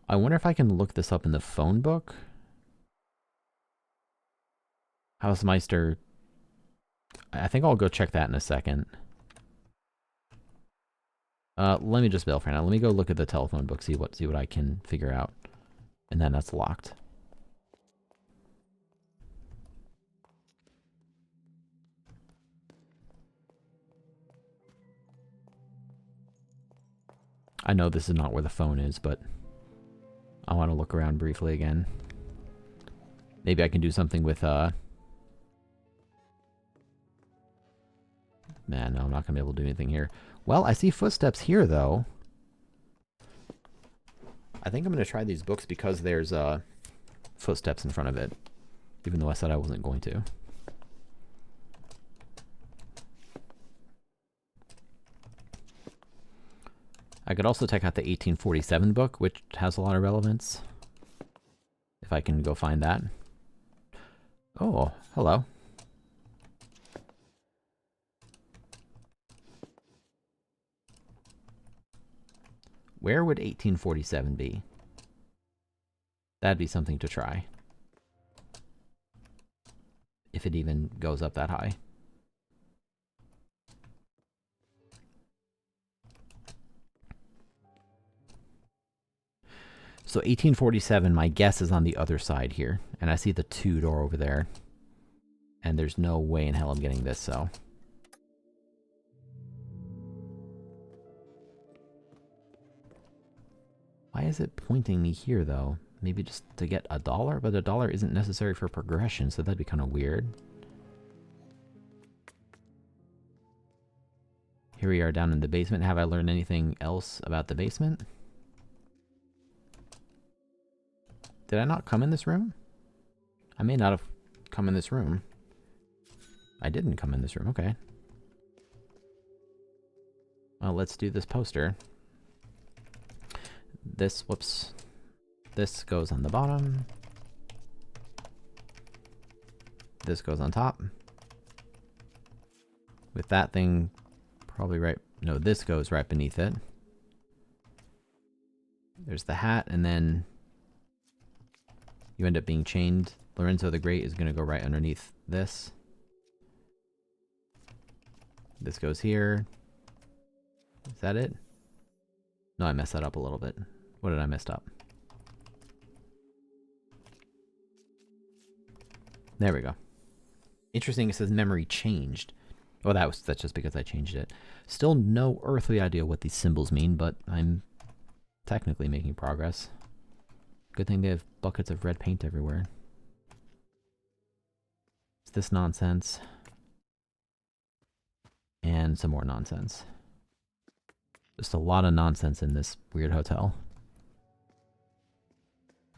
I wonder if I can look this up in the phone book. Hausmeister. I think I'll go check that in a second. Let me just bail for now. Let me go look at the telephone book, see what I can figure out. And then that's locked. I know this is not where the phone is, but I want to look around briefly again. Maybe I can do something with, Man, no, I'm not going to be able to do anything here. Well, I see footsteps here, though. I think I'm going to try these books because there's, footsteps in front of it. Even though I said I wasn't going to. I could also check out the 1847 book, which has a lot of relevance. If I can go find that. Oh, hello. Where would 1847 be? That'd be something to try. If it even goes up that high. So 1847, my guess is on the other side here. And I see the 2 door over there. And there's no way in hell I'm getting this, so... Why is it pointing me here, though? Maybe just to get $1? But $1 isn't necessary for progression, so that'd be kind of weird. Here we are down in the basement. Have I learned anything else about the basement? Did I not come in this room? I may not have come in this room. I didn't come in this room, okay. Well, let's do this poster. This, whoops. This goes on the bottom. This goes on top. With that thing probably right... No, this goes right beneath it. There's the hat, and then... You end up being chained. Lorenzo the Great is going to go right underneath this. This goes here. Is that it? No, I messed that up a little bit. What did I mess up? There we go. Interesting, it says memory changed. Oh, that's just because I changed it. Still no earthly idea what these symbols mean, but I'm technically making progress. Good thing they have buckets of red paint everywhere. It's this nonsense. And some more nonsense. Just a lot of nonsense in this weird hotel.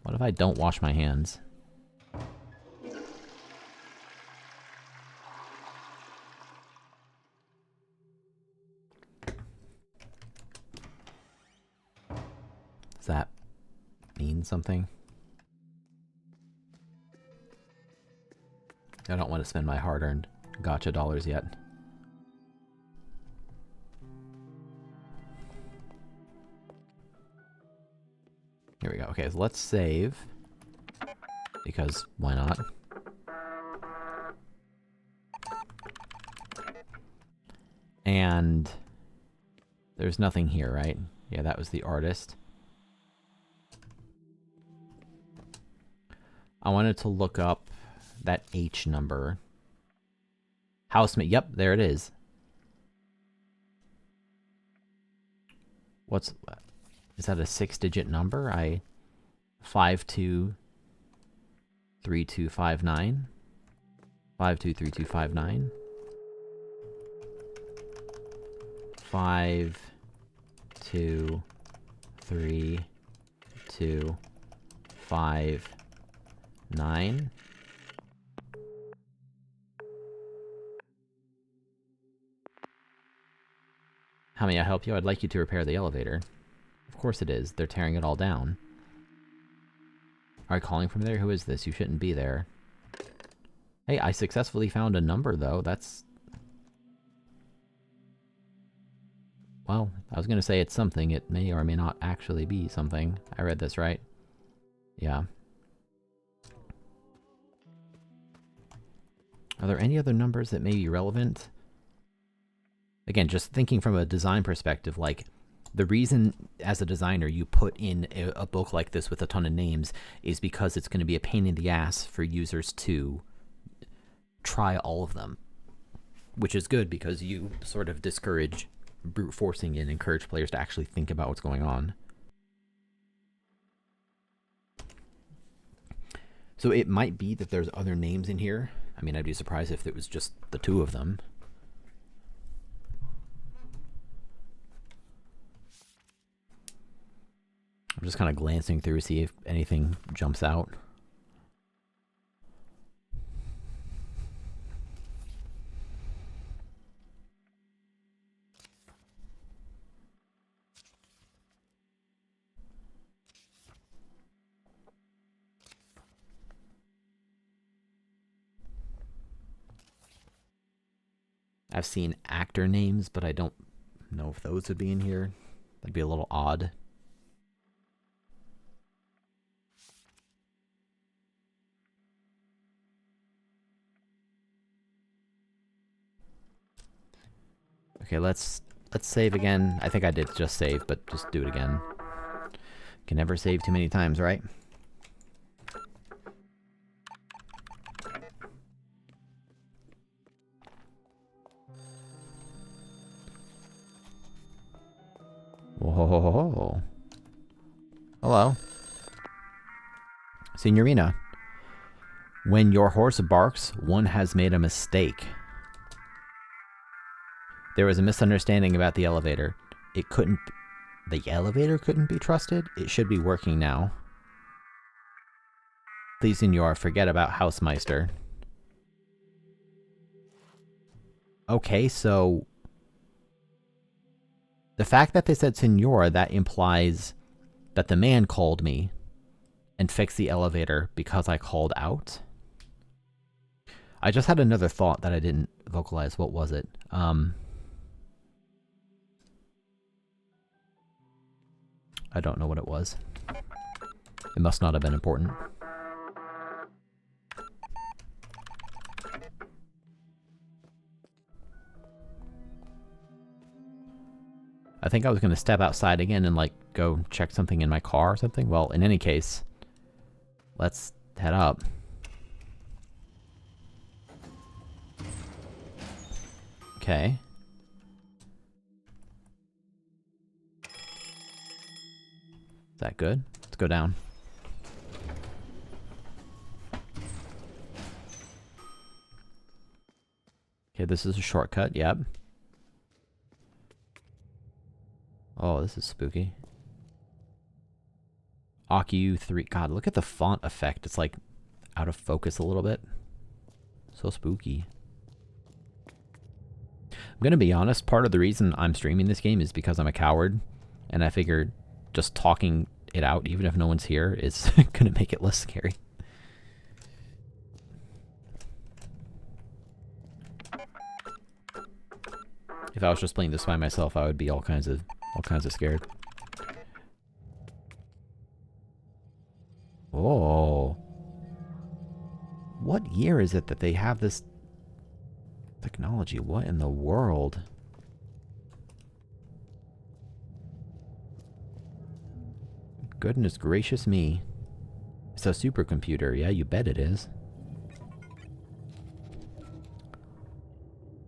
What if I don't wash my hands? Does that mean something? I don't want to spend my hard-earned gotcha dollars yet. Here we go. Okay, so let's save. Because why not? And there's nothing here, right? Yeah, that was the artist. I wanted to look up that H number. Housemate. Yep, there it is. What's... Is that a 6-digit number? 523259. 523259. 523259. How may I help you? I'd like you to repair the elevator. Of course it is. They're tearing it all down. Are you calling from there? Who is this? You shouldn't be there. Hey, I successfully found a number, though. That's... Well, I was gonna say it's something. It may or may not actually be something. I read this right. Yeah. Are there any other numbers that may be relevant? Again, just thinking from a design perspective, like, the reason, as a designer, you put in a book like this with a ton of names is because it's going to be a pain in the ass for users to try all of them. Which is good, because you sort of discourage brute forcing and encourage players to actually think about what's going on. So it might be that there's other names in here. I mean, I'd be surprised if it was just the two of them. I'm just kind of glancing through to see if anything jumps out. I've seen actor names, but I don't know if those would be in here. That'd be a little odd. Okay, let's save again. I think I did just save, but just do it again. Can never save too many times, right? Whoa. Hello. Signorina. When your horse barks, one has made a mistake. There was a misunderstanding about the elevator. The elevator couldn't be trusted? It should be working now. Please, Senor, forget about Hausmeister. Okay, so... The fact that they said Senor, that implies that the man called me and fixed the elevator because I called out? I just had another thought that I didn't vocalize. What was it? I don't know what it was. It must not have been important. I think I was going to step outside again and, like, go check something in my car or something. Well, in any case, let's head up. Okay. Is that good? Let's go down. Okay, this is a shortcut, yep. Oh, this is spooky. Akyu 3. God, look at the font effect. It's like out of focus a little bit. So spooky. I'm gonna be honest, part of the reason I'm streaming this game is because I'm a coward. And I figured just talking it out, even if no one's here, is gonna make it less scary. If I was just playing this by myself, I would be all kinds of scared. Oh. What year is it that they have this technology? What in the world? Goodness gracious me. It's a supercomputer. Yeah, you bet it is.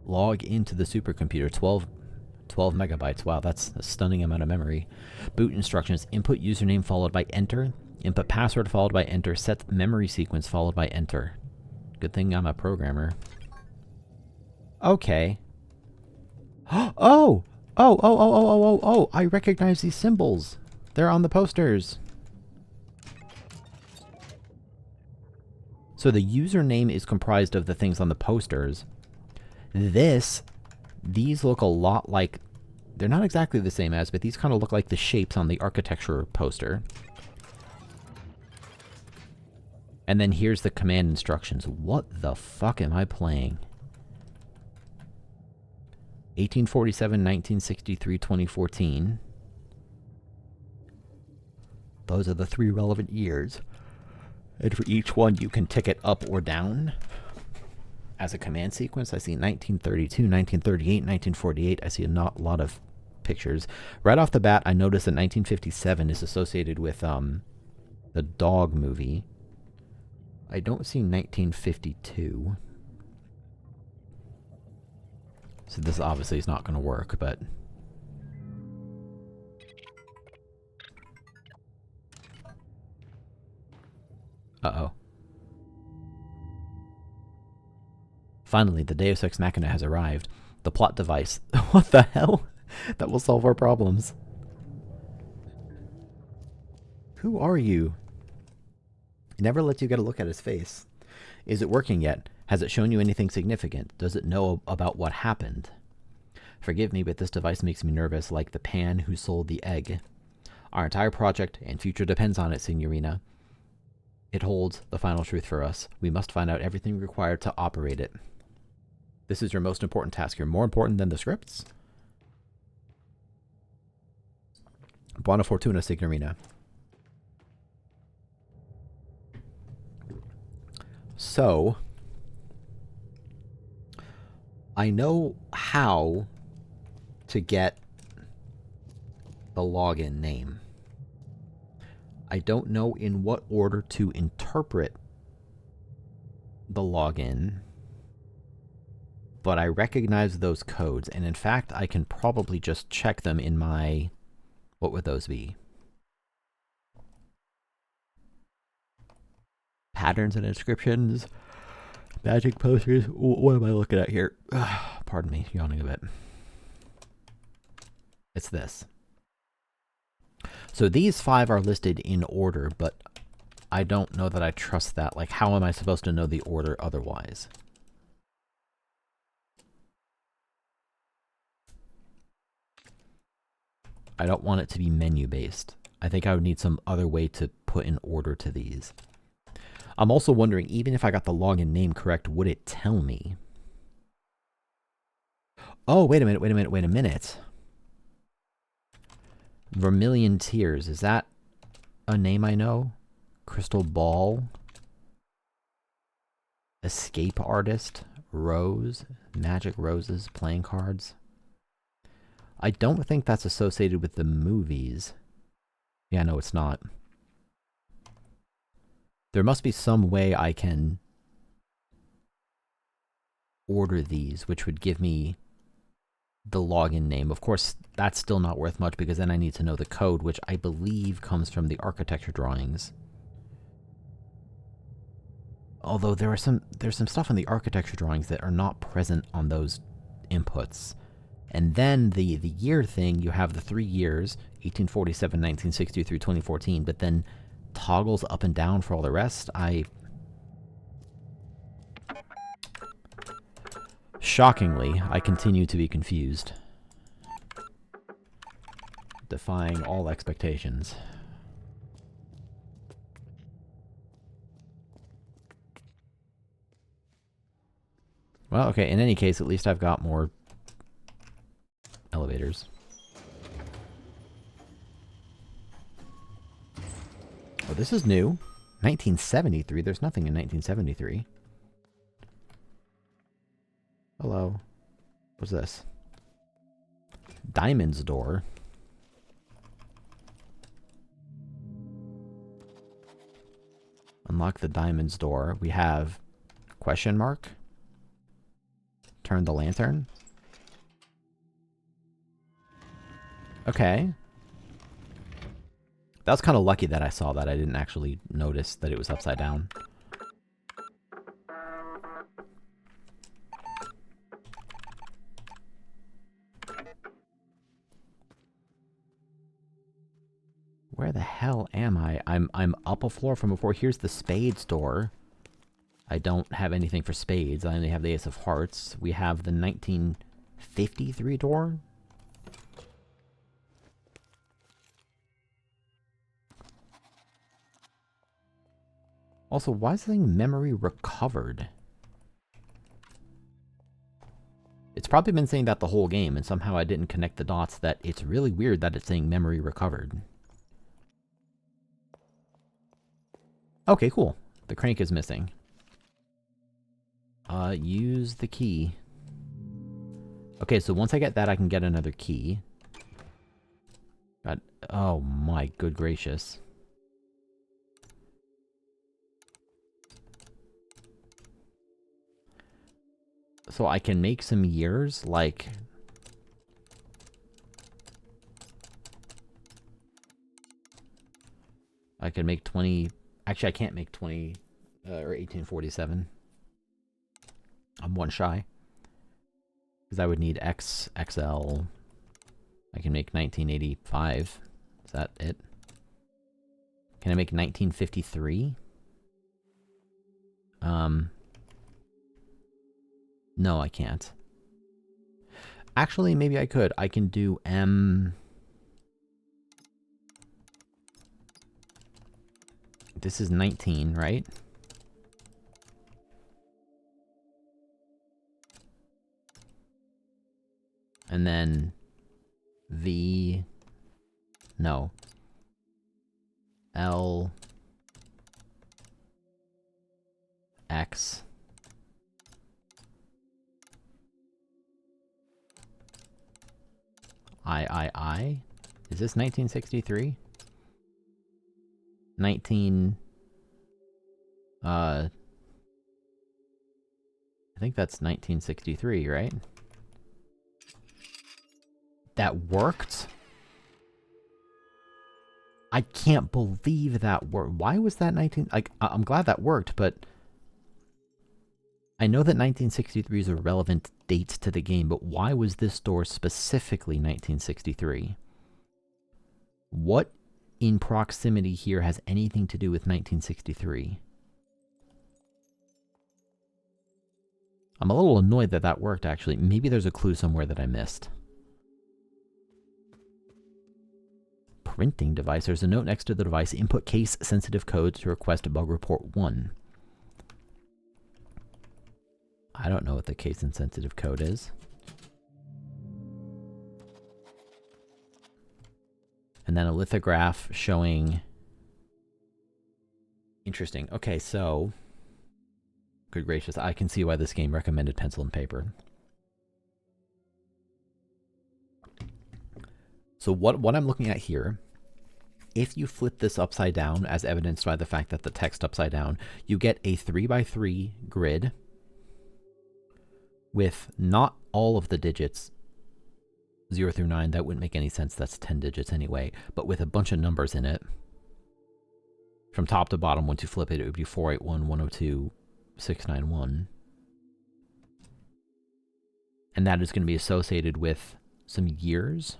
Log into the supercomputer. 12 megabytes. Wow, that's a stunning amount of memory. Boot instructions. Input username followed by enter. Input password followed by enter. Set memory sequence followed by enter. Good thing I'm a programmer. Okay. Oh! Oh! I recognize these symbols. They're on the posters. So the username is comprised of the things on the posters. These look a lot like... They're not exactly the same as, but these kind of look like the shapes on the architecture poster. And then here's the command instructions. What the fuck am I playing? 1847, 1963, 2014. Those are the 3 relevant years. And for each one, you can tick it up or down as a command sequence. I see 1932, 1938, 1948. I see a lot of pictures. Right off the bat, I noticed that 1957 is associated with the dog movie. I don't see 1952. So this obviously is not going to work, but... Uh-oh. Finally, the Deus Ex Machina has arrived. The plot device. What the hell? That will solve our problems. Who are you? It never lets you get a look at his face. Is it working yet? Has it shown you anything significant? Does it know about what happened? Forgive me, but this device makes me nervous, like the pan who sold the egg. Our entire project and future depends on it, Signorina. It holds the final truth for us. We must find out everything required to operate it. This is your most important task. You're more important than the scripts. Buona fortuna, Signorina. So, I know how to get the login name. I don't know in what order to interpret the login, but I recognize those codes, and in fact, I can probably just check them in my... What would those be? Patterns and inscriptions, magic posters. What am I looking at here? Pardon me, yawning a bit. It's this. So these 5 are listed in order, but I don't know that I trust that. Like, how am I supposed to know the order otherwise? I don't want it to be menu-based. I think I would need some other way to put an order to these. I'm also wondering, even if I got the login name correct, would it tell me? Oh, wait a minute. Vermilion Tears, is that a name I know? Crystal Ball? Escape Artist? Rose? Magic Roses? Playing cards? I don't think that's associated with the movies. Yeah, no, it's not. There must be some way I can order these, which would give me the login name. Of course, that's still not worth much because then I need to know the code, which I believe comes from the architecture drawings. Although there's some stuff in the architecture drawings that are not present on those inputs. And then the year thing, you have the 3 years, 1847, 1960 through 2014, but then toggles up and down for all the rest. Shockingly, I continue to be confused. Defying all expectations. Well, okay, in any case, at least I've got more elevators. Oh, this is new. 1973. There's nothing in 1973. Hello. What's this? Diamond's door. Unlock the Diamond's door. We have question mark. Turn the lantern. Okay. That was kind of lucky that I saw that. I didn't actually notice that it was upside down. Where the hell am I? I'm up a floor from before. Here's the spades door. I don't have anything for spades. I only have the ace of hearts. We have the 1953 door. Also, why is the thing memory recovered? It's probably been saying that the whole game, and somehow I didn't connect the dots that it's really weird that it's saying memory recovered. Okay, cool. The crank is missing. Use the key. Okay, so once I get that, I can get another key. God, oh my good gracious. So I can make some years, like... I can make 20... Actually, I can't make 20... or 1847. I'm one shy. Because I would need XL. I can make 1985. Is that it? Can I make 1953? No, I can't. Actually, maybe I could. I can do M... This is 19, right? And then V... No. L... X... I. Is this 1963? I think that's 1963, right? That worked? I can't believe that worked. Why was that 19... Like, I'm glad that worked, but... I know that 1963 is a relevant date to the game, but why was this door specifically 1963? What in proximity here has anything to do with 1963? I'm a little annoyed that that worked, actually. Maybe there's a clue somewhere that I missed. Printing device. There's a note next to the device. Input case-sensitive code to request bug report 1. I don't know what the case-insensitive code is. And then a lithograph showing... Interesting. Okay, so... Good gracious, I can see why this game recommended pencil and paper. So what I'm looking at here, if you flip this upside down, as evidenced by the fact that the text upside down, you get a 3x3 grid with not all of the digits 0 through 9. That wouldn't make any sense. That's 10 digits anyway. But with a bunch of numbers in it. From top to bottom, once you flip it, it would be 481, 102, 691. And that is going to be associated with some years.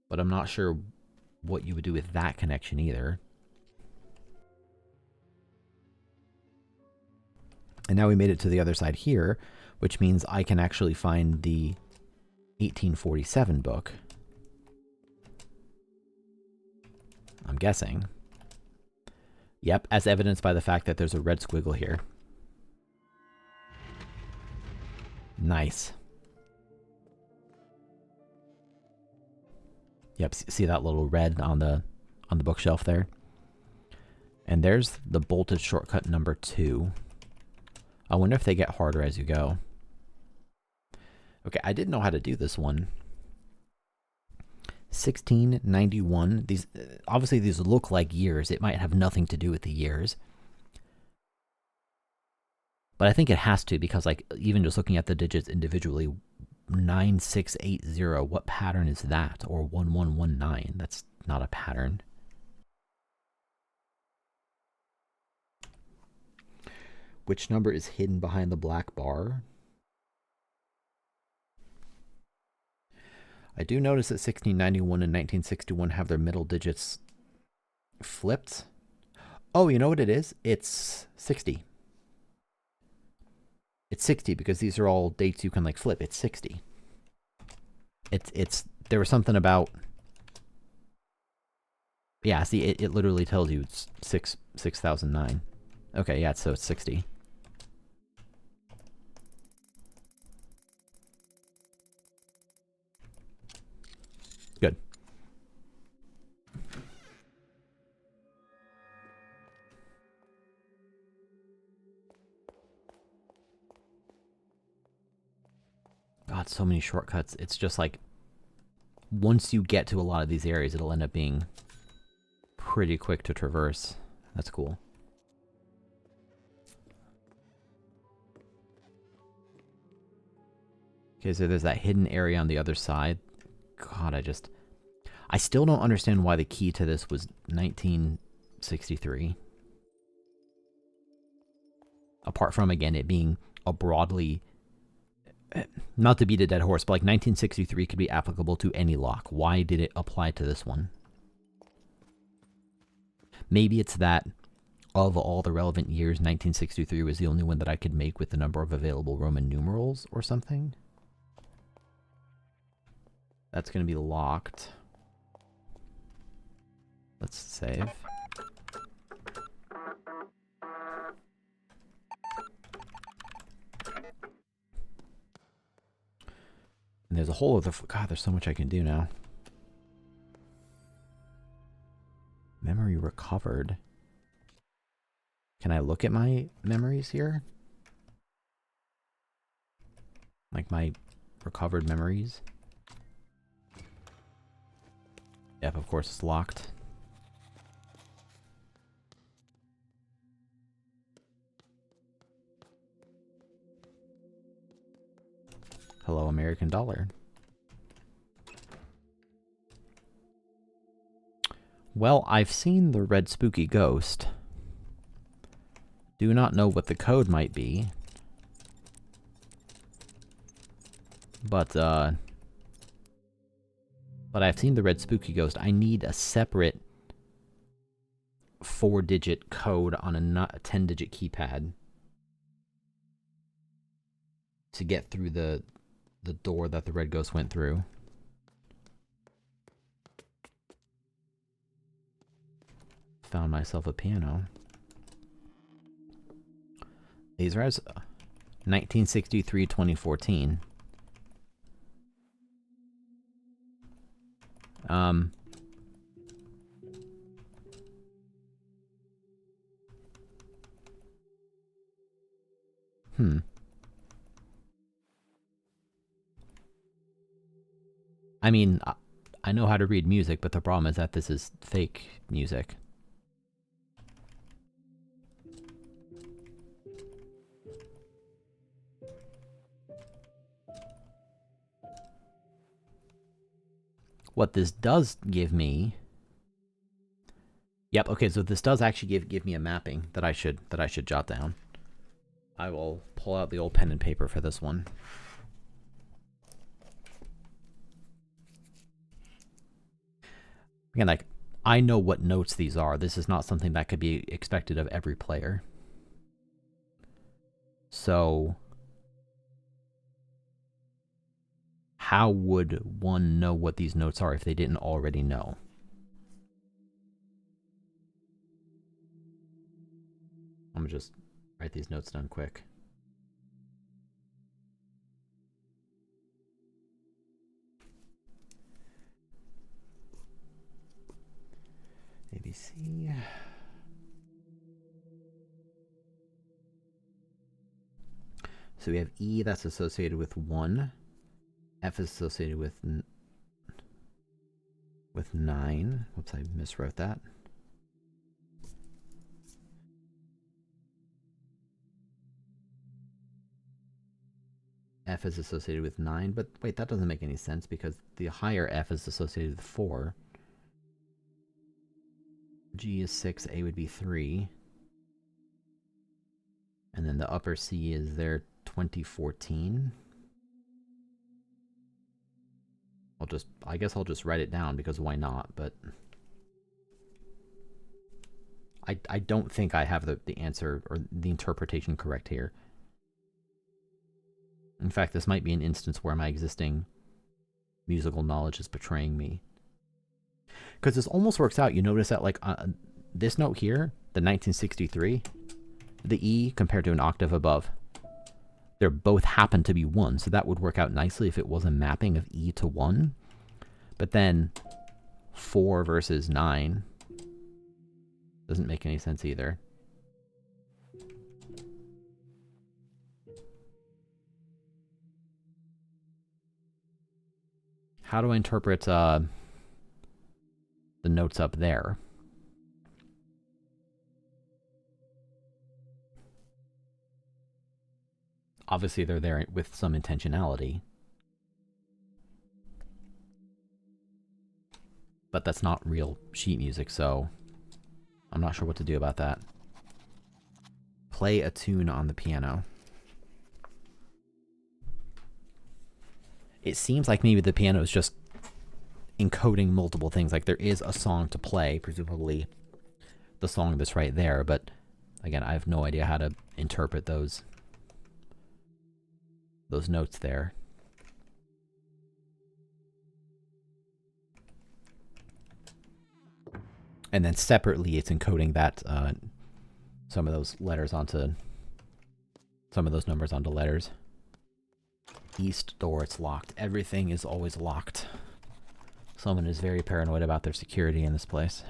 But I'm not sure what you would do with that connection either. And now we made it to the other side here, which means I can actually find the 1847 book. I'm guessing. Yep, as evidenced by the fact that there's a red squiggle here. Nice. Yep, see that little red on the bookshelf there? And there's the bolted shortcut number 2. I wonder if they get harder as you go. Okay, I didn't know how to do this one. 1691. These obviously these look like years. It might have nothing to do with the years. But I think it has to, because like even just looking at the digits individually, 9680, what pattern is that? Or 1119, that's not a pattern. Which number is hidden behind the black bar? I do notice that 1691 and 1961 have their middle digits flipped. Oh, you know what it is? It's 60. It's 60 because these are all dates you can like flip. It's 60. It's there was something about, yeah, see, it literally tells you it's 6009. Okay, yeah, so it's 60. Good. God, so many shortcuts. It's just like, once you get to a lot of these areas, it'll end up being pretty quick to traverse. That's cool. Okay, so there's that hidden area on the other side. God, I still don't understand why the key to this was 1963. Apart from, again, it being a broadly, not to beat a dead horse, but like 1963 could be applicable to any lock. Why did it apply to this one? Maybe it's that of all the relevant years, 1963 was the only one that I could make with the number of available Roman numerals or something. That's going to be locked. Let's save. And there's a whole other... God, there's so much I can do now. Memory recovered. Can I look at my memories here? Like my recovered memories? Yep, of course it's locked. Hello, American dollar. Well, I've seen the red spooky ghost. Do not know what the code might be. But I've seen the red spooky ghost. I need a separate 4-digit code on a 10-digit keypad to get through the door that the red ghost went through. Found myself a piano. These are as 1963, 2014. I mean, I know how to read music, but the problem is that this is fake music. What this does give me... Yep. Okay. So this does actually give me a mapping that I should jot down. I will pull out the old pen and paper for this one. Again, like, I know what notes these are. This is not something that could be expected of every player. So how would one know what these notes are if they didn't already know? I'm gonna just write these notes down quick. ABC. So we have E that's associated with 1. F is associated with 9. Whoops, I miswrote that. F is associated with 9, but wait, that doesn't make any sense because the higher F is associated with 4. G is 6, A would be 3. And then the upper C is their 2014. I guess I'll just write it down because why not, but I don't think I have the answer or the interpretation correct here. In fact, this might be an instance where my existing musical knowledge is betraying me. Because this almost works out. You notice that, like, this note here, the 1963, the E compared to an octave above, they both happen to be 1, so that would work out nicely if it was a mapping of E to 1. But then 4 versus 9 doesn't make any sense either. How do I interpret the notes up there? Obviously, they're there with some intentionality. But that's not real sheet music, so I'm not sure what to do about that. Play a tune on the piano. It seems like maybe the piano is just encoding multiple things. Like, there is a song to play, presumably the song that's right there, but again, I have no idea how to interpret those notes there. And then separately, it's encoding that some of those letters onto some of those numbers onto letters. East door, it's locked. Everything is always locked. Someone is very paranoid about their security in this place.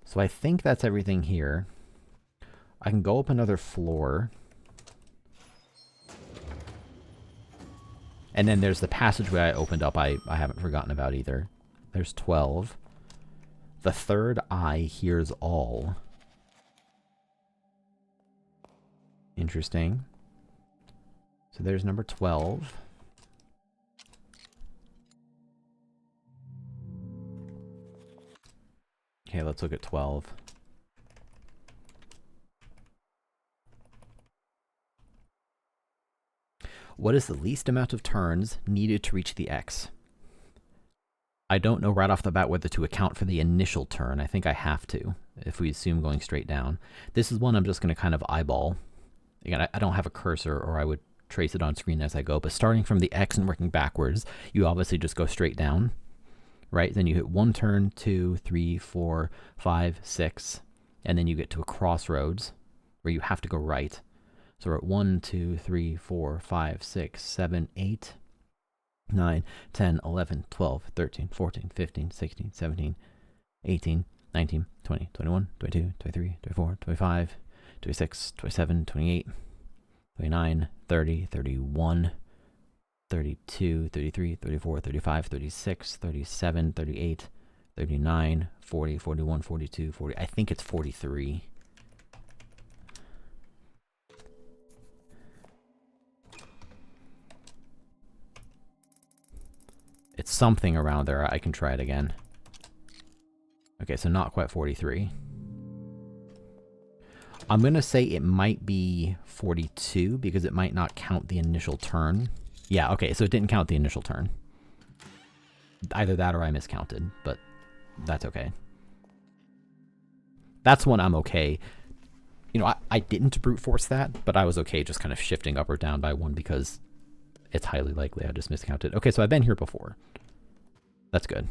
So I think that's everything here. I can go up another floor. And then there's the passageway I opened up I haven't forgotten about either. There's 12. The third eye hears all. Interesting. So there's number 12. Okay, let's look at 12. What is the least amount of turns needed to reach the X? I don't know right off the bat whether to account for the initial turn. I think I have to, if we assume going straight down. This is one I'm just going to kind of eyeball. Again, I don't have a cursor, or I would trace it on screen as I go, but starting from the X and working backwards, you obviously just go straight down, right? Then you hit 1 turn, 2, 3, 4, 5, 6, and then you get to a crossroads where you have to go right. So we're at 1, 2, 3, 4, 5, 6, 7, 8, 9, 10, 11, 12, 13, 14, 15, 16, 17, 18, 19, 20, 21, 22, 23, 24, 25, 26, 27, 28, 29, 30, 31, 32, 33, 34, 35, 36, 37, 38, 39, 40, 41, 42, 40. I think it's 43. It's something around there. I can try it again. Okay, so not quite 43. I'm going to say it might be 42 because it might not count the initial turn. Yeah, okay, so it didn't count the initial turn. Either that or I miscounted, but that's okay. That's one I'm okay. You know, I didn't brute force that, but I was okay just kind of shifting up or down by one because it's highly likely I just miscounted. Okay, so I've been here before. That's good.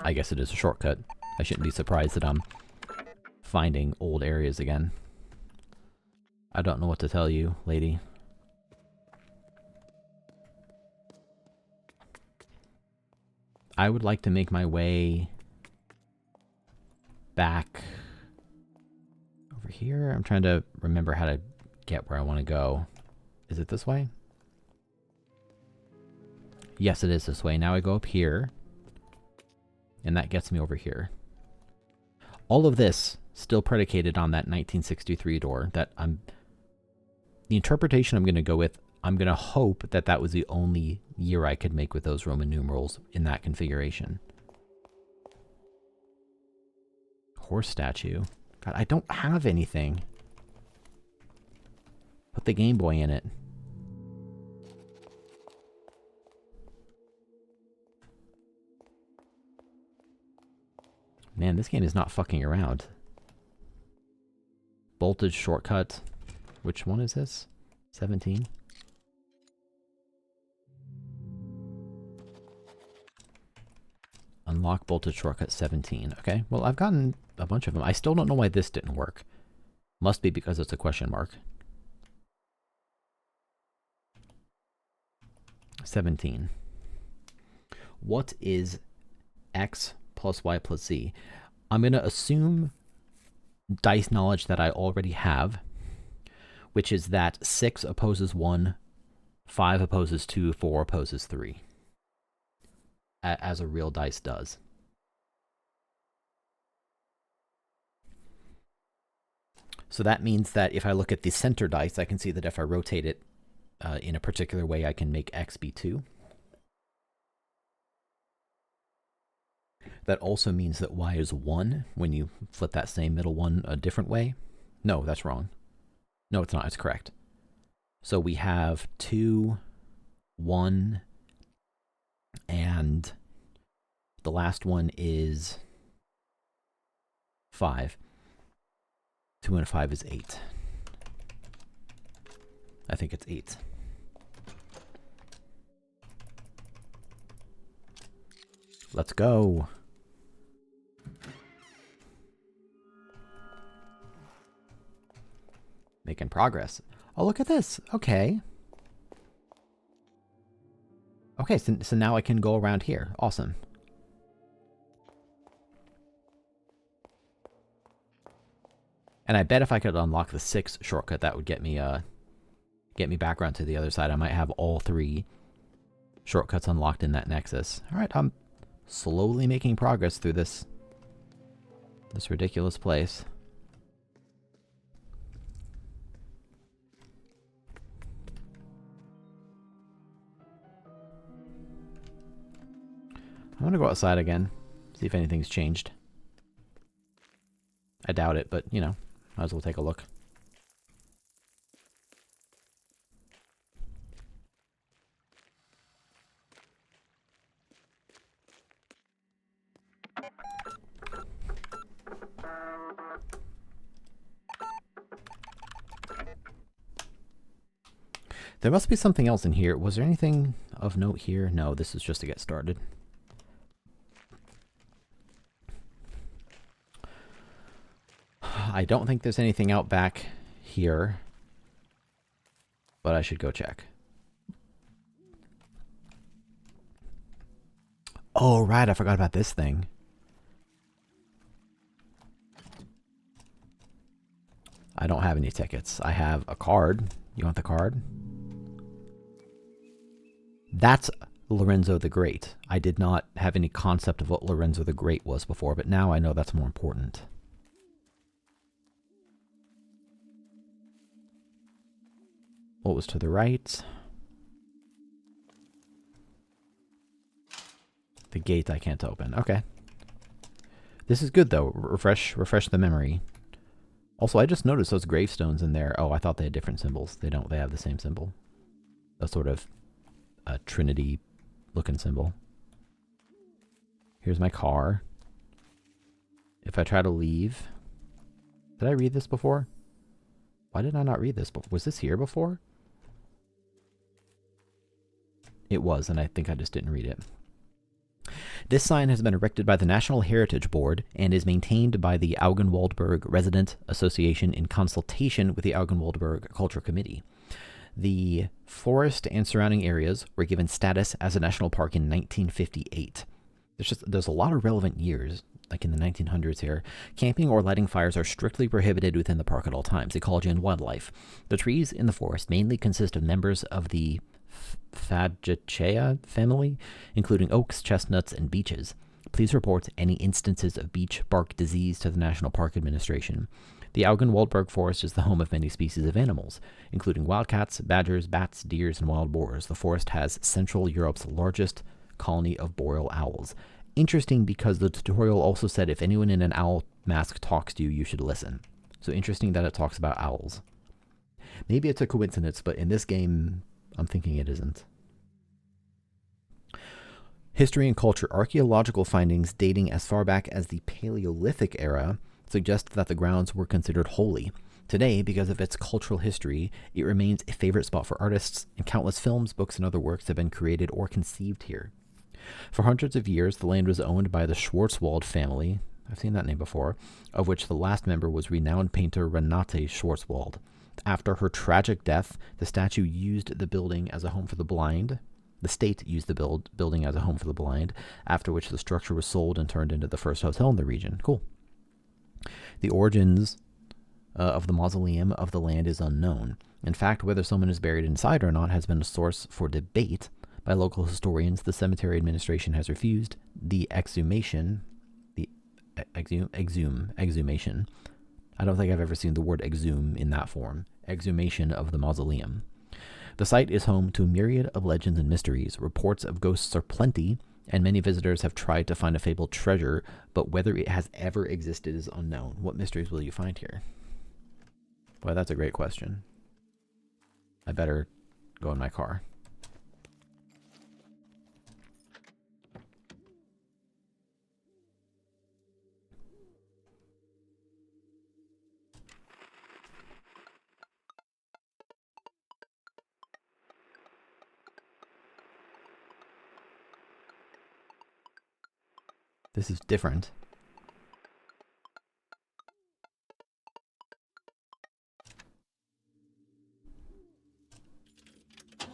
I guess it is a shortcut. I shouldn't be surprised that I'm finding old areas again. I don't know what to tell you, lady. I would like to make my way back over here. I'm trying to remember how to get where I want to go. Is it this way? Yes, it is this way. Now I go up here. And that gets me over here. All of this still predicated on that 1963 door that the interpretation I'm going to go with, I'm going to hope that that was the only year I could make with those Roman numerals in that configuration. Horse statue. God, I don't have anything. Put the Game Boy in it. Man, this game is not fucking around. Voltage shortcut. Which one is this? 17? Unlock voltage shortcut 17. Okay, well, I've gotten a bunch of them. I still don't know why this didn't work. Must be because it's a question mark. 17. What is X plus Y plus Z? I'm going to assume dice knowledge that I already have, which is that 6 opposes 1, 5 opposes 2, 4 opposes 3. As a real dice does. So that means that if I look at the center dice, I can see that if I rotate it in a particular way, I can make X be 2. That also means that Y is 1 when you flip that same middle one a different way. No, that's wrong. No, it's not. It's correct. So we have 2, 1, and the last one is 5. 2 and 5 is 8. I think it's 8. Let's go. Making progress. Oh, look at this. Okay. Okay, so now I can go around here. Awesome. And I bet if I could unlock the 6 shortcut, that would get me back around to the other side. I might have all 3 shortcuts unlocked in that nexus. All right, I'm slowly making progress through this ridiculous place. I'm gonna go outside again, see if anything's changed. I doubt it, but, you know, might as well take a look. There must be something else in here. Was there anything of note here? No, this is just to get started. I don't think there's anything out back here, but I should go check. Oh, right, I forgot about this thing. I don't have any tickets. I have a card, You want the card? That's Lorenzo the Great. I did not have any concept of what Lorenzo the Great was before, but now I know that's more important. What was to the right? The gate I can't open. Okay. This is good though. Refresh the memory. Also, I just noticed those gravestones in there. Oh, I thought they had different symbols. They don't. They have the same symbol. A sort of a Trinity looking symbol. Here's my car. If I try to leave... Did I read this before? Why did I not read this before? Was this here before? It was, and I think I just didn't read it. This sign has been erected by the National Heritage Board and is maintained by the Augenwaldberg Resident Association in consultation with the Augenwaldberg Culture Committee. The forest and surrounding areas were given status as a national park in 1958. There's a lot of relevant years, like in the 1900s here. Camping or lighting fires are strictly prohibited within the park at all times. Ecology and wildlife. The trees in the forest mainly consist of members of the Fabaceae family, including oaks, chestnuts, and beeches. Please report any instances of beech bark disease to the National Park Administration. The Augenwaldberg Forest is the home of many species of animals, including wildcats, badgers, bats, deers, and wild boars. The forest has Central Europe's largest colony of boreal owls. Interesting because the tutorial also said if anyone in an owl mask talks to you, you should listen. So interesting that it talks about owls. Maybe it's a coincidence, but in this game, I'm thinking it isn't. History and culture. Archaeological findings dating as far back as the Paleolithic era suggest that the grounds were considered holy. Today, because of its cultural history, it remains a favorite spot for artists, and countless films, books, and other works have been created or conceived here. For hundreds of years, the land was owned by the Schwarzwald family, I've seen that name before, of which the last member was renowned painter Renate Schwarzwald. After her tragic death, the statue used the building as a home for the blind. The state used the building as a home for the blind, after which the structure was sold and turned into the first hotel in the region. Cool. The origins of the mausoleum of the land is unknown. In fact, whether someone is buried inside or not has been a source for debate by local historians. The cemetery administration has refused the exhumation. Exhumation. I don't think I've ever seen the word exhume in that form. Exhumation of the mausoleum. The site is home to a myriad of legends and mysteries. Reports of ghosts are plenty, and many visitors have tried to find a fabled treasure, but whether it has ever existed is unknown. What mysteries will you find here? Well, that's a great question. I better go in my car. This is different. I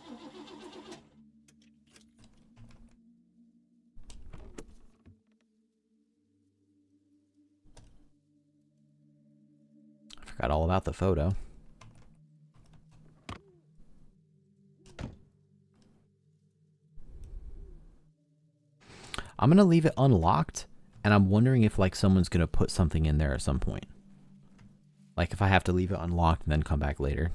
forgot all about the photo. I'm going to leave it unlocked, and I'm wondering if like someone's going to put something in there at some point. Like if I have to leave it unlocked and then come back later.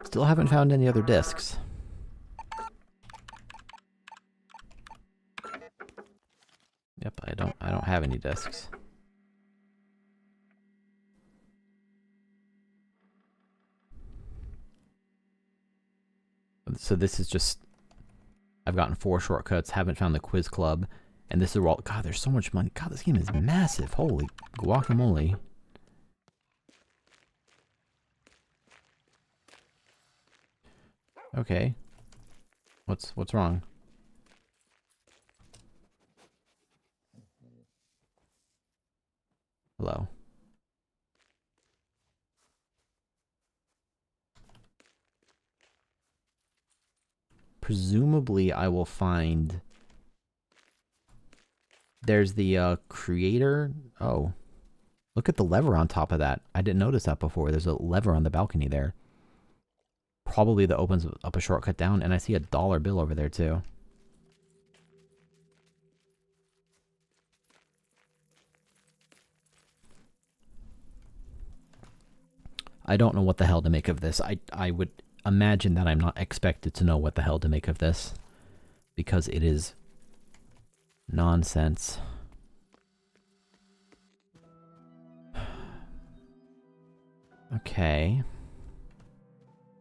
Still haven't found any other discs. Yep, I don't have any discs. So this is just, I've gotten 4 shortcuts, haven't found the quiz club, and this is all, God, there's so much money. God, this game is massive. Holy guacamole. Okay. What's wrong? Hello. presumably I will find... There's the creator. Oh, look at the lever on top of that. I didn't notice that before. There's a lever on the balcony there. Probably that opens up a shortcut down, and I see a dollar bill over there too. I don't know what the hell to make of this. I would imagine that I'm not expected to know what the hell to make of this, because it is nonsense. Okay.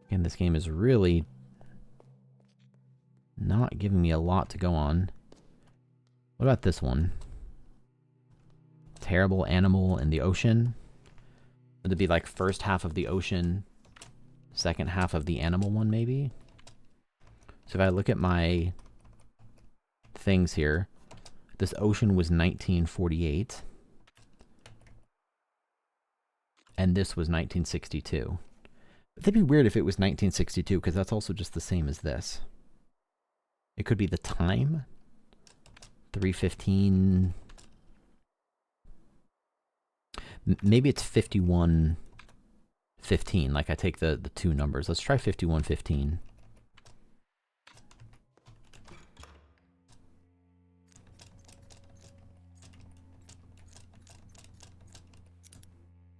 Again, this game is really not giving me a lot to go on. What about this one? Terrible animal in the ocean. Would it be like first half of the ocean, second half of the animal one, maybe? So if I look at my things here, this ocean was 1948. And this was 1962. That'd be weird if it was 1962, because that's also just the same as this. It could be the time. 3:15. Maybe it's 51:15. Like I take the two numbers. Let's try 51:15.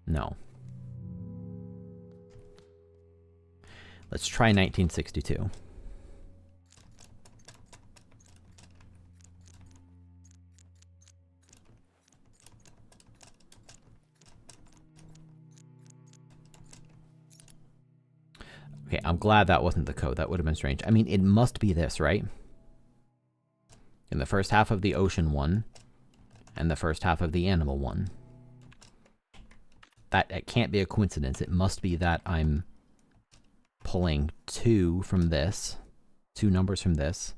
No. Let's try 1962. Okay, I'm glad that wasn't the code. That would have been strange. I mean, it must be this, right? In the first half of the ocean one, and the first half of the animal one. That it can't be a coincidence. It must be that I'm pulling two from this, two numbers from this.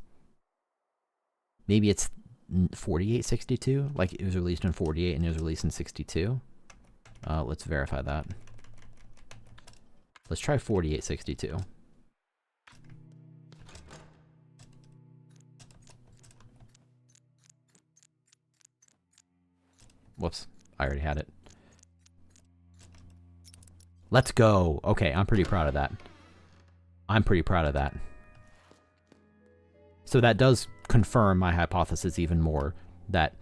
Maybe it's 4862, like it was released in 48 and it was released in 62. Let's verify that. Let's try 4862. Whoops, I already had it. Let's go. Okay, I'm pretty proud of that. I'm pretty proud of that. So that does confirm my hypothesis even more, that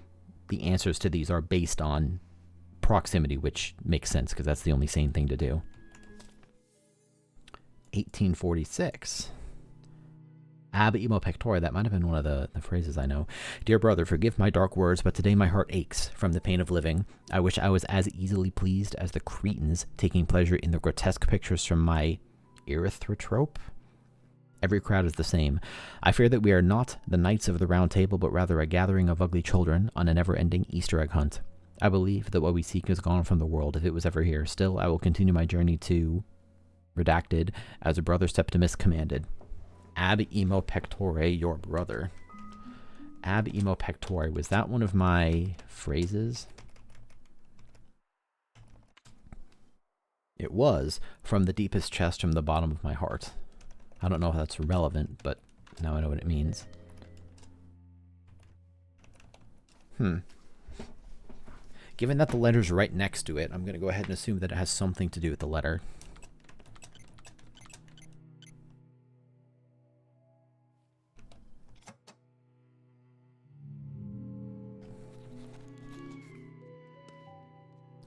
the answers to these are based on proximity, which makes sense because that's the only sane thing to do. 1846. Ab imo pectore, that might have been one of the phrases I know. Dear brother, forgive my dark words, but today my heart aches from the pain of living. I wish I was as easily pleased as the Cretans, taking pleasure in the grotesque pictures from my erythrotrope. Every crowd is the same. I fear that we are not the Knights of the Round Table, but rather a gathering of ugly children on a never-ending Easter egg hunt. I believe that what we seek is gone from the world, if it was ever here. Still, I will continue my journey to... redacted, as a brother Septimus commanded. Ab imo pectore, your brother. Ab imo pectore, was that one of my phrases? It was. From the deepest chest, from the bottom of my heart. I don't know if that's relevant, but now I know what it means. Given that the letter's right next to it, I'm going to go ahead and assume that it has something to do with the letter.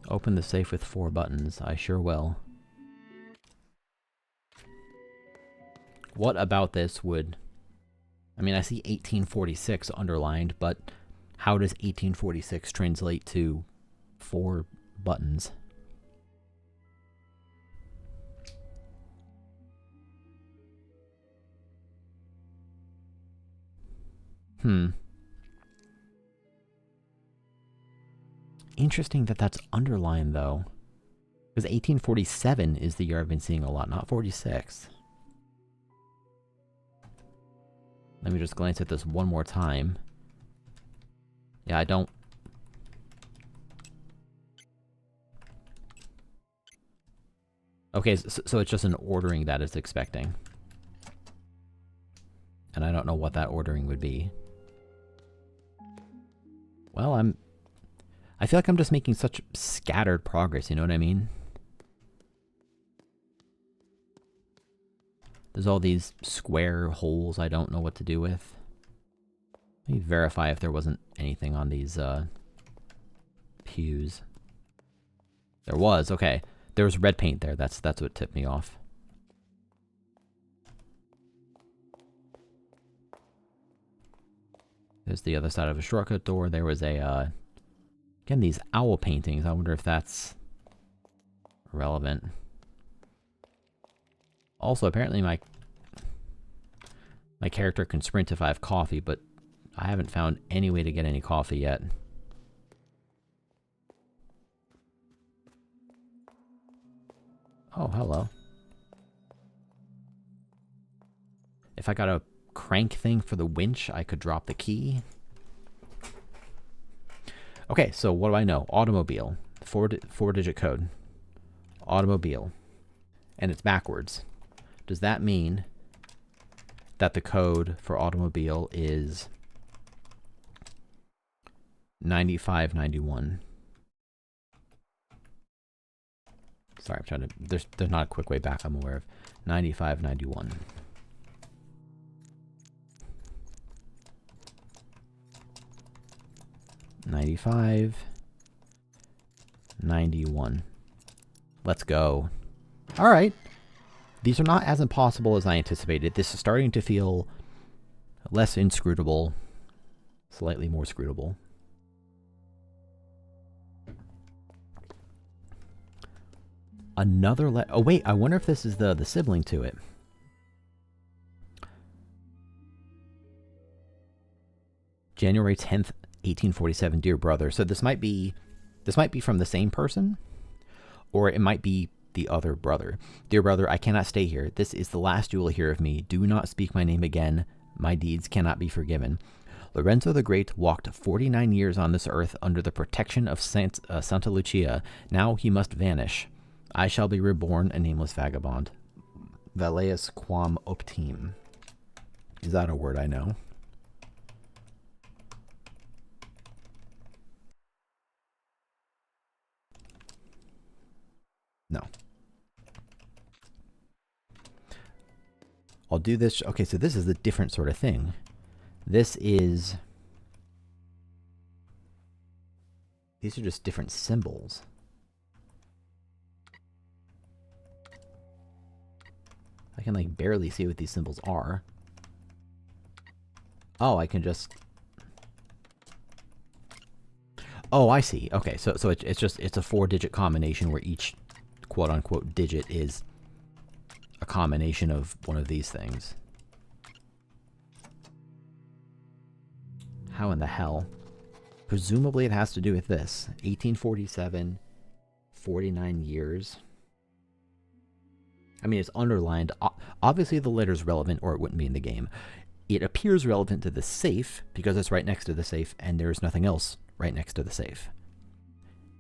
Open the safe with 4 buttons. I sure will. What about this would... I mean, I see 1846 underlined, but how does 1846 translate to 4 buttons? Interesting that that's underlined, though. Because 1847 is the year I've been seeing a lot, not 46. Let me just glance at this one more time. Yeah, I don't... Okay, so it's just an ordering that it's expecting. and I don't know what that ordering would be. Well, I feel like I'm just making such scattered progress, you know what I mean? There's all these square holes I don't know what to do with. Let me verify if there wasn't anything on these pews. There was, okay. There was red paint there. That's what tipped me off. There's the other side of a shortcut door. There was a, again, these owl paintings. I wonder if that's relevant. Also, apparently my character can sprint if I have coffee, but I haven't found any way to get any coffee yet. Oh, hello. If I got a crank thing for the winch, I could drop the key. Okay, so what do I know? Automobile. Four-digit code. Automobile. And it's backwards. Does that mean that the code for automobile is 9591? Sorry, I'm trying to... There's not a quick way back I'm aware of. 9591. $95, $91. Let's go. All right. These are not as impossible as I anticipated. This is starting to feel less inscrutable, slightly more scrutable. Another oh wait, I wonder if this is the sibling to it. January 10th, 1847, dear brother. So this might be from the same person, or it might be the other brother. Dear brother, I cannot stay here. This is the last you will hear of me. Do not speak my name again. My deeds cannot be forgiven. Lorenzo the Great walked 49 years on this earth under the protection of Santa Lucia. Now he must vanish. I shall be reborn a nameless vagabond. Valeus quam optime. Is that a word I know? No. I'll do this. Okay, so this is a different sort of thing. This is... These are just different symbols. I can like barely see what these symbols are. Oh, I can just... Oh, I see. Okay, so it's a 4-digit combination where each quote-unquote digit is a combination of one of these things. How in the hell? Presumably it has to do with this. 1847, 49 years. I mean, it's underlined. Obviously the letter's relevant or it wouldn't be in the game. It appears relevant to the safe because it's right next to the safe and there's nothing else right next to the safe.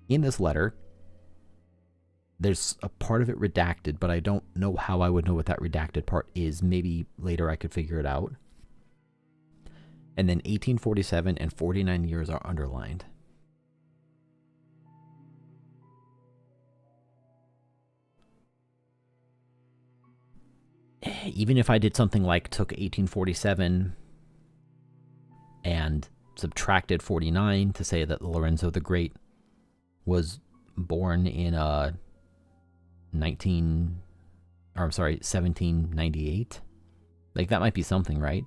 In this letter, there's a part of it redacted, but I don't know how I would know what that redacted part is. Maybe later I could figure it out. And then 1847 and 49 years are underlined. Even if I did something like took 1847 and subtracted 49 to say that Lorenzo the Great was born in 1798. Like that might be something, right?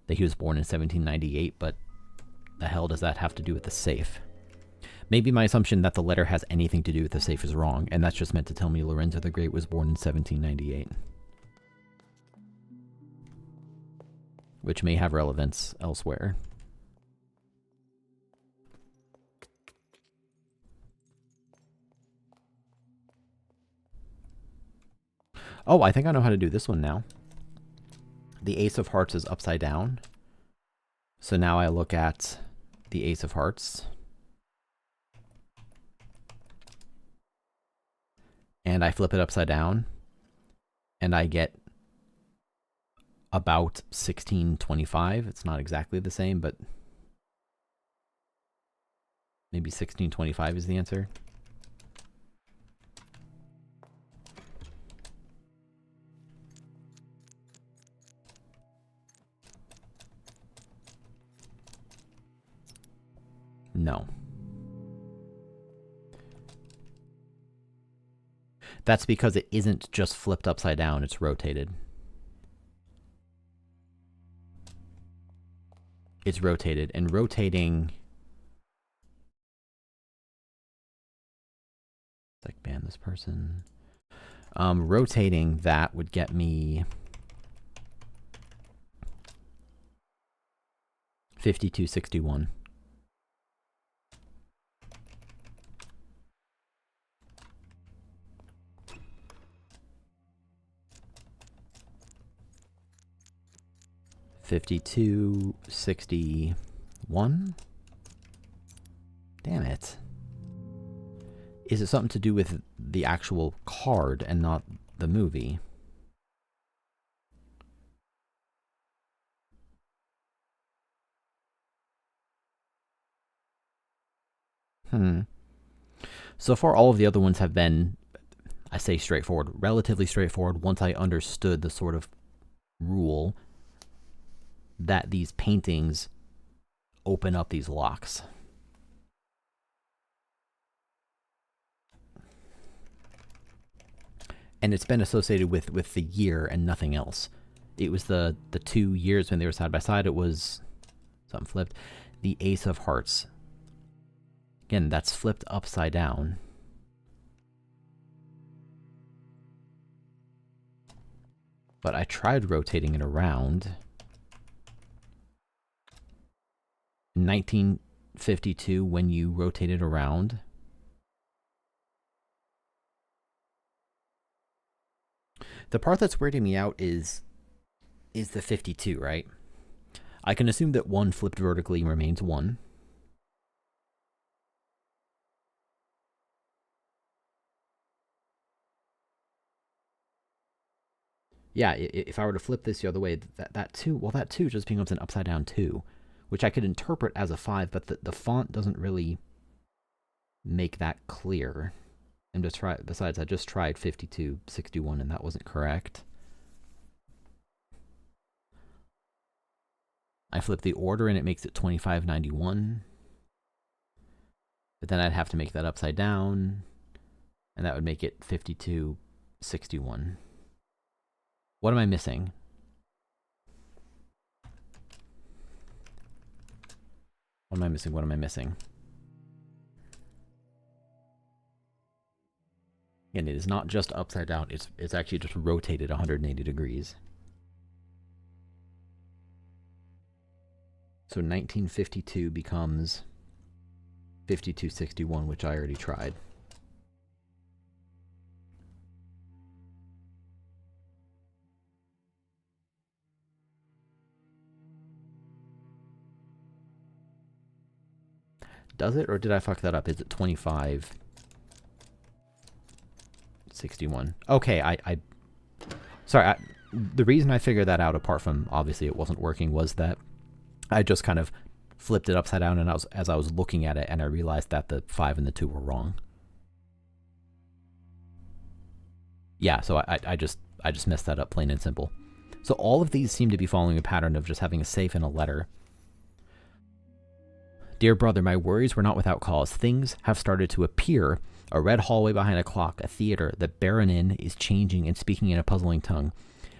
That he was born in 1798, but the hell does that have to do with the safe? Maybe my assumption that the letter has anything to do with the safe is wrong, and that's just meant to tell me Lorenzo the Great was born in 1798. Which may have relevance elsewhere. Oh, I think I know how to do this one now. The Ace of Hearts is upside down. So now I look at the Ace of Hearts. And I flip it upside down. And I get about 1625. It's not exactly the same, but maybe 1625 is the answer. No. That's because it isn't just flipped upside down, it's rotated. It's rotated, and rotating... Like, ban this person. Rotating that would get me 5261. $52.61. Damn it. Is it something to do with the actual card and not the movie? So far, all of the other ones have been, I say straightforward, relatively straightforward once I understood the sort of rule that these paintings open up these locks. And it's been associated with the year and nothing else. It was the 2 years when they were side by side. It was something flipped. The Ace of Hearts. Again, that's flipped upside down. But I tried rotating it around. In 1952, when you rotate it around, the part that's weirding me out is the 52, right? I can assume that 1 flipped vertically remains 1. Yeah, if I were to flip this the other way, that 2, well, that 2 just becomes an upside down 2, which I could interpret as a 5, but the font doesn't really make that clear. And besides, I just tried 5261 and that wasn't correct. I flip the order and it makes it 2591. But then I'd have to make that upside down, and that would make it 5261. What am I missing? What am I missing? What am I missing? And it is not just upside down, it's actually just rotated 180 degrees. So 1952 becomes 5261, which I already tried. Does it, or did I fuck that up? Is it 2561? Okay, sorry, the reason I figured that out, apart from obviously it wasn't working, was that I just kind of flipped it upside down, and as I was looking at it, and I realized that the 5 and the 2 were wrong. Yeah, so I just messed that up, plain and simple. So all of these seem to be following a pattern of just having a safe and a letter. Dear brother, my worries were not without cause. Things have started to appear. A red hallway behind a clock, a theater. The baronin is changing and speaking in a puzzling tongue.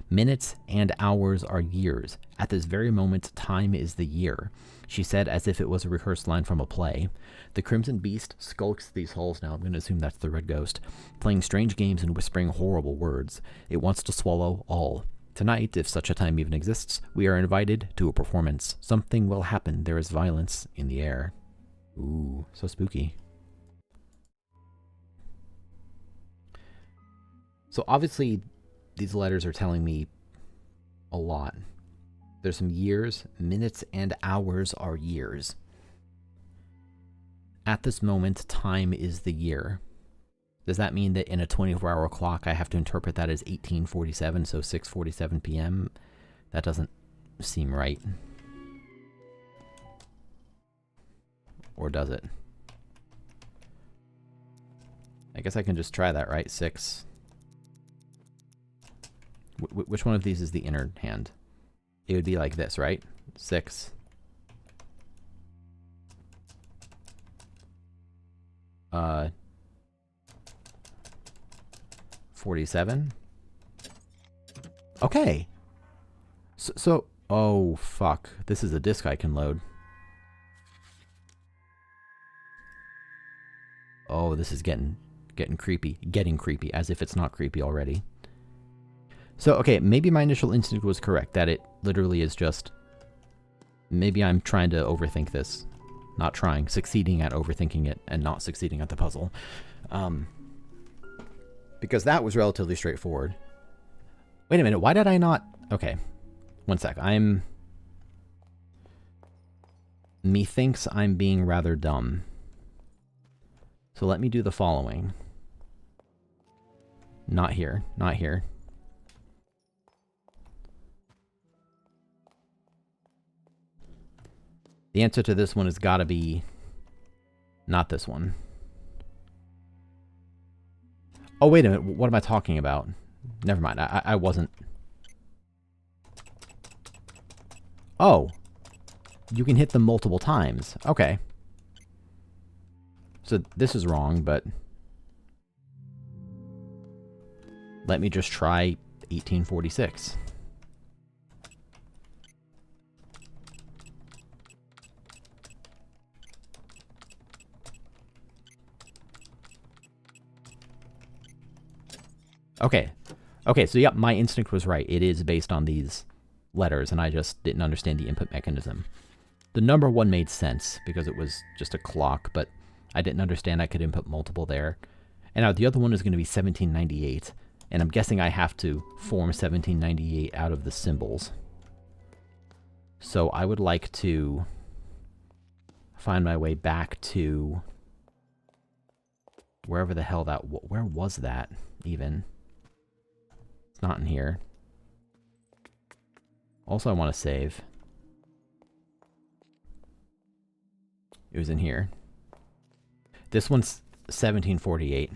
Minutes and hours are years. At this very moment, time is the year, she said as if it was a rehearsed line from a play. The crimson beast skulks these halls now. I'm going to assume that's the red ghost. Playing strange games and whispering horrible words. It wants to swallow all. Tonight, if such a time even exists, we are invited to a performance. Something will happen. There is violence in the air. Ooh, so spooky. So obviously, these letters are telling me a lot. There's some years. Minutes and hours are years. At this moment, time is the year. Does that mean that in a 24-hour clock, I have to interpret that as 1847, so 6:47 p.m.? That doesn't seem right. Or does it? I guess I can just try that, right? 6. Which one of these is the inner hand? It would be like this, right? 6. 47. Okay. So, oh fuck. This is a disc I can load. Oh, this is getting creepy. Getting creepy, as if it's not creepy already. So, okay, maybe my initial instinct was correct, that it literally is just... Maybe I'm trying to overthink this. Not trying, succeeding at overthinking it, and not succeeding at the puzzle. Because that was relatively straightforward. Wait a minute, why did I not... Okay, one sec. Methinks I'm being rather dumb. So let me do the following. Not here, not here. The answer to this one has got to be not this one. Oh, wait a minute. What am I talking about? Never mind. I wasn't. Oh. You can hit them multiple times. Okay. So this is wrong, but... Let me just try 1846. Okay. Okay, so yep, my instinct was right. It is based on these letters, and I just didn't understand the input mechanism. The number 1 made sense, because it was just a clock, but I didn't understand I could input multiple there. And now the other one is going to be 1798, and I'm guessing I have to form 1798 out of the symbols. So I would like to find my way back to wherever the hell that... Where was that, even? It's not in here. Also, I want to save. It was in here. This one's 1748.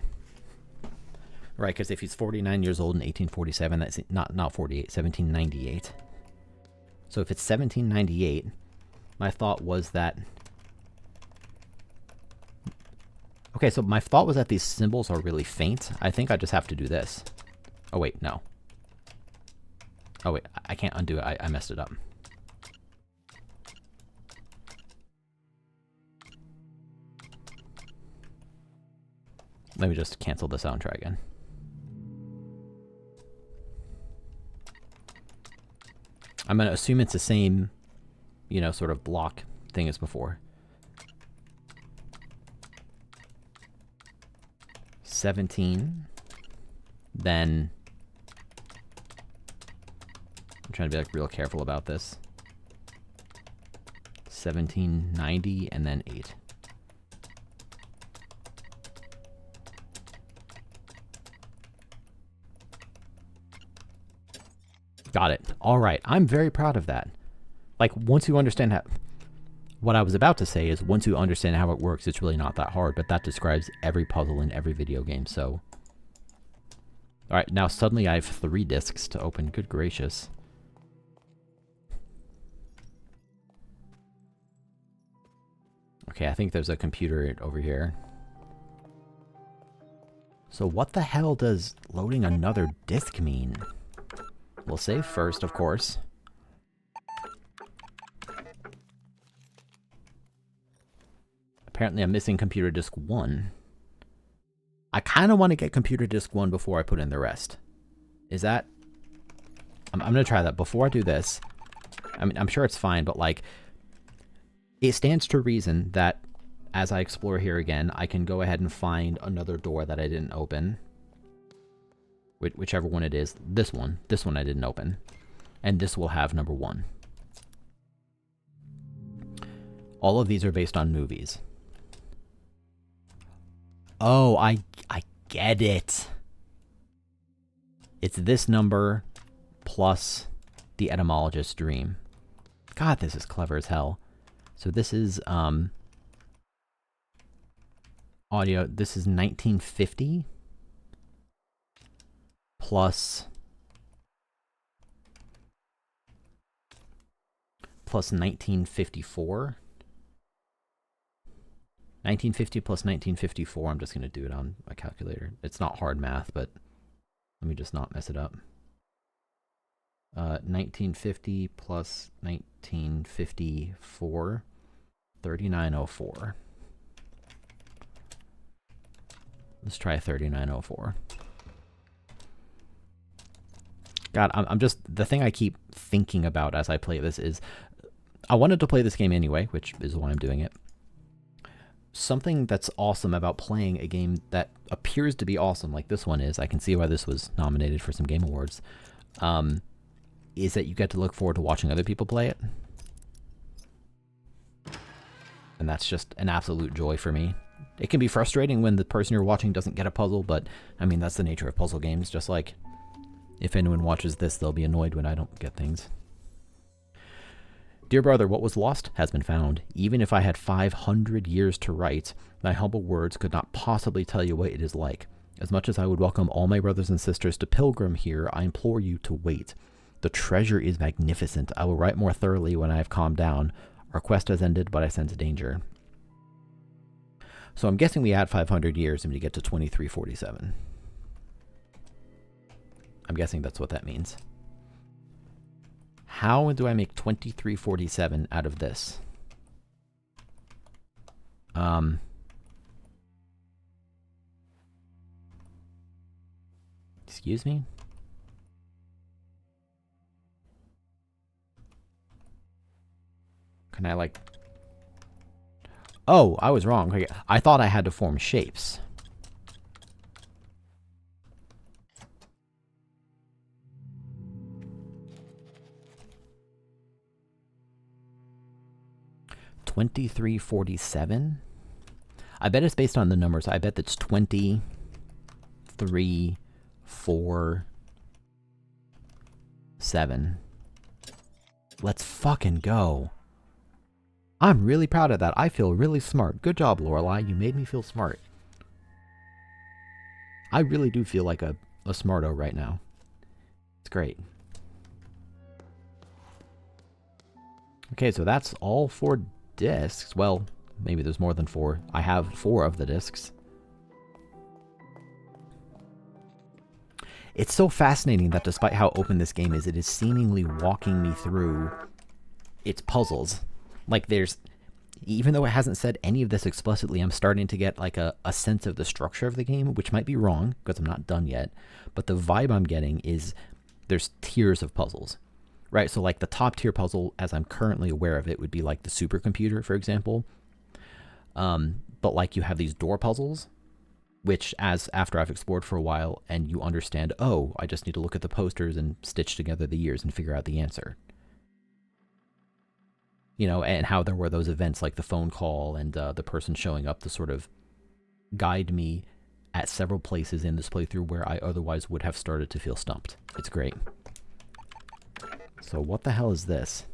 Right, because if he's 49 years old in 1847, that's not 48, 1798. So if it's 1798, my thought was that... Okay, so my thought was that these symbols are really faint. I think I just have to do this. Oh, wait, no. Oh, wait, I can't undo it. I messed it up. Let me just cancel this out and try again. I'm going to assume it's the same, you know, sort of block thing as before. 17. Then... I'm trying to be like real careful about this. 1790 and then 8. Got it. All right. I'm very proud of that. Like, once you understand how... What I was about to say is, once you understand how it works, it's really not that hard, but that describes every puzzle in every video game, so... Alright, now suddenly I have 3 discs to open. Good gracious. Okay, I think there's a computer over here. So what the hell does loading another disc mean? We'll save first, of course. Apparently I'm missing computer disk 1. I kind of want to get computer disk 1 before I put in the rest. Is that... I'm going to try that. Before I do this, I mean, I'm sure it's fine, but like... It stands to reason that as I explore here again, I can go ahead and find another door that I didn't open. Whichever one it is. This one I didn't open. And this will have number 1. All of these are based on movies. Oh, I get it. It's this number plus The Etymologist's Dream. God, this is clever as hell. So this is audio. This is 1950 plus 1954. 1950 plus 1954. I'm just going to do it on my calculator. It's not hard math, but let me just not mess it up. 1950 plus 1954, 3904. Let's try 3904. God, I'm just, the thing I keep thinking about as I play this is, I wanted to play this game anyway, which is why I'm doing it. Something that's awesome about playing a game that appears to be awesome, like this one is, I can see why this was nominated for some Game Awards, is that you get to look forward to watching other people play it. And that's just an absolute joy for me. It can be frustrating when the person you're watching doesn't get a puzzle, but I mean, that's the nature of puzzle games. Just like if anyone watches this, they'll be annoyed when I don't get things. Dear brother, what was lost has been found. Even if I had 500 years to write, my humble words could not possibly tell you what it is like. As much as I would welcome all my brothers and sisters to pilgrim here, I implore you to wait. The treasure is magnificent. I will write more thoroughly when I have calmed down. Our quest has ended, but I sense danger. So I'm guessing we add 500 years and we get to 2347. I'm guessing that's what that means. How do I make 2347 out of this? Excuse me? Can I like... Oh, I was wrong. Okay. I thought I had to form shapes. $23.47. I bet it's based on the numbers. I bet it's 20, 3, 4, 7. Let's fucking go. I'm really proud of that. I feel really smart. Good job, Lorelei. You made me feel smart. I really do feel like a smarto right now. It's great. Okay, so that's all 4 discs. Well, maybe there's more than 4. I have 4 of the discs. It's so fascinating that despite how open this game is, it is seemingly walking me through its puzzles. Like there's, even though it hasn't said any of this explicitly, I'm starting to get like a sense of the structure of the game, which might be wrong because I'm not done yet. But the vibe I'm getting is there's tiers of puzzles, right? So like the top tier puzzle, as I'm currently aware of it, would be like the supercomputer, for example. But like you have these door puzzles, which after I've explored for a while and you understand, oh, I just need to look at the posters and stitch together the years and figure out the answer. You know, and how there were those events like the phone call and the person showing up to sort of guide me at several places in this playthrough where I otherwise would have started to feel stumped. It's great. So what the hell is this?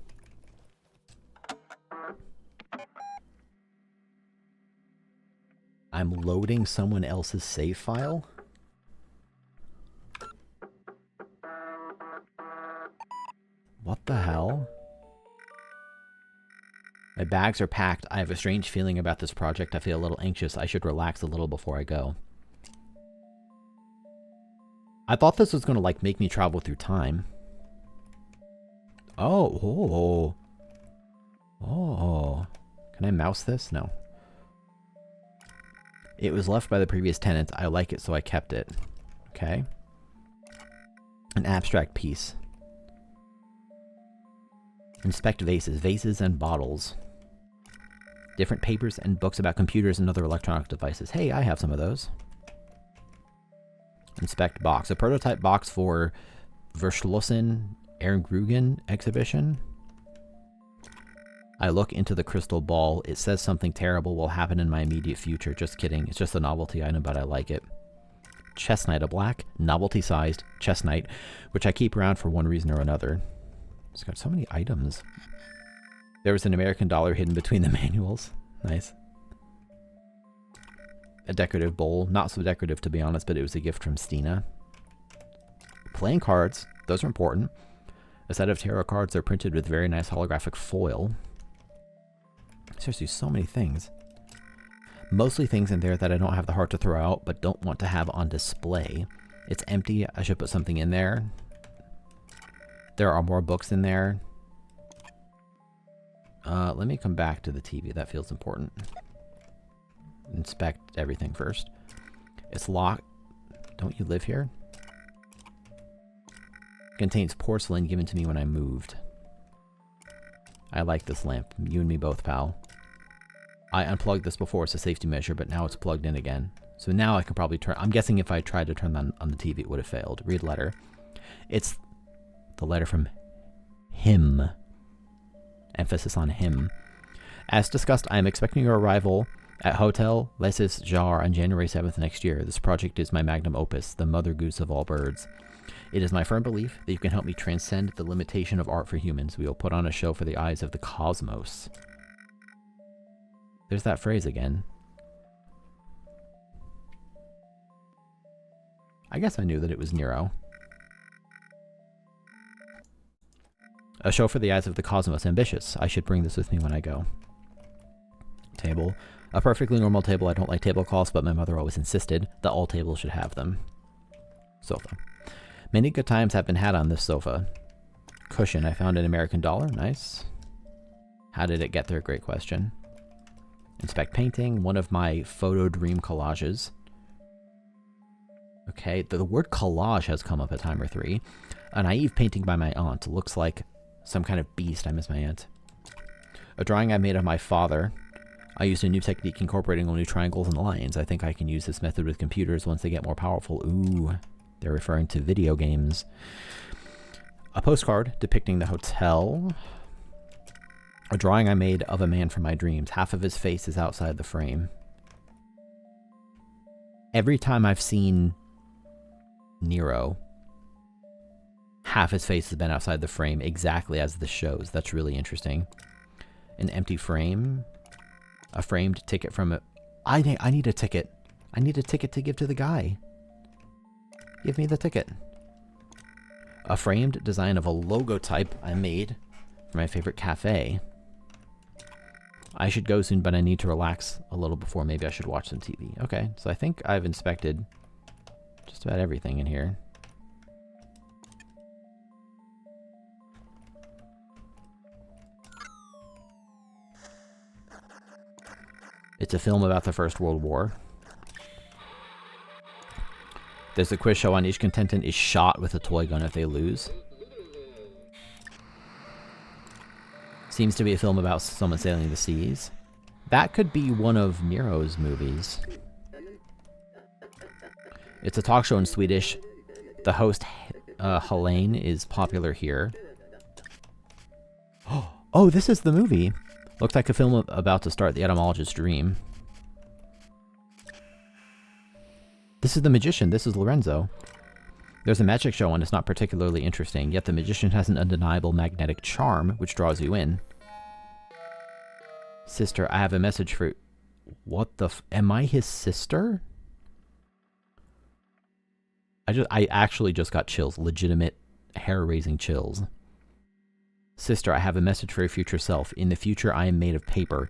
I'm loading someone else's save file? What the hell? My bags are packed. I have a strange feeling about this project. I feel a little anxious. I should relax a little before I go. I thought this was going to, like, make me travel through time. Oh. Can I mouse this? No. It was left by the previous tenant. I like it, so I kept it. Okay. An abstract piece. Inspect vases. Vases and bottles. Different papers and books about computers and other electronic devices. Hey, I have some of those. Inspect box. A prototype box for Verschlossen Ergrugen exhibition. I look into the crystal ball. It says something terrible will happen in my immediate future. Just kidding. It's just a novelty item, but I like it. Chess knight. A black, novelty-sized chess knight, which I keep around for one reason or another. It's got so many items. There was an American dollar hidden between the manuals. Nice. A decorative bowl. Not so decorative, to be honest, but it was a gift from Stina. Playing cards. Those are important. A set of tarot cards. They're printed with very nice holographic foil. Seriously, so many things. Mostly things in there that I don't have the heart to throw out, but don't want to have on display. It's empty. I should put something in there. There are more books in there. Let me come back to the TV. That feels important. Inspect everything first. It's locked. Don't you live here? Contains porcelain given to me when I moved. I like this lamp. You and me both, pal. I unplugged this before as a safety measure, but now it's plugged in again. So now I can probably turn... I'm guessing if I tried to turn on the TV, it would have failed. Read letter. It's the letter from him. Emphasis on him. As discussed, I am expecting your arrival at Hotel Les Jar on January 7th next year. This project is my magnum opus, the mother goose of all birds. It is my firm belief that you can help me transcend the limitation of art for humans. We will put on a show for the eyes of the cosmos. There's that phrase again. I guess I knew that it was Nero. A show for the eyes of the cosmos. Ambitious. I should bring this with me when I go. Table. A perfectly normal table. I don't like tablecloths, but my mother always insisted that all tables should have them. Sofa. Many good times have been had on this sofa. Cushion. I found an American dollar. Nice. How did it get there? Great question. Inspect painting. One of my photo dream collages. Okay, the word collage has come up a time or three. A naive painting by my aunt. Looks like some kind of beast. I miss my aunt. A drawing I made of my father. I used a new technique incorporating only triangles and lines. I think I can use this method with computers once they get more powerful. Ooh, they're referring to video games. A postcard depicting the hotel. A drawing I made of a man from my dreams. Half of his face is outside the frame. Every time I've seen Nero, half his face has been outside the frame, exactly as this shows. That's really interesting. An empty frame. A framed ticket from a... I need a ticket. I need a ticket to give to the guy. Give me the ticket. A framed design of a logo type I made for my favorite cafe. I should go soon, but I need to relax a little before. Maybe I should watch some TV. Okay, so I think I've inspected just about everything in here. It's a film about the First World War. There's a quiz show on each contestant is shot with a toy gun if they lose. Seems to be a film about someone sailing the seas. That could be one of Nero's movies. It's a talk show in Swedish. The host, Helene, is popular here. Oh, this is the movie. Looks like a film about to start, The Etymologist's Dream. This is the magician. This is Lorenzo. There's a magic show and it's not particularly interesting, yet the magician has an undeniable magnetic charm which draws you in. Sister, I have a message for... What the am I his sister? I actually just got chills. Legitimate hair-raising chills. Sister, I have a message for your future self. In the future, I am made of paper.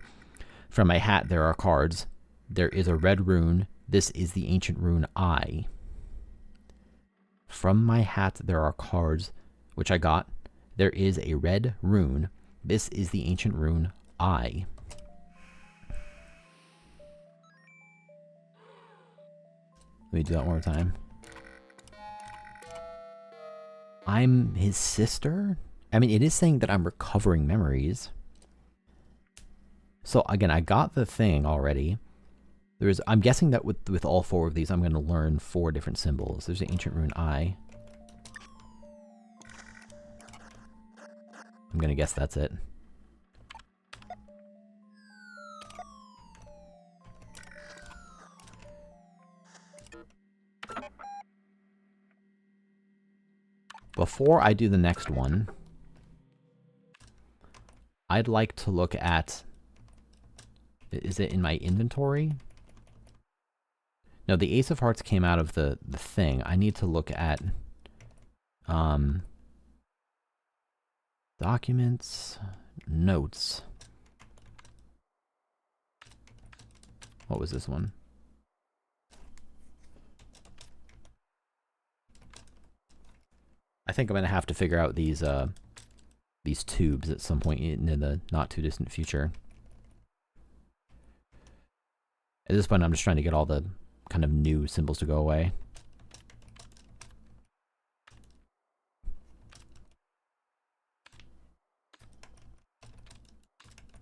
From my hat, there are cards. There is a red rune. This is the ancient rune I. From my hat, there are cards, which I got. There is a red rune. This is the ancient rune I. Let me do that one more time. I'm his sister? I mean, it is saying that I'm recovering memories. So again, I got the thing already. I'm guessing that with all four of these, I'm going to learn 4 different symbols. There's the ancient rune I. I'm going to guess that's it. Before I do the next one, I'd like to look at... Is it in my inventory? No, the Ace of Hearts came out of the thing. I need to look at... documents... notes. What was this one? I think I'm going to have to figure out these tubes at some point in the not too distant future. At this point, I'm just trying to get all the kind of new symbols to go away.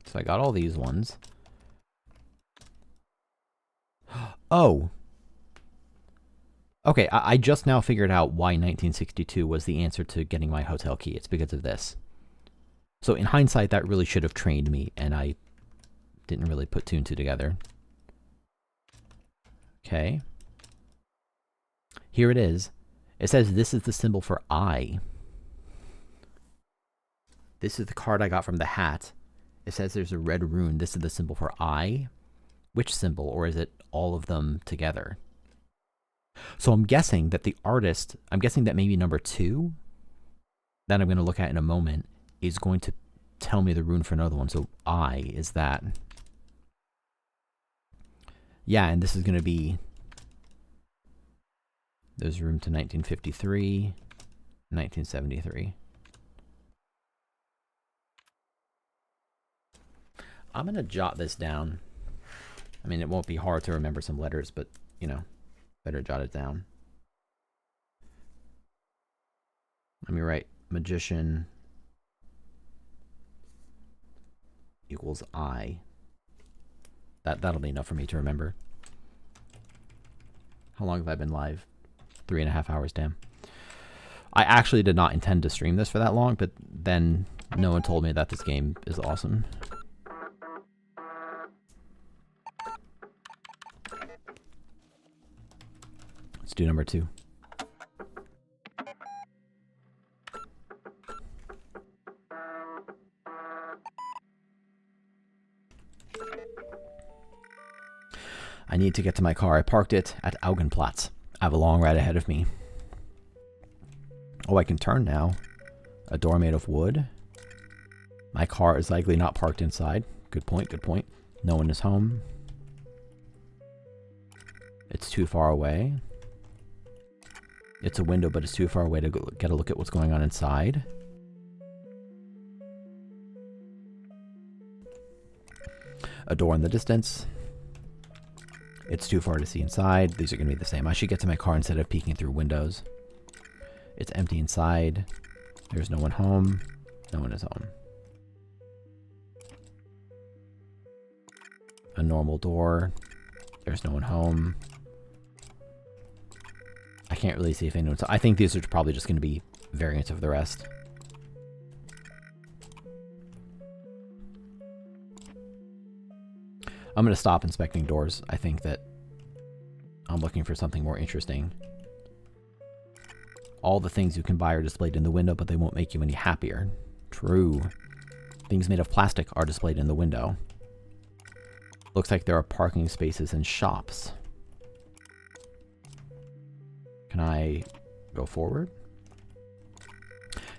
So I got all these ones. Oh! Okay, I just now figured out why 1962 was the answer to getting my hotel key. It's because of this. So in hindsight, that really should have trained me, and I didn't really put two and two together. Okay. Here it is. It says this is the symbol for I. This is the card I got from the hat. It says there's a red rune. This is the symbol for I. Which symbol, or is it all of them together? So I'm guessing that the artist, I'm guessing that maybe number 2, that I'm going to look at in a moment, is going to tell me the rune for another one. So I is that. Yeah, and this is going to be, there's room to 1953, 1973. I'm going to jot this down. I mean, it won't be hard to remember some letters, but, you know, better jot it down. Let me write magician equals I. That'll be enough for me to remember. How long have I been live? 3.5 hours, damn. I actually did not intend to stream this for that long, but then no one told me that this game is awesome. Let's do number 2. I need to get to my car. I parked it at Augenplatz. I have a long ride ahead of me. Oh, I can turn now. A door made of wood. My car is likely not parked inside. Good point, good point. No one is home. It's too far away. It's a window, but it's too far away to get a look at what's going on inside. A door in the distance. It's too far to see inside. These are going to be the same. I should get to my car instead of peeking through windows. It's empty inside. There's no one home. No one is home. A normal door. There's no one home. I can't really see if anyone's... I think these are probably just going to be variants of the rest. I'm going to stop inspecting doors. I think that I'm looking for something more interesting. All the things you can buy are displayed in the window, but they won't make you any happier. True. Things made of plastic are displayed in the window. Looks like there are parking spaces and shops. Can I go forward?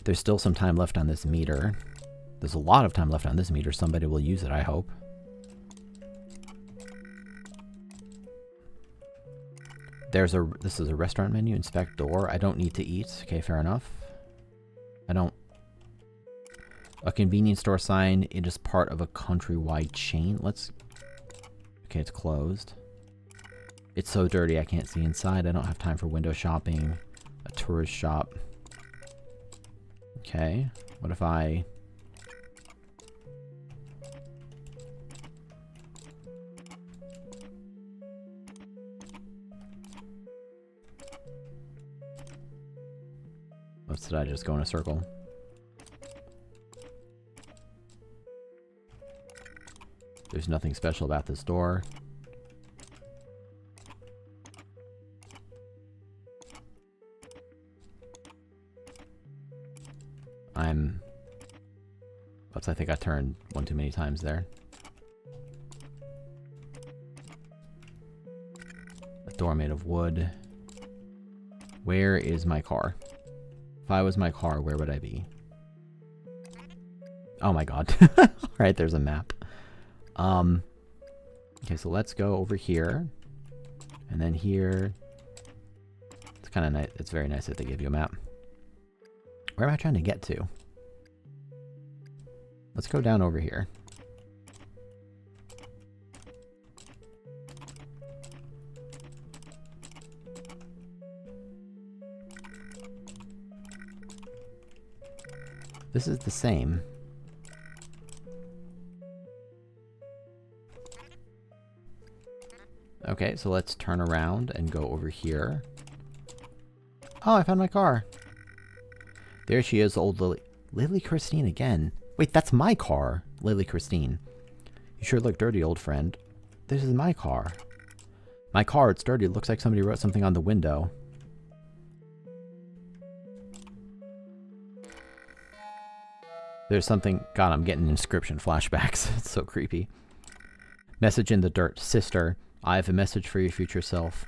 There's still some time left on this meter. There's a lot of time left on this meter. Somebody will use it, I hope. This is a restaurant menu. Inspect door. I don't need to eat. Okay, fair enough. A convenience store sign. It is part of a countrywide chain. Okay, it's closed. It's so dirty I can't see inside. I don't have time for window shopping. A tourist shop. Okay, what if I... Did I just go in a circle? There's nothing special about this door. Oops, I think I turned one too many times there. A door made of wood. Where is my car? If I was my car, where would I be? Oh my god. Alright, there's a map. Okay, so let's go over here. And then here. It's kind of nice. It's very nice that they give you a map. Where am I trying to get to? Let's go down over here. This is the same. Okay, so let's turn around and go over here. Oh, I found my car. There she is, old Lily. Lily Christine again. Wait, that's my car, Lily Christine. You sure look dirty, old friend. This is my car. My car, it's dirty. It looks like somebody wrote something on the window. There's something... God, I'm getting inscription flashbacks. It's so creepy. Message in the dirt. Sister, I have a message for your future self.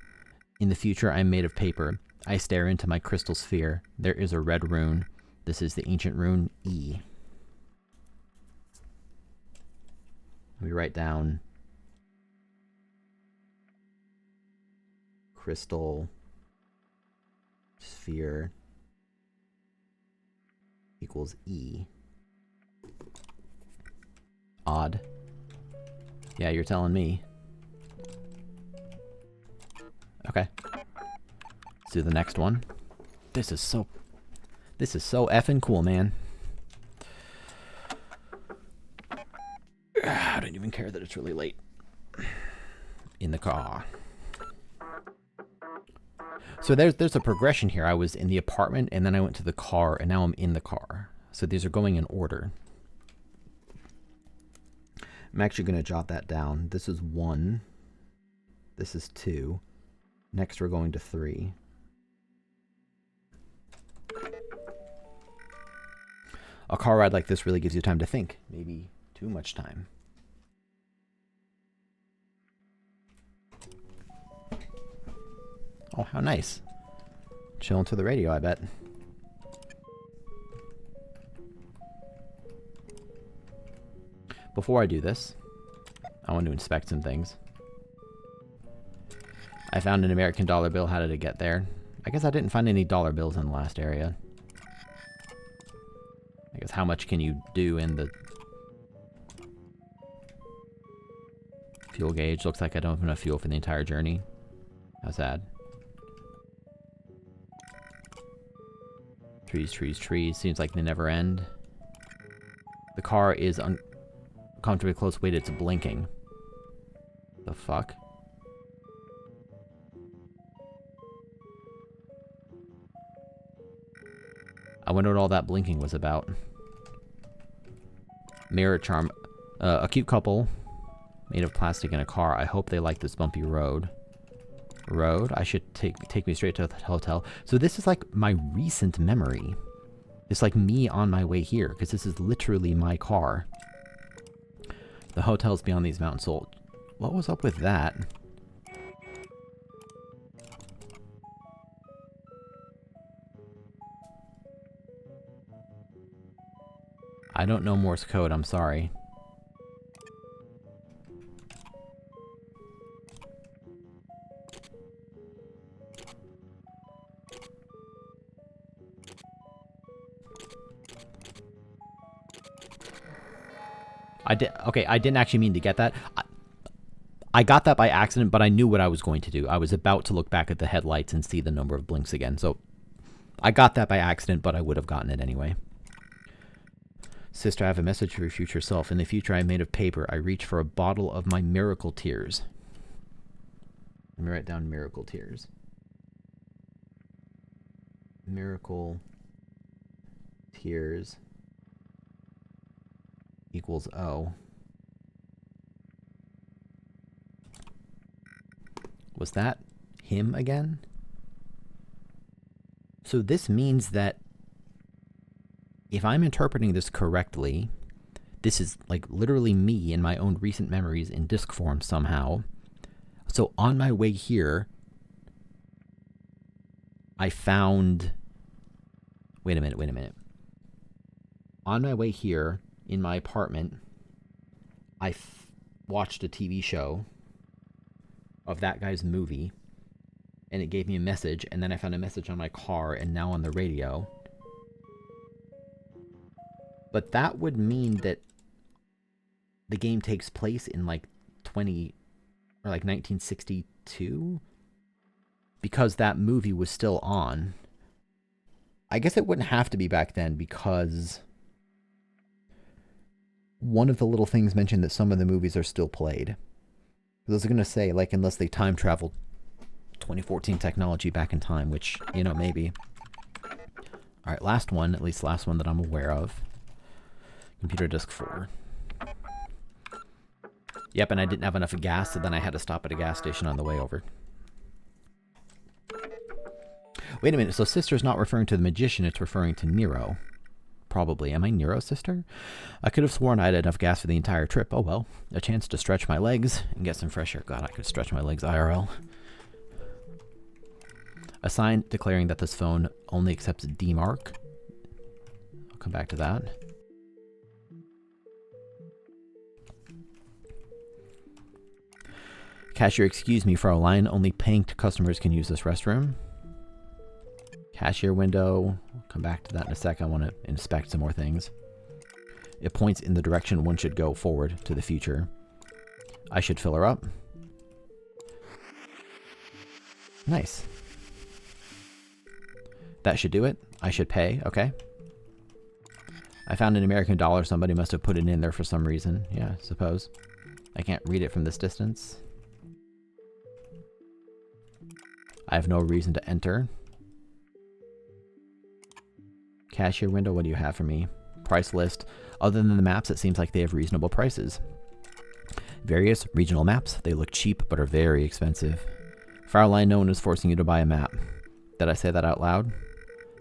In the future, I am made of paper. I stare into my crystal sphere. There is a red rune. This is the ancient rune E. We write down crystal sphere equals E. Odd. Yeah, you're telling me. Okay. Let's do the next one. This is so effing cool, man. I don't even care that it's really late. In the car. So there's a progression here. I was in the apartment, and then I went to the car, and now I'm in the car. So these are going in order. I'm actually going to jot that down. This is 1. This is 2. Next we're going to 3. A car ride like this really gives you time to think. Maybe too much time. Oh, how nice. Chilling to the radio, I bet. Before I do this, I want to inspect some things. I found an American dollar bill. How did it get there? I guess I didn't find any dollar bills in the last area. I guess how much can you do in the fuel gauge? Looks like I don't have enough fuel for the entire journey. How sad. Trees, trees, trees. Seems like they never end. The car is uncomfortably close. Wait, it's blinking. The fuck? I wonder what all that blinking was about. Mirror charm. A cute couple made of plastic in a car. I hope they like this bumpy road. I should take me straight to the hotel. So this is like my recent memory. It's like me on my way here, because this is literally my car. The hotel's beyond these mountains. So what was up with that? I don't know Morse code, I'm sorry. I didn't actually mean to get that. I got that by accident, but I knew what I was going to do. I was about to look back at the headlights and see the number of blinks again. So I got that by accident, but I would have gotten it anyway. Sister, I have a message for your future self. In the future I am made of paper. I reach for a bottle of my miracle tears. Let me write down miracle tears. Miracle tears equals O. Was that him again? So this means that if I'm interpreting this correctly, This is like literally me in my own recent memories in disc form somehow. So on my way here, I found... Wait a minute. On my way here, in my apartment, I watched a TV show of that guy's movie, and it gave me a message, and then I found a message on my car, and now on the radio. But that would mean that the game takes place in like 1962, because that movie was still on. I guess it wouldn't have to be back then, because one of the little things mentioned that some of the movies are still played. I was going to say, like, unless they time traveled 2014 technology back in time, which, you know, maybe. All right, last one, at least last one that I'm aware of. Computer disk 4. Yep, and I didn't have enough gas, so then I had to stop at a gas station on the way over. Wait a minute, so sister's not referring to the magician, it's referring to Nero. Probably. Am I Nero's sister? I could have sworn I had enough gas for the entire trip. Oh well, a chance to stretch my legs and get some fresh air. God, I could stretch my legs IRL. A sign declaring that this phone only accepts D-Mark. I'll come back to that. Cashier, excuse me, Fraulein. Only paying customers can use this restroom. Cashier window. I'll come back to that in a sec. I want to inspect some more things. It points in the direction one should go forward to the future. I should fill her up. Nice. That should do it. I should pay. Okay. I found an American dollar. Somebody must have put it in there for some reason. Yeah, I suppose. I can't read it from this distance. I have no reason to enter. Cashier window, what do you have for me? Price list. Other than the maps, it seems like they have reasonable prices. Various regional maps. They look cheap, but are very expensive. Fraulein, no one is forcing you to buy a map. Did I say that out loud?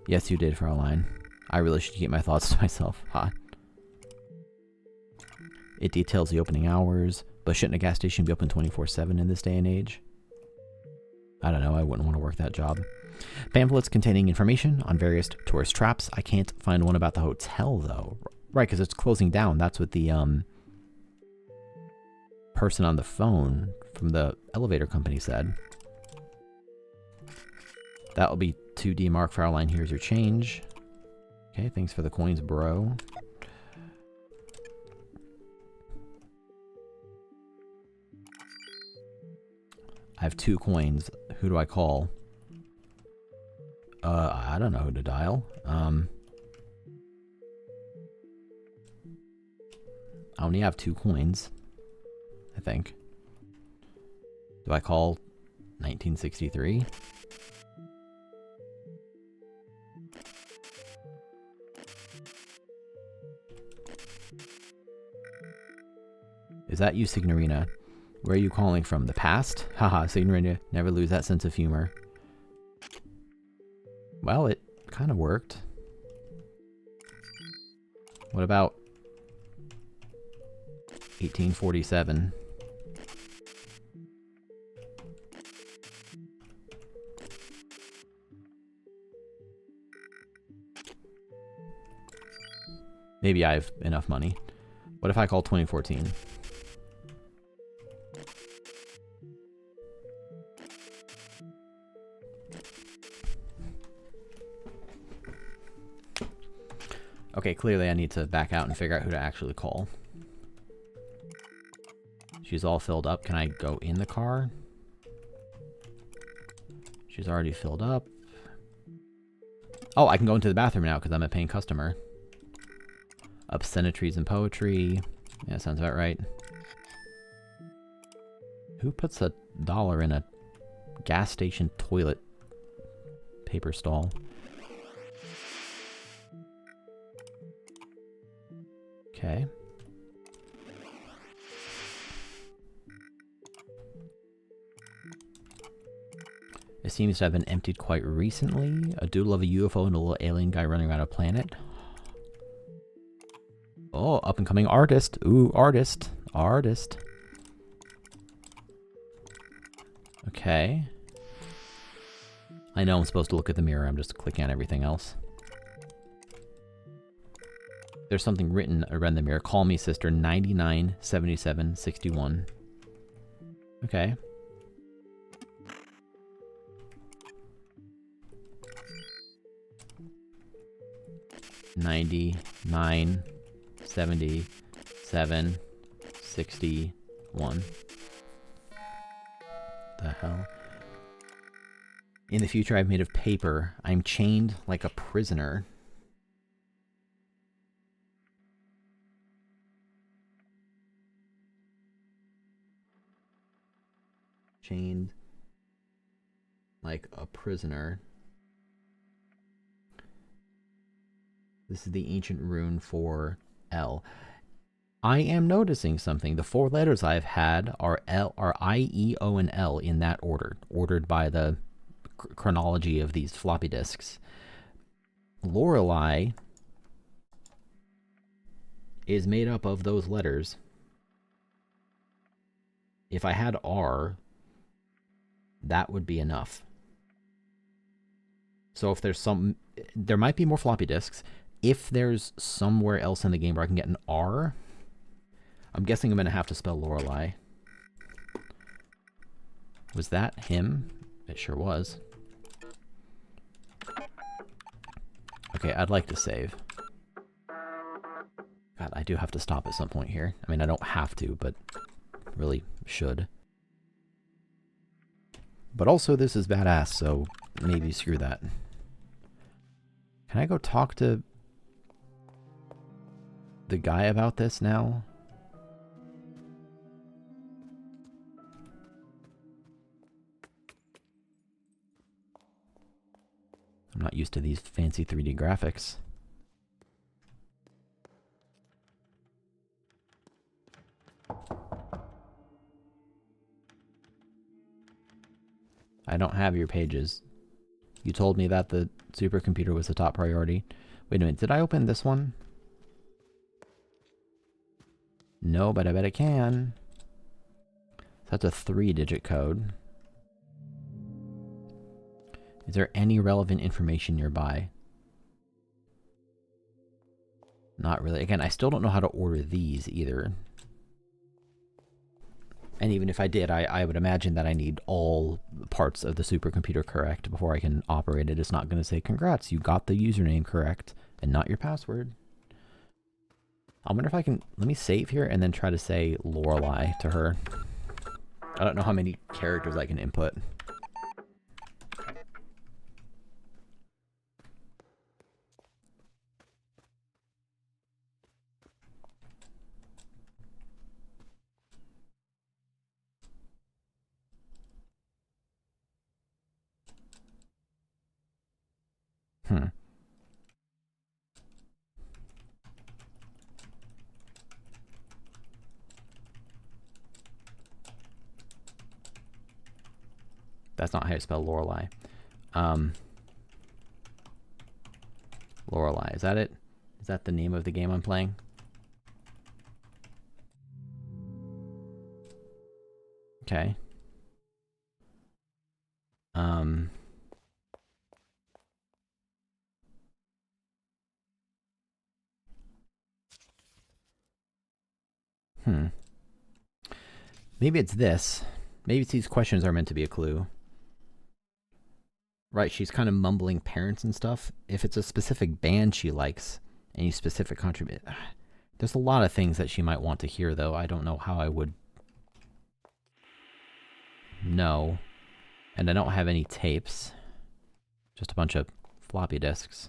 Yes, you did, Fraulein. I really should keep my thoughts to myself. Ha. It details the opening hours, but shouldn't a gas station be open 24/7 in this day and age? I don't know, I wouldn't want to work that job. Pamphlets containing information on various tourist traps. I can't find one about the hotel, though. Right, because it's closing down. That's what the person on the phone from the elevator company said. That'll be 2D Mark Fraulein. Here's your change. Okay, thanks for the coins, bro. I have 2 coins. Who do I call? I don't know who to dial. I only have 2 coins, I think. Do I call 1963? Is that you, Signorina? Where are you calling from? The past? Haha, Signorina, never lose that sense of humor. Well, it kind of worked. What about 1847? Maybe I have enough money. What if I call 2014? Okay, clearly I need to back out and figure out who to actually call. She's all filled up. Can I go in the car? She's already filled up. Oh, I can go into the bathroom now because I'm a paying customer. Obscenities and poetry. Yeah, sounds about right. Who puts $1 in a gas station toilet paper stall? Okay. It seems to have been emptied quite recently. A doodle of a UFO and a little alien guy running around a planet. Oh, up and coming artist. Ooh, artist. Artist. Okay. I know I'm supposed to look at the mirror. I'm just clicking on everything else. There's something written around the mirror. Call me, sister. 99 77 61. Okay. $99 $77 $61. The hell? In the future, I'm made of paper. I'm chained like a prisoner. Chained like a prisoner. This is the ancient rune for L. I am noticing something. The 4 letters I've had are I, E, O, and L in that order, ordered by the chronology of these floppy disks. Lorelei is made up of those letters. If I had R, that would be enough. So if there's there might be more floppy disks. If there's somewhere else in the game where I can get an R, I'm guessing I'm going to have to spell Lorelei. Was that him? It sure was. Okay, I'd like to save. God, I do have to stop at some point here. I mean, I don't have to, but really should. But also, this is badass, so maybe screw that. Can I go talk to the guy about this now? I'm not used to these fancy 3D graphics. I don't have your pages. You told me that the supercomputer was the top priority. Wait a minute, did I open this one? No, but I bet I can. That's a 3-digit code. Is there any relevant information nearby? Not really. Again, I still don't know how to order these either. And even if I did, I would imagine that I need all parts of the supercomputer correct before I can operate it. It's not going to say, congrats, you got the username correct and not your password. I wonder if I can... Let me save here and then try to say Lorelei to her. I don't know how many characters I can input. That's not how you spell Lorelei. Lorelei, is that it? Is that the name of the game I'm playing? Okay. Maybe it's this. Maybe these questions are meant to be a clue. Right, she's kind of mumbling parents and stuff. If it's a specific band she likes, any specific contribute. There's a lot of things that she might want to hear, though. I don't know how I would know. And I don't have any tapes. Just a bunch of floppy disks.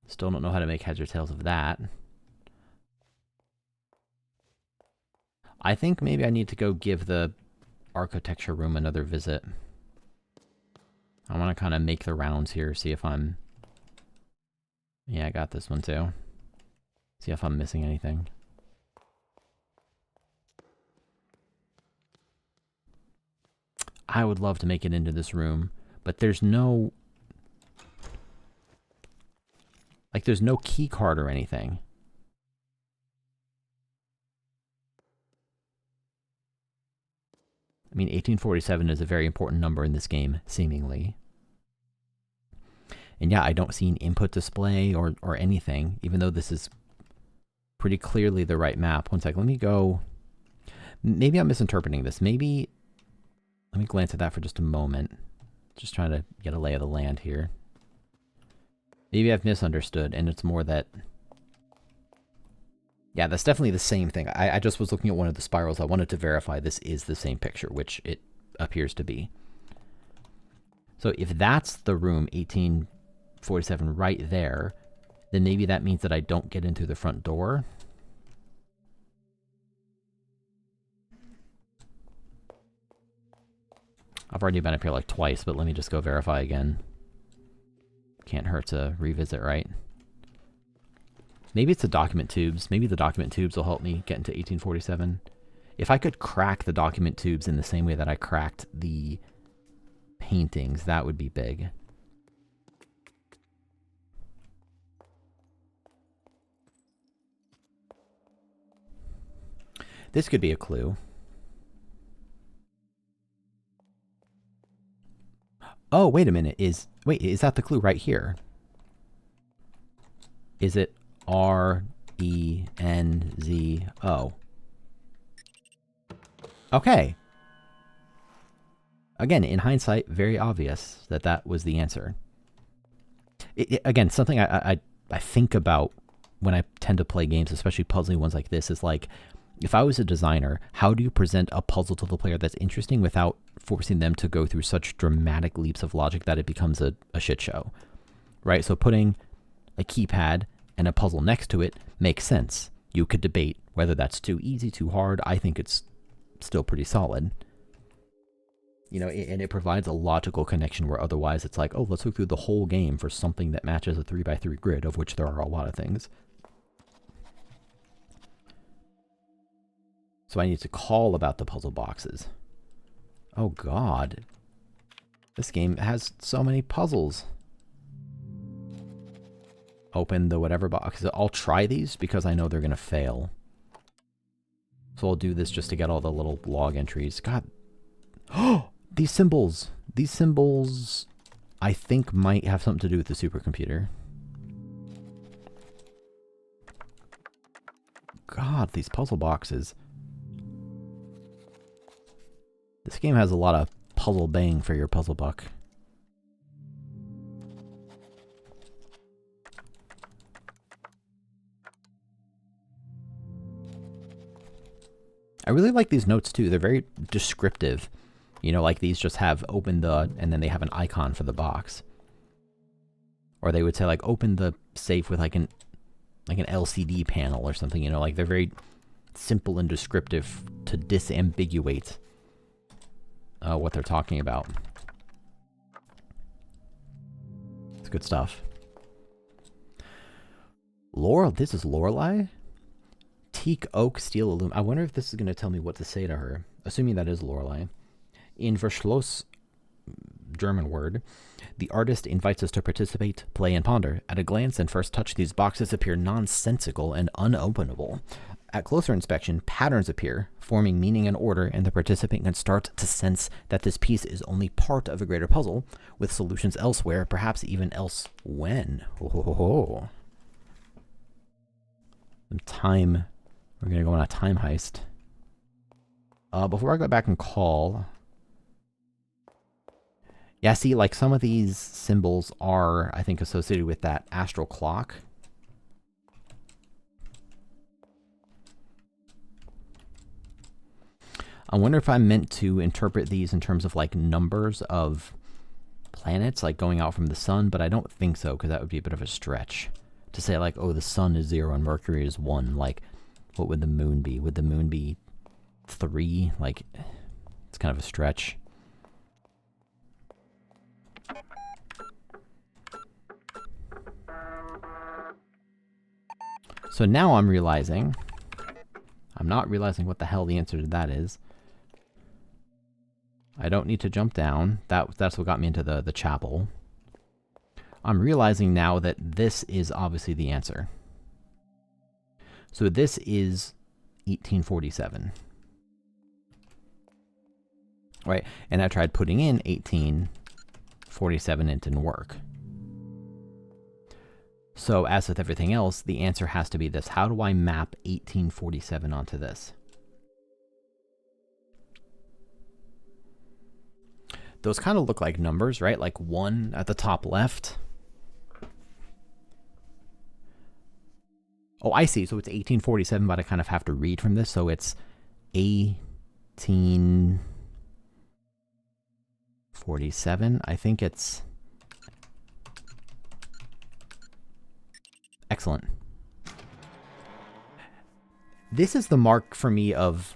Still don't know how to make heads or tails of that. I think maybe I need to go give the architecture room another visit. I want to kind of make the rounds here, see if I'm... Yeah, I got this one too. See if I'm missing anything. I would love to make it into this room, but there's no... Like, there's no key card or anything. I mean, 1847 is a very important number in this game, seemingly. And yeah, I don't see an input display or anything, even though this is pretty clearly the right map. One sec, let me go. Maybe I'm misinterpreting this. Maybe, let me glance at that for just a moment. Just trying to get a lay of the land here. Maybe I've misunderstood, and it's more that... Yeah, that's definitely the same thing. I just was looking at one of the spirals. I wanted to verify this is the same picture, which it appears to be. So if that's the room 1847 right there, then maybe that means that I don't get in through the front door. I've already been up here like twice, but let me just go verify again. Can't hurt to revisit, right? Maybe it's the document tubes. Maybe the document tubes will help me get into 1847. If I could crack the document tubes in the same way that I cracked the paintings, that would be big. This could be a clue. Oh, wait a minute. Is that the clue right here? Is it R-E-N-Z-O? Okay. Again, in hindsight, very obvious that that was the answer. Again, something I think about when I tend to play games, especially puzzly ones like this, is like, if I was a designer, how do you present a puzzle to the player that's interesting without forcing them to go through such dramatic leaps of logic that it becomes a shit show, right? So putting a keypad and a puzzle next to it makes sense. You could debate whether that's too easy, too hard. I think it's still pretty solid. You know, and it provides a logical connection where otherwise it's like, oh, let's look through the whole game for something that matches a 3x3 grid, of which there are a lot of things. So I need to call about the puzzle boxes. Oh god. This game has so many puzzles. Open the whatever box. I'll try these because I know they're going to fail. So I'll do this just to get all the little log entries. God. Oh! These symbols! These symbols, I think, might have something to do with the supercomputer. God, these puzzle boxes. This game has a lot of puzzle bang for your puzzle buck. I really like these notes too. They're very descriptive. You know, like these just have open the, and then they have an icon for the box. Or they would say like open the safe with like an LCD panel or something, you know, like they're very simple and descriptive to disambiguate what they're talking about. It's good stuff. This is Lorelei? Teak, oak, steel, aluminum. I wonder if this is going to tell me what to say to her. Assuming that is Lorelei. In Verschloss, German word, the artist invites us to participate, play, and ponder. At a glance and first touch, these boxes appear nonsensical and unopenable. At closer inspection, patterns appear, forming meaning and order, and the participant can start to sense that this piece is only part of a greater puzzle, with solutions elsewhere, perhaps even else when. Oh. Time. We're going to go on a time heist. Before I go back and call... Yeah, see, like some of these symbols are, I think, associated with that astral clock. I wonder if I'm meant to interpret these in terms of like numbers of planets, like going out from the sun, but I don't think so, because that would be a bit of a stretch. To say like, oh, the sun is 0 and Mercury is 1, like, what would the moon be? Would the moon be 3? Like, it's kind of a stretch. So now I'm realizing, I'm not realizing what the hell the answer to that is. I don't need to jump down. That's what got me into the chapel. I'm realizing now that this is obviously the answer. So this is 1847. Right? And I tried putting in 1847, it didn't work. So as with everything else, the answer has to be this. How do I map 1847 onto this? Those kind of look like numbers, right? Like 1 at the top left. Oh, I see. So it's 1847, but I kind of have to read from this. So it's 1847. I think it's... Excellent. This is the mark for me of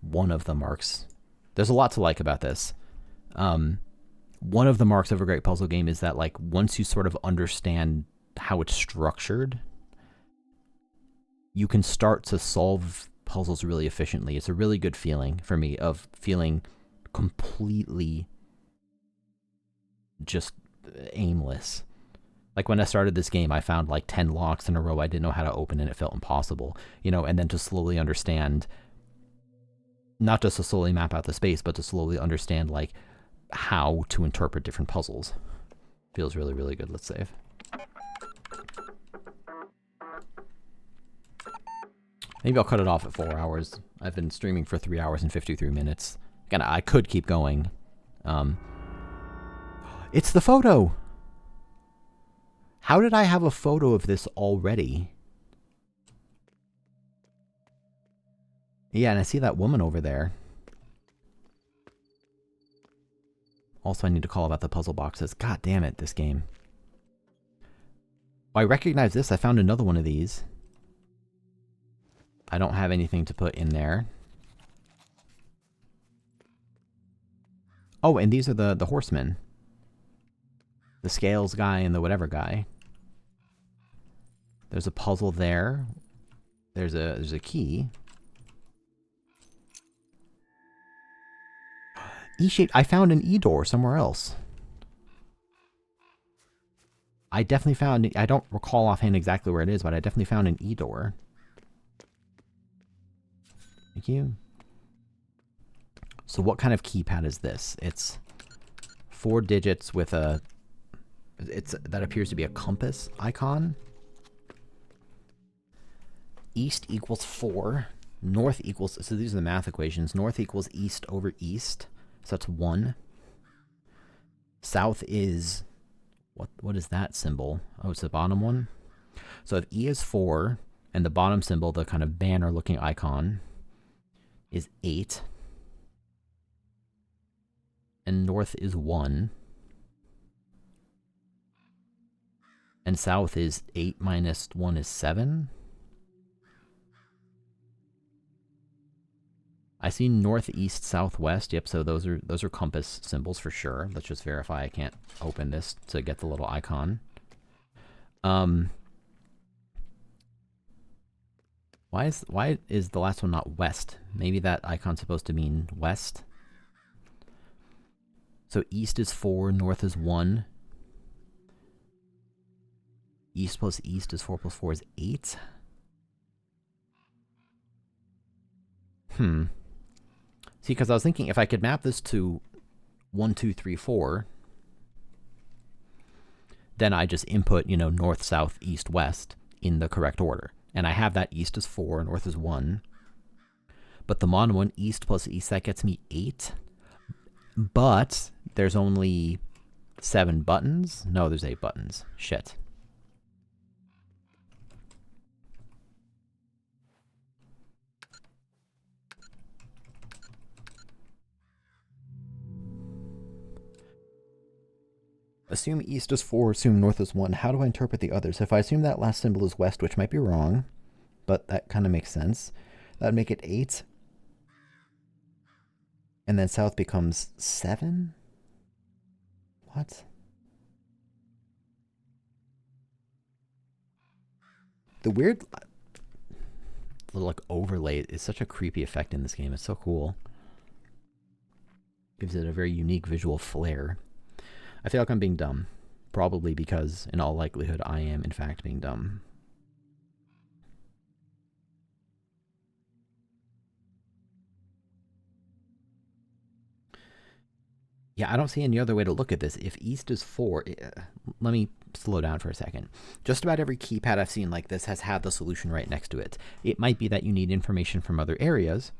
one of the marks. There's a lot to like about this. One of the marks of a great puzzle game is that, like, once you sort of understand how it's structured, you can start to solve puzzles really efficiently. It's a really good feeling for me of feeling completely just aimless. Like when I started this game, I found like 10 locks in a row I didn't know how to open and it felt impossible, you know, and then to slowly understand, not just to slowly map out the space, but to slowly understand like how to interpret different puzzles. Feels really, really good. Let's save. Maybe I'll cut it off at 4 hours. I've been streaming for 3 hours and 53 minutes. Again, I could keep going. It's the photo! How did I have a photo of this already? Yeah, and I see that woman over there. Also, I need to call about the puzzle boxes. God damn it, this game. Oh, I recognize this. I found another one of these. I don't have anything to put in there. Oh, and these are the horsemen. The scales guy and the whatever guy. There's a puzzle there. There's a key. E-shape. I found an E-door somewhere else. I definitely found... I don't recall offhand exactly where it is, but I definitely found an E-door. Thank you. So what kind of keypad is this? It's 4 digits with a... that appears to be a compass icon. East equals 4. North equals... So these are the math equations. North equals east over east. So that's 1. South is... What is that symbol? Oh, it's the bottom one. So if E is 4, and the bottom symbol, the kind of banner-looking icon, is 8. And north is 1. And south is 8 minus 1 is 7. I see north, east, southwest. Yep, so those are compass symbols for sure. Let's just verify I can't open this to get the little icon. Why is the last one not west? Maybe that icon's supposed to mean west. So east is 4, north is 1. East plus east is 4 plus 4 is 8. See, because I was thinking if I could map this to 1, 2, 3, 4, then I just input, you know, north, south, east, west in the correct order. And I have that east is 4, north is 1. But the mon one, east plus east, that gets me 8. But there's only 7 buttons. No, there's 8 buttons. Shit. Assume east is 4, assume north is 1. How do I interpret the others? If I assume that last symbol is west, which might be wrong, but that kind of makes sense, that would make it 8. And then south becomes 7? What? The weird little like overlay is such a creepy effect in this game. It's so cool. Gives it a very unique visual flair. I feel like I'm being dumb. probably because, in all likelihood, I am, in fact, being dumb. Yeah, I don't see any other way to look at this. If east is 4, let me slow down for a second. Just about every keypad I've seen like this has had the solution right next to it. It might be that you need information from other areas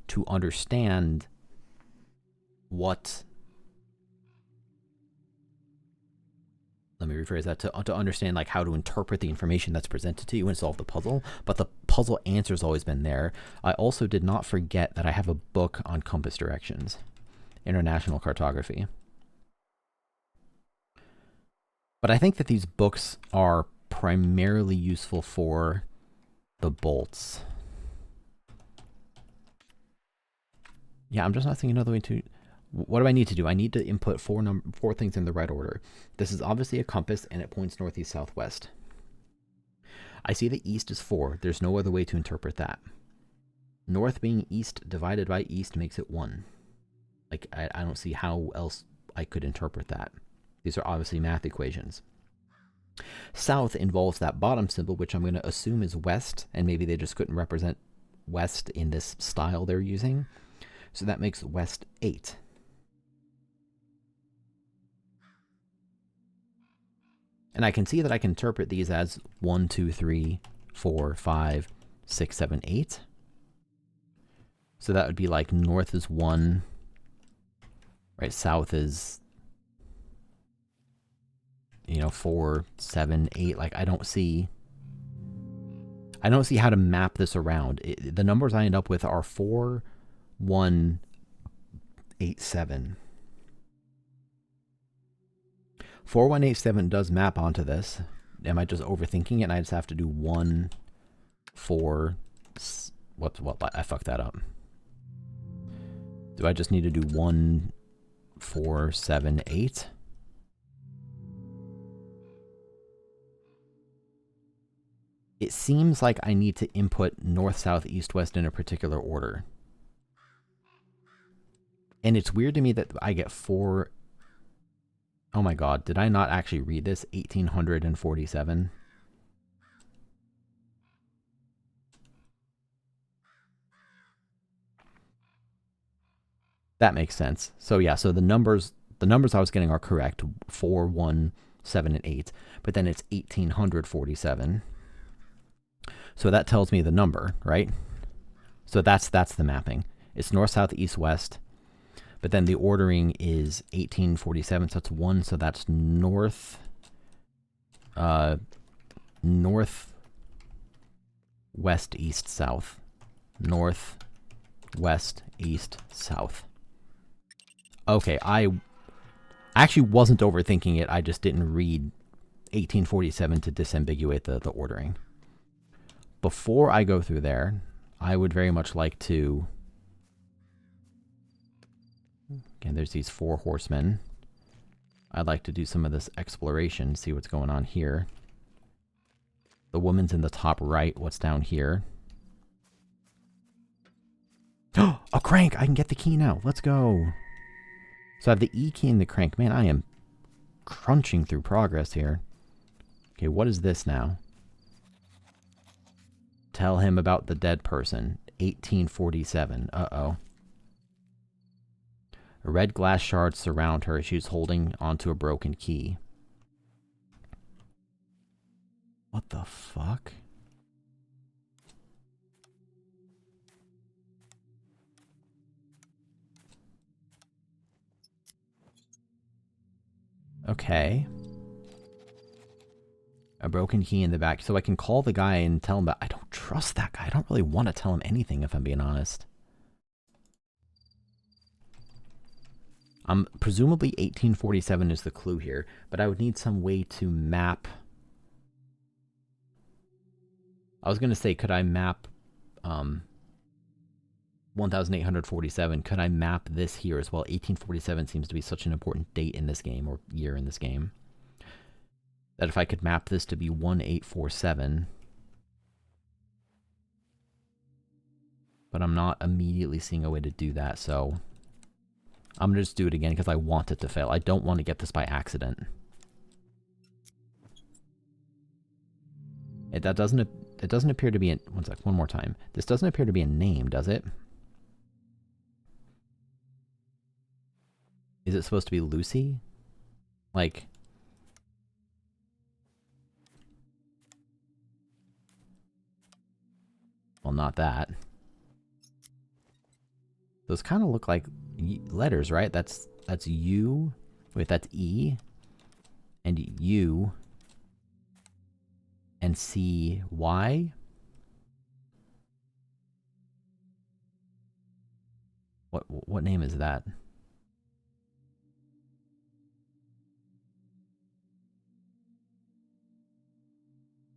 to understand what... Let me rephrase that, to understand like how to interpret the information that's presented to you and solve the puzzle. But the puzzle answer's always been there. I also did not forget that I have a book on compass directions. International cartography. But I think that these books are primarily useful for the bolts. Yeah, I'm just not seeing another way to... What do I need to do? I need to input four things in the right order. This is obviously a compass, and it points northeast, southwest. I see that east is 4. There's no other way to interpret that. North being east divided by east makes it 1. Like, I don't see how else I could interpret that. These are obviously math equations. South involves that bottom symbol, which I'm going to assume is west, and maybe they just couldn't represent west in this style they're using. So that makes west 8. And I can see that I can interpret these as 1, 2, 3, 4, 5, 6, 7, 8. So that would be like north is 1, right? South is, 4, 7, 8. Like, I don't see how to map this around. The numbers I end up with are 4, 1, 8, 7. 4187 does map onto this. Am I just overthinking it and I just have to do 1, 4, what, I fucked that up. Do I just need to do 1, 4, 7, 8? It seems like I need to input north, south, east, west in a particular order. And it's weird to me that I get 4... Oh my god, did I not actually read this? 1847. That makes sense. So yeah, so the numbers I was getting are correct. 4, 1, 7, and 8. But then it's 1847. So that tells me the number, right? So that's the mapping. It's north, south, east, west. But then the ordering is 1847, so that's 1, so that's north, north, west, east, south. North, west, east, south. Okay, I actually wasn't overthinking it, I just didn't read 1847 to disambiguate the ordering. Before I go through there, I would very much like to... Again, there's these 4 horsemen. I'd like to do some of this exploration, see what's going on here. The woman's in the top right. What's down here? Oh, a crank! I can get the key now. Let's go. So I have the E key and the crank. Man, I am crunching through progress here. Okay, what is this now? Tell him about the dead person. 1847. Uh-oh. Red glass shards surround her. She's holding onto a broken key. What the fuck? Okay. A broken key in the back. So I can call the guy and tell him, but I don't trust that guy. I don't really want to tell him anything, if I'm being honest. Presumably 1847 is the clue here, but I would need some way to map... I was going to say, could I map 1847? Could I map this here as well? 1847 seems to be such an important date in this game, or year in this game, that if I could map this to be 1847... But I'm not immediately seeing a way to do that, so... I'm going to just do it again because I want it to fail. I don't want to get this by accident. That doesn't. It doesn't appear to be. One sec. One more time. This doesn't appear to be a name, does it? Is it supposed to be Lucy? Like. Well, not that. Those kind of look like letters, right? That's U. Wait, that's E. And U. And C, Y. What name is that?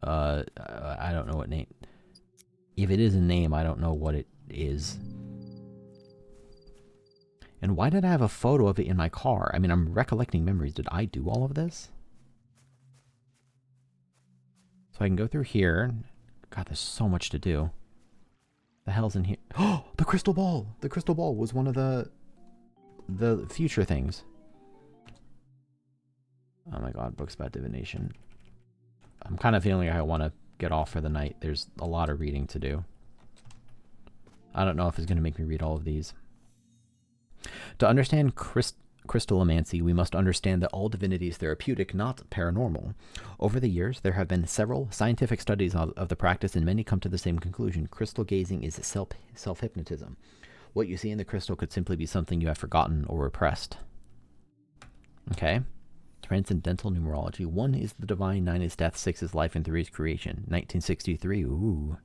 I don't know what name. If it is a name, I don't know what it is. And why did I have a photo of it in my car? I mean, I'm recollecting memories. Did I do all of this? So I can go through here. God, there's so much to do. The hell's in here? Oh, the crystal ball! The crystal ball was one of the future things. Oh my god, books about divination. I'm kind of feeling like I want to get off for the night. There's a lot of reading to do. I don't know if it's going to make me read all of these. To understand crystallomancy, we must understand that all divinity is therapeutic, not paranormal. Over the years, there have been several scientific studies of the practice, and many come to the same conclusion. Crystal gazing is self-hypnotism. What you see in the crystal could simply be something you have forgotten or repressed. Okay. Transcendental numerology. 1 is the divine, 9 is death, 6 is life, and 3 is creation. 1963. Ooh.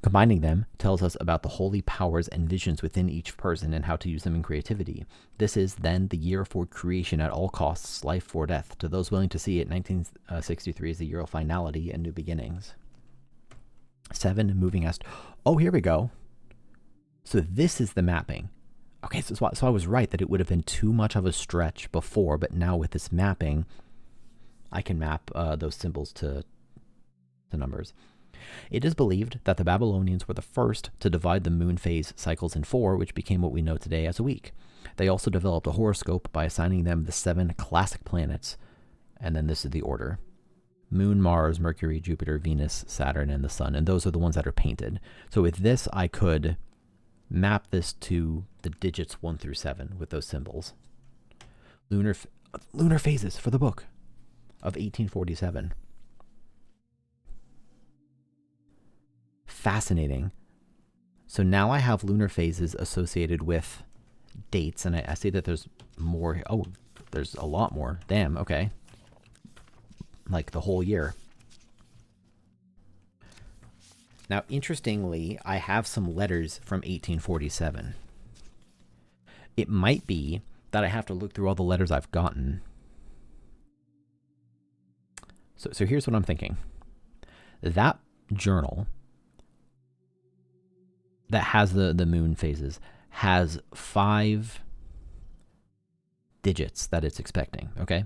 Combining them tells us about the holy powers and visions within each person and how to use them in creativity. This is then the year for creation at all costs, life for death. To those willing to see it, 1963 is the year of finality and new beginnings. 7, moving est. Oh, here we go. So this is the mapping. Okay, so I was right that it would have been too much of a stretch before, but now with this mapping, I can map those symbols to numbers. It is believed that the Babylonians were the first to divide the moon phase cycles in 4, which became what we know today as a week. They also developed a horoscope by assigning them the 7 classic planets, and then this is the order. Moon, Mars, Mercury, Jupiter, Venus, Saturn, and the Sun, and those are the ones that are painted. So with this, I could map this to the digits 1 through 7 with those symbols. Lunar phases for the book of 1847. Fascinating. So now I have lunar phases associated with dates, and I see that there's more. Oh, there's a lot more. Damn, okay. Like the whole year. Now, interestingly, I have some letters from 1847. It might be that I have to look through all the letters I've gotten. So here's what I'm thinking. That journal that has the moon phases has 5 digits that it's expecting, okay?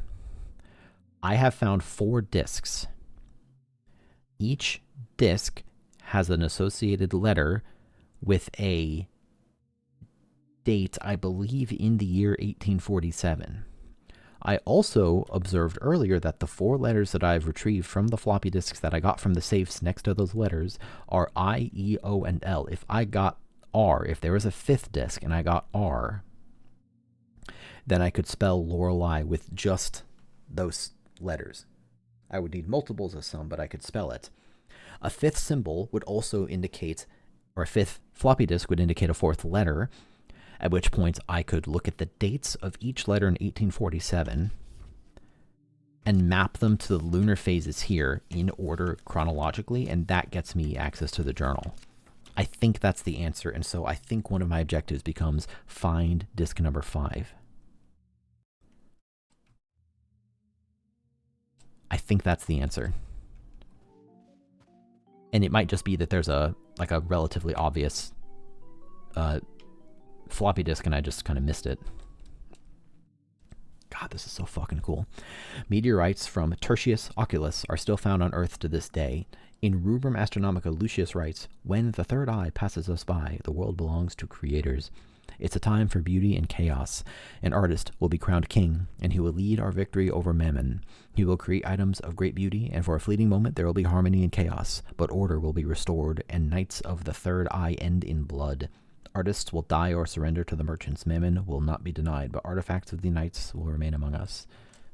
I have found 4 discs. Each disc has an associated letter with a date, I believe, in the year 1847. I also observed earlier that the 4 letters that I've retrieved from the floppy disks that I got from the safes next to those letters are I, E, O, and L. If I got R, if there was a 5th disk and I got R, then I could spell Lorelei with just those letters. I would need multiples of some, but I could spell it. A 5th symbol would also indicate, or a 5th floppy disk would indicate a 4th letter, at which point I could look at the dates of each letter in 1847 and map them to the lunar phases here in order chronologically, and that gets me access to the journal. I think that's the answer, and so I think one of my objectives becomes find disk number 5. I think that's the answer. And it might just be that there's a relatively obvious floppy disk and I just kind of missed it. God, this is so fucking cool. Meteorites from Tertius Oculus are still found on Earth to this day. In Rubrum Astronomica, Lucius writes, "When the third eye passes us by, the world belongs to creators. It's a time for beauty and chaos. An artist will be crowned king, and he will lead our victory over Mammon. He will create items of great beauty, and for a fleeting moment there will be harmony and chaos, but order will be restored, and knights of the third eye end in blood. Artists will die or surrender to the merchants. Mammon will not be denied, but artifacts of the knights will remain among us.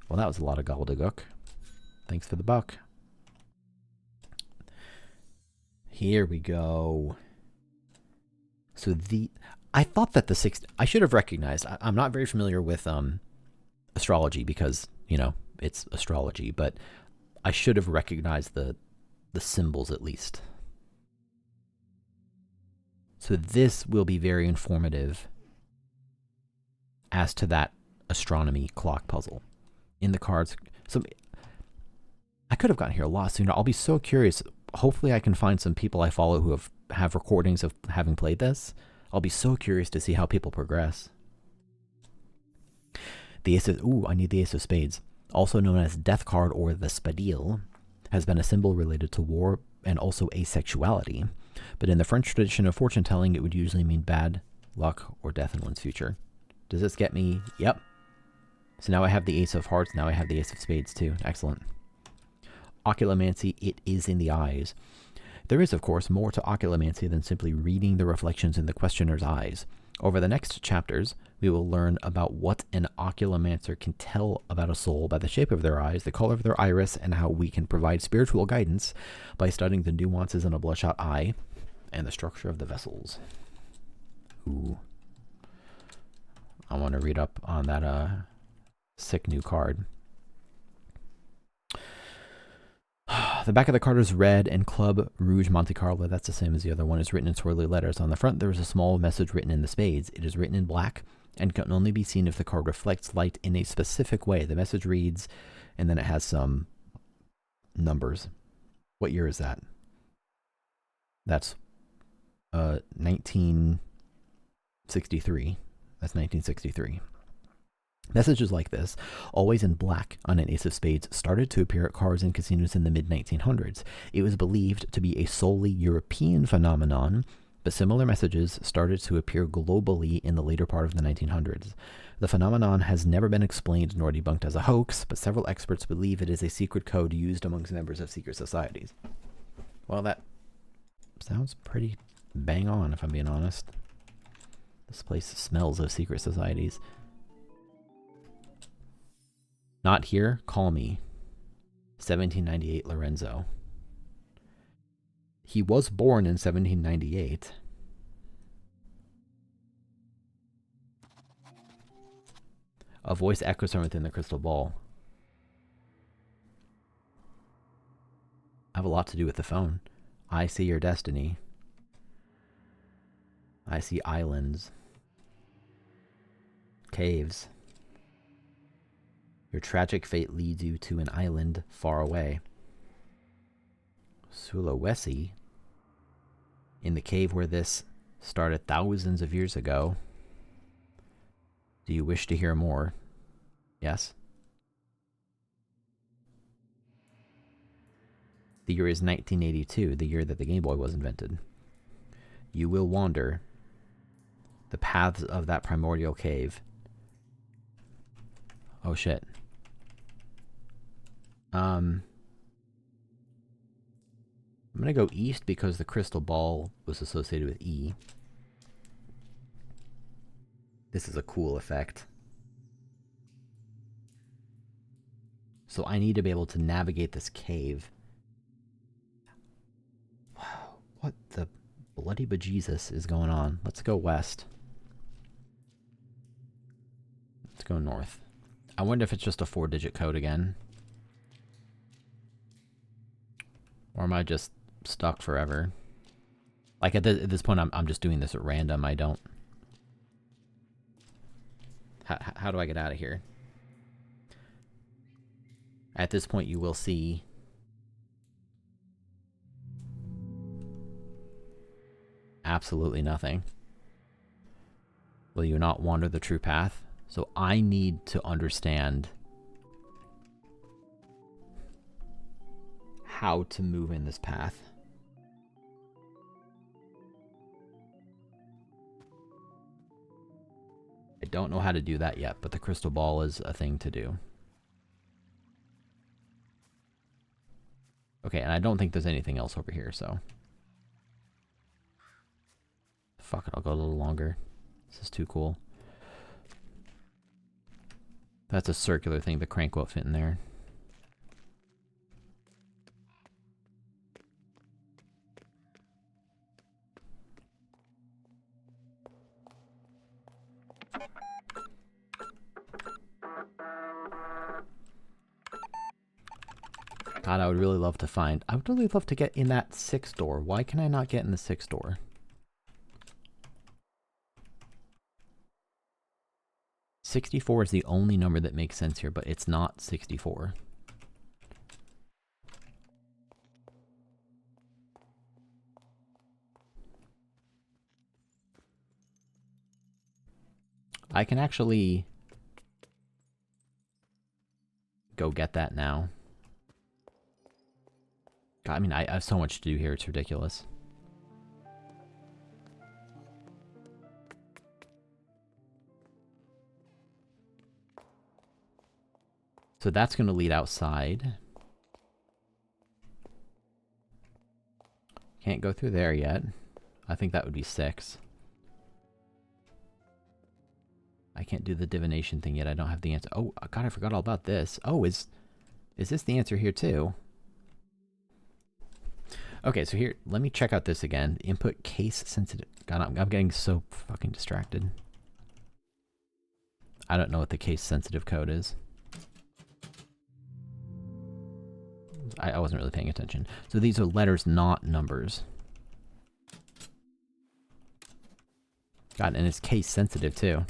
Well, that was a lot of gobbledygook. Thanks for the buck. Here we go. So I thought that I should have recognized. I'm not very familiar with astrology because, it's astrology, but I should have recognized the symbols at least. So this will be very informative as to that astronomy clock puzzle. In the cards, so I could have gotten here a lot sooner. I'll be so curious. Hopefully I can find some people I follow who have recordings of having played this. I'll be so curious to see how people progress. The Ace of... Ooh, I need the Ace of Spades. Also known as Death card or the Spadille, has been a symbol related to war and also asexuality. But in the French tradition of fortune telling, it would usually mean bad luck or death in one's future. Does this get me? Yep. So now I have the Ace of Hearts. Now I have the Ace of Spades too. Excellent. Oculomancy, it is in the eyes. There is, of course, more to oculomancy than simply reading the reflections in the questioner's eyes. Over the next chapters, we will learn about what an oculomancer can tell about a soul by the shape of their eyes, the color of their iris, and how we can provide spiritual guidance by studying the nuances in a bloodshot eye and the structure of the vessels. Ooh. I want to read up on that sick new card. The back of the card is red, and Club Rouge Monte Carlo, that's the same as the other one, is written in swirly letters. On the front, there is a small message written in the spades. It is written in black and can only be seen if the card reflects light in a specific way. The message reads, and then it has some numbers. What year is that? That's 1963. That's 1963. Messages like this, always in black on an Ace of Spades, started to appear at cards and casinos in the mid-1900s. It was believed to be a solely European phenomenon, but similar messages started to appear globally in the later part of the 1900s. The phenomenon has never been explained nor debunked as a hoax, but several experts believe it is a secret code used amongst members of secret societies. Well, that sounds pretty bang on, if I'm being honest. This place smells of secret societies. Not here, call me. 1798 Lorenzo. He was born in 1798. A voice echoes from within the crystal ball. I have a lot to do with the phone. I see your destiny. I see islands. Caves. Your tragic fate leads you to an island far away. Sulawesi, in the cave where this started thousands of years ago. Do you wish to hear more? Yes? The year is 1982, the year that the Game Boy was invented. You will wander the paths of that primordial cave. Oh shit. I'm gonna go east because the crystal ball was associated with E. This is a cool effect. So I need to be able to navigate this cave. Wow, what the bloody bejesus is going on? Let's go west. Let's go north. I wonder if it's just a 4-digit code again. Or am I just stuck forever? Like at this point, I'm just doing this at random. I don't... How do I get out of here? At this point, you will see... absolutely nothing. Will you not wander the true path? So I need to understand how to move in this path. I don't know how to do that yet, but the crystal ball is a thing to do. Okay, and I don't think there's anything else over here, so... Fuck it, I'll go a little longer. This is too cool. That's a circular thing. The crank won't fit in there. God, I would really love to find... I would really love to get in that 6th door. Why can I not get in the 6th door? 64 is the only number that makes sense here, but it's not 64. I can actually go get that now. God, I mean, I have so much to do here, it's ridiculous. So that's going to lead outside. Can't go through there yet. I think that would be 6. I can't do the divination thing yet. I don't have the answer. Oh, God, I forgot all about this. Oh, is this the answer here too? Okay, so here, let me check out this again. Input case sensitive. God, I'm getting so fucking distracted. I don't know what the case sensitive code is. I wasn't really paying attention. So these are letters, not numbers. God, and it's case sensitive too.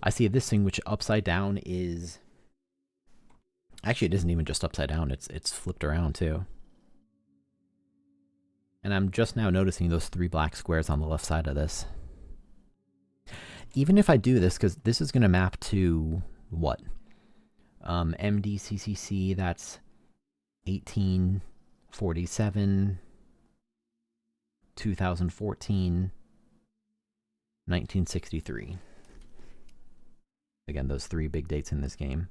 I see this thing, which upside down is... Actually, it isn't even just upside down. It's flipped around too. And I'm just now noticing those 3 black squares on the left side of this. Even if I do this, because this is going to map to what? MDCCC, that's 1847, 2014, 1963. Again, those 3 big dates in this game.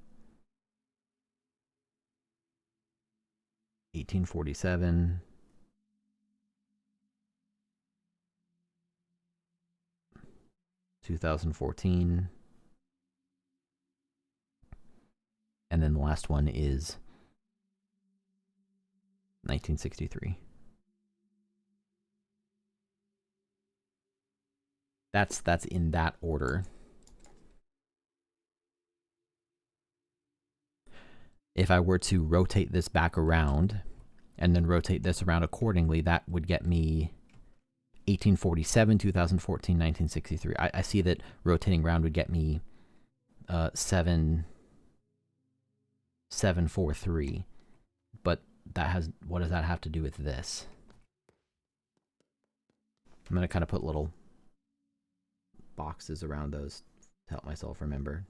1847. 2014. And then the last one is 1963. That's in that order. If I were to rotate this back around and then rotate this around accordingly, that would get me 1847, 2014, 1963. I see that rotating around would get me 743. But that has, what does that have to do with this? I'm going to kind of put little boxes around those to help myself remember.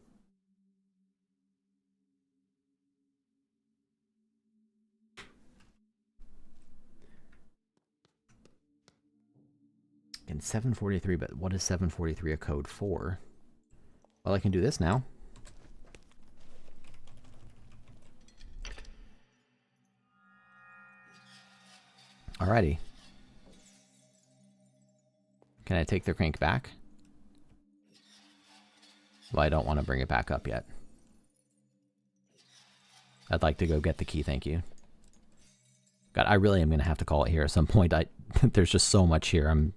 And 743, but what is 743 a code for? Well, I can do this now. Alrighty. Can I take the crank back? Well, I don't want to bring it back up yet. I'd like to go get the key, thank you. God, I really am going to have to call it here at some point. There's just so much here. I'm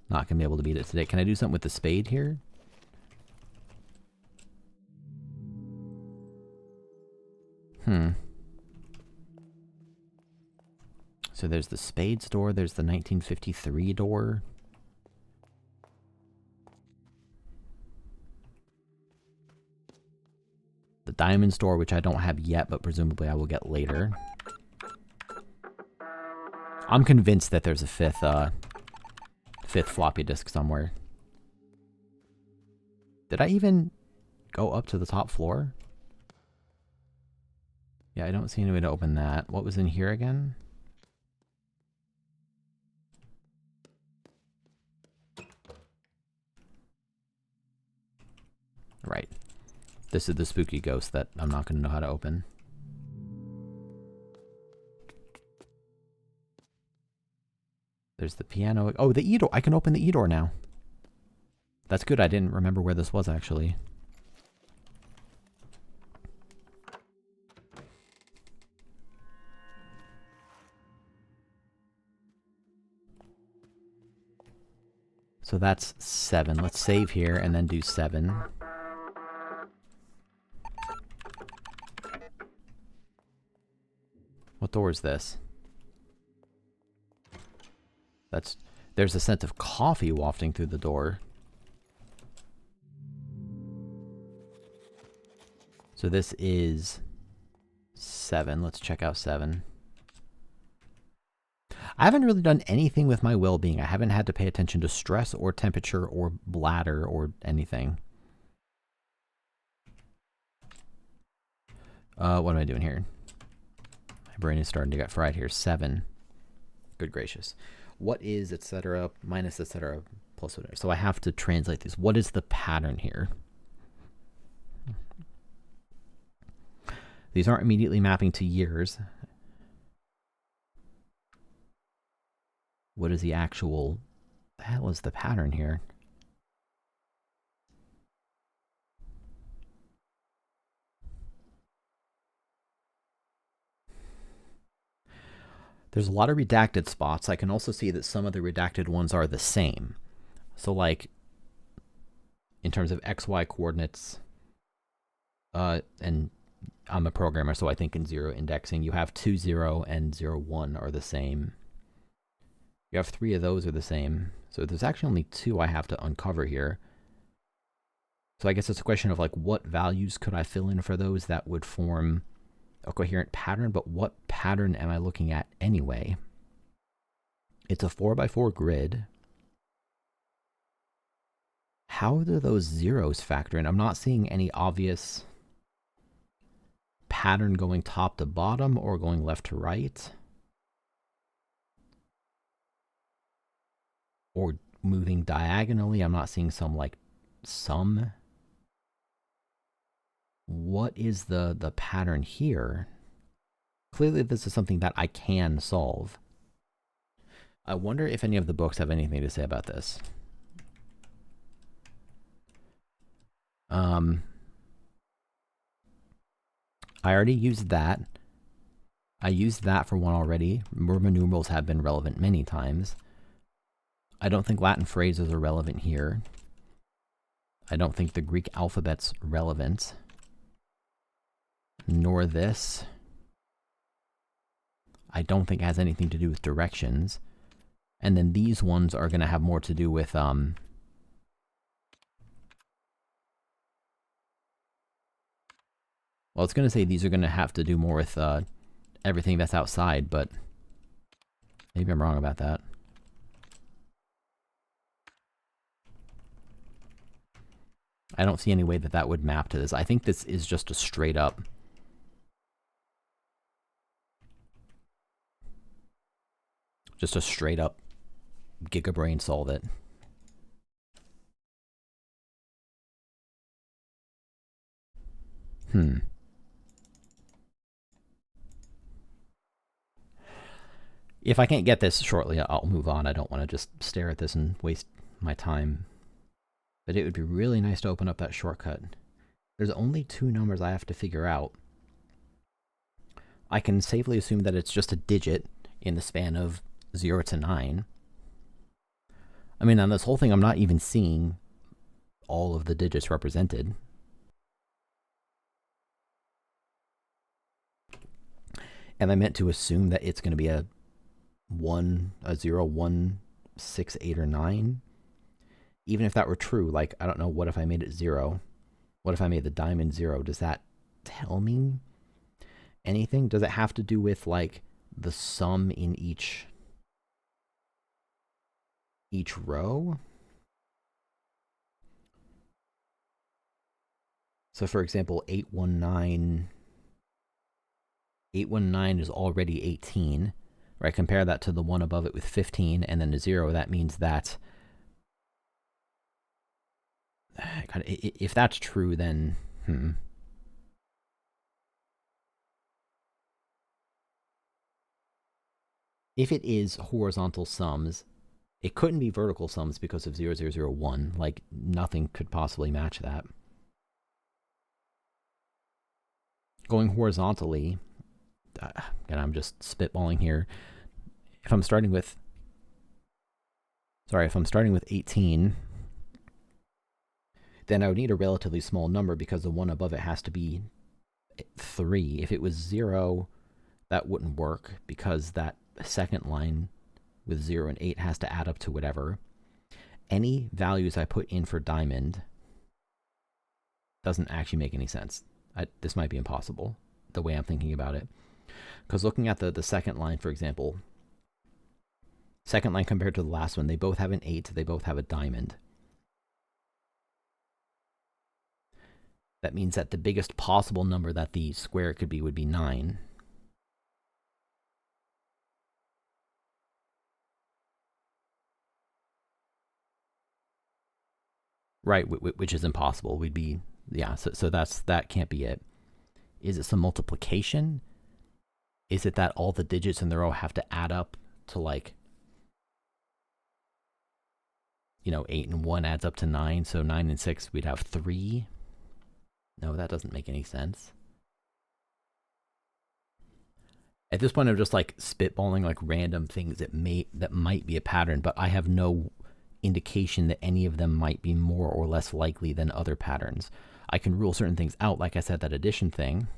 not going to be able to beat it today. Can I do something with the spade here? So there's the spades door. There's the 1953 door. The diamond store, which I don't have yet, but presumably I will get later. I'm convinced that there's a fifth floppy disk somewhere. Did I even go up to the top floor? Yeah, I don't see any way to open that. What was in here again? Right. This is the spooky ghost that I'm not going to know how to open. There's the piano. Oh, the E-door. I can open the E-door now. That's good. I didn't remember where this was, actually. So that's 7. Let's save here and then do 7. What door is this? There's a scent of coffee wafting through the door. So this is 7. Let's check out 7. I haven't really done anything with my well-being. I haven't had to pay attention to stress or temperature or bladder or anything. What am I doing here? My brain is starting to get fried here. 7. Good gracious. What is etc. minus etc. plus whatever? So I have to translate these. What is the pattern here? These aren't immediately mapping to years. What is the actual... the hell is the pattern here? There's a lot of redacted spots. I can also see that some of the redacted ones are the same. So like, in terms of XY coordinates, and I'm a programmer, so I think in 0 indexing, you have 2, 0 and 0, 1 are the same. You have 3 of those are the same. So there's actually only 2 I have to uncover here. So I guess it's a question of like, what values could I fill in for those that would form a coherent pattern, but what pattern am I looking at anyway? It's a 4x4 grid. How do those zeros factor in? I'm not seeing any obvious pattern going top to bottom or going left to right. Or moving diagonally. I'm not seeing some like sum. What is the pattern here? Clearly this is something that I can solve. I wonder if any of the books have anything to say about this. I already used that. I used that for one already. Roman numerals have been relevant many times. I don't think Latin phrases are relevant here. I don't think the Greek alphabet's relevant. Nor this. I don't think it has anything to do with directions. And then these ones are going to have more to do with, well, it's going to say these are going to have to do more with everything that's outside, but maybe I'm wrong about that. I don't see any way that that would map to this. I think this is just a straight up gigabrain solve it. If I can't get this shortly, I'll move on. I don't want to just stare at this and waste my time. But it would be really nice to open up that shortcut. There's only 2 numbers I have to figure out. I can safely assume that it's just a digit in the span of 0 to 9. I mean, on this whole thing, I'm not even seeing all of the digits represented. And I meant to assume that it's going to be a 1, a 0, 1, 6, 8, or 9. Even if that were true, like, I don't know, what if I made it 0? What if I made the diamond 0? Does that tell me anything? Does it have to do with, like, the sum in each row? So, for example, 819 is already 18, right? Compare that to the one above it with 15, and then a 0. That means that God, if that's true, then if it is horizontal sums, it couldn't be vertical sums because of 0001. Like, nothing could possibly match that. Going horizontally, and I'm just spitballing here. If I'm starting with 18, then I would need a relatively small number because the one above it has to be 3. If it was 0, that wouldn't work because that second line with 0 and 8 has to add up to whatever. Any values I put in for diamond doesn't actually make any sense. This might be impossible, the way I'm thinking about it. Because looking at the second line, for example, second line compared to the last one, they both have an 8, they both have a diamond. That means that the biggest possible number that the square could be would be 9. Right, which is impossible. We'd be, yeah, so that can't be it. Is it some multiplication? Is it that all the digits in the row have to add up to, like, 8 and 1 adds up to 9, so 9 and 6, we'd have 3? No, that doesn't make any sense. At this point, I'm just, like, spitballing, like, random things that might be a pattern, but I have no indication that any of them might be more or less likely than other patterns. I can rule certain things out, like I said, that addition thing.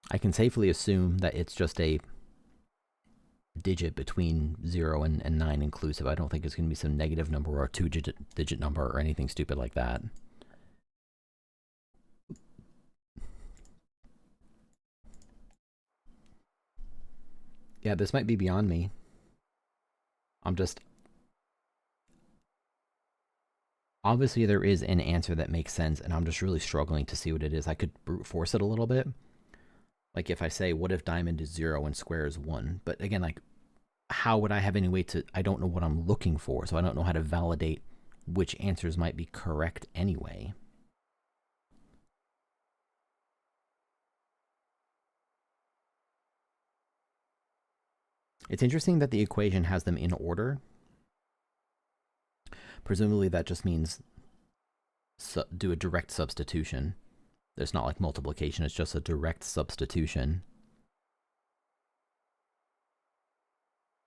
I can safely assume that it's just a digit between 0 and 9 inclusive. I don't think it's going to be some negative number or a two-digit number or anything stupid like that. Yeah, this might be beyond me. Obviously there is an answer that makes sense, and I'm just really struggling to see what it is. I could brute force it a little bit. Like if I say, what if diamond is 0 and square is 1? But again, like, how would I have any way to, I don't know what I'm looking for, so I don't know how to validate which answers might be correct anyway. It's interesting that the equation has them in order. Presumably that just means do a direct substitution. There's not like multiplication, it's just a direct substitution.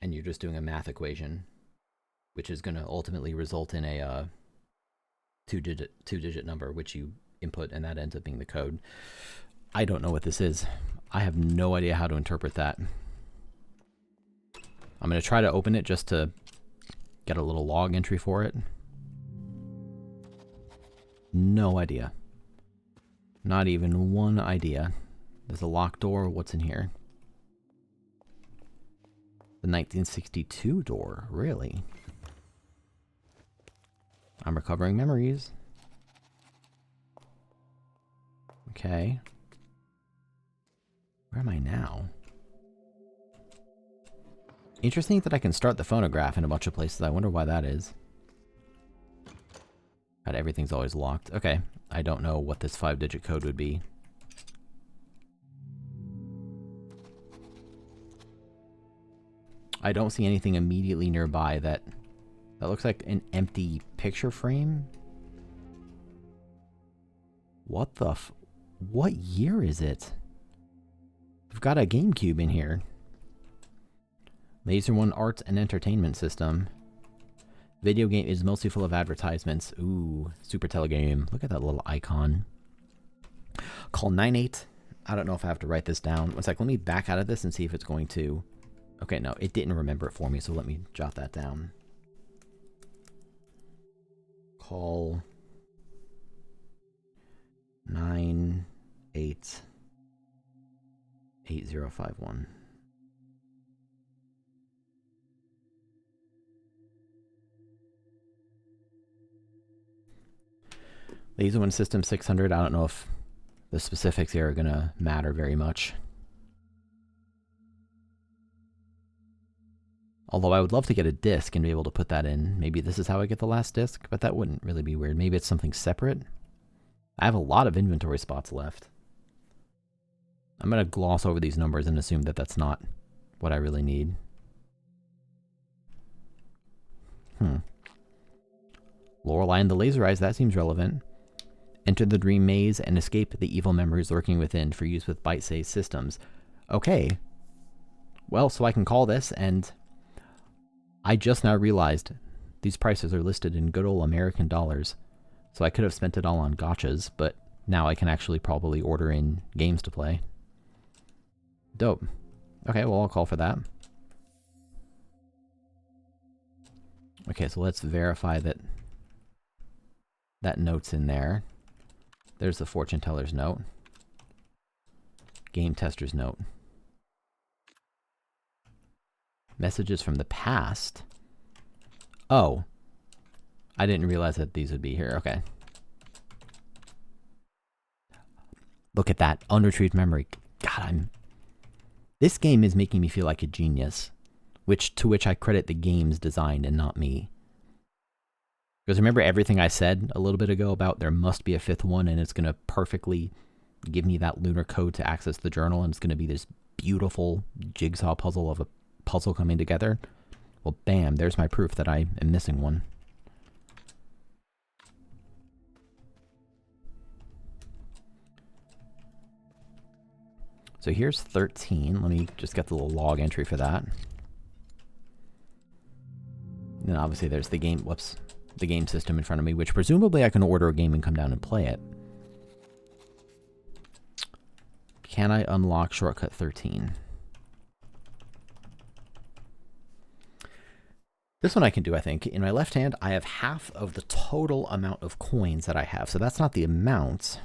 And you're just doing a math equation, which is going to ultimately result in a two-digit number, which you input, and that ends up being the code. I don't know what this is. I have no idea how to interpret that. I'm going to try to open it just to get a little log entry for it. No idea. Not even one idea. There's a locked door. What's in here? The 1962 door. Really? I'm recovering memories. Okay. Where am I now? Interesting that I can start the phonograph in a bunch of places. I wonder why that is. God, everything's always locked. Okay. I don't know what this 5-digit code would be. I don't see anything immediately nearby that looks like an empty picture frame. What the what year is it? We've got a GameCube in here. Laser One Arts and Entertainment System. Video game is mostly full of advertisements. Ooh, Super Telegame. Look at that little icon. Call 98. I don't know if I have to write this down. One sec, let me back out of this and see if it's going to... Okay, no, it didn't remember it for me, so let me jot that down. Call 988051. Laser One System 600. I don't know if the specifics here are going to matter very much. Although I would love to get a disc and be able to put that in. Maybe this is how I get the last disc, but that wouldn't really be weird. Maybe it's something separate. I have a lot of inventory spots left. I'm going to gloss over these numbers and assume that that's not what I really need. Lorelei and the laser eyes, that seems relevant. Enter the dream maze and escape the evil memories lurking within for use with bite-sized systems. Okay. Well, so I can call this, and I just now realized these prices are listed in good old American dollars. So I could have spent it all on gotchas, but now I can actually probably order in games to play. Dope. Okay, well, I'll call for that. Okay, so let's verify that that note's in there. There's the fortune teller's note. Game tester's note. Messages from the past. Oh. I didn't realize that these would be here. Okay. Look at that. Unretrieved memory. God, this game is making me feel like a genius. To which I credit the game's design and not me. Because remember everything I said a little bit ago about there must be a fifth one and it's going to perfectly give me that lunar code to access the journal and it's going to be this beautiful jigsaw puzzle of a puzzle coming together? Well, bam, there's my proof that I am missing one. So here's 13. Let me just get the little log entry for that. And then obviously there's the game, the game system in front of me, which presumably I can order a game and come down and play it. Can I unlock shortcut 13? This one I can do, I think. In my left hand, I have half of the total amount of coins that I have. So that's not the amount,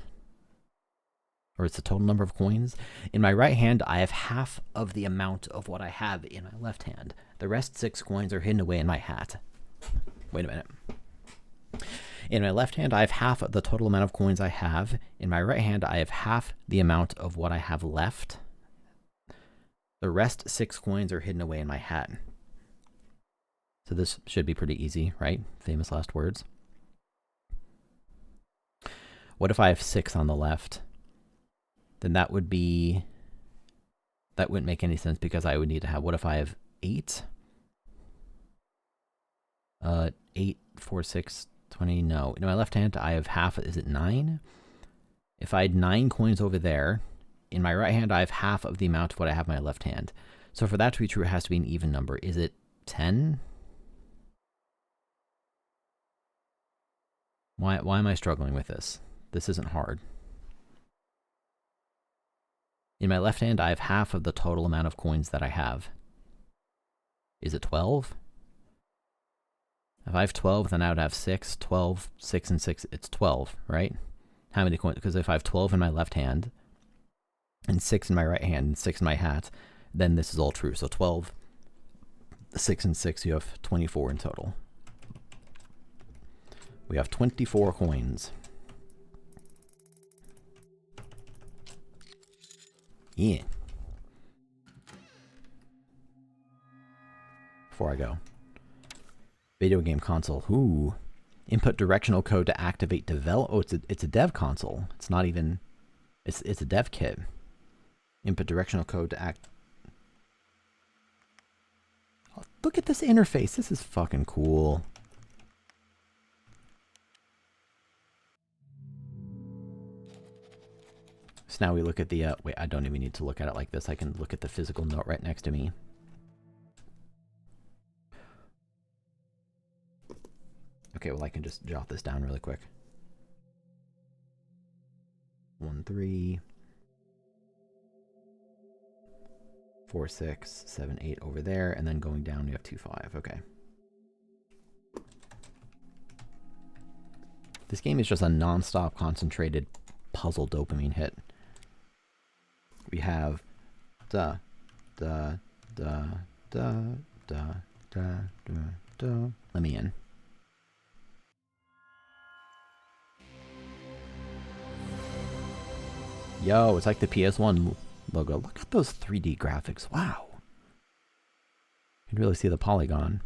or it's the total number of coins. In my right hand, I have half of the amount of what I have in my left hand. The rest 6 coins are hidden away in my hat. Wait a minute. In my left hand, I have half of the total amount of coins I have. In my right hand, I have half the amount of what I have left. The rest 6 coins are hidden away in my hat. So this should be pretty easy, right? Famous last words. What if I have 6 on the left? Then that wouldn't make any sense because I would need to have, what if I have 8? 8, 4, 6, 20, no. In my left hand, I have half, is it 9? If I had 9 coins over there, in my right hand, I have half of the amount of what I have in my left hand. So for that to be true, it has to be an even number. Is it 10? Why am I struggling with this? This isn't hard. In my left hand, I have half of the total amount of coins that I have. Is it 12? If I have 12, then I would have 6, 12, 6, and 6. It's 12, right? How many coins? Because if I have 12 in my left hand, and 6 in my right hand, and 6 in my hat, then this is all true. So 12, 6, and 6, you have 24 in total. We have 24 coins. Yeah. Before I go. Video game console. Ooh. Input directional code to activate develop. Oh, it's a dev console. It's not even. It's a dev kit. Input directional code to act. Oh, look at this interface. This is fucking cool. So now we look at the, wait, I don't even need to look at it like this. I can look at the physical note right next to me. Okay, well, I can just jot this down really quick. 1, 3, 4, 6, 7, 8 over there, and then going down we have 2, 5. Okay. This game is just a non-stop concentrated puzzle dopamine hit. We have da da da da da da da da. Let me in. Yo, it's like the PS1 logo. Look at those 3D graphics. Wow. You can really see the polygon.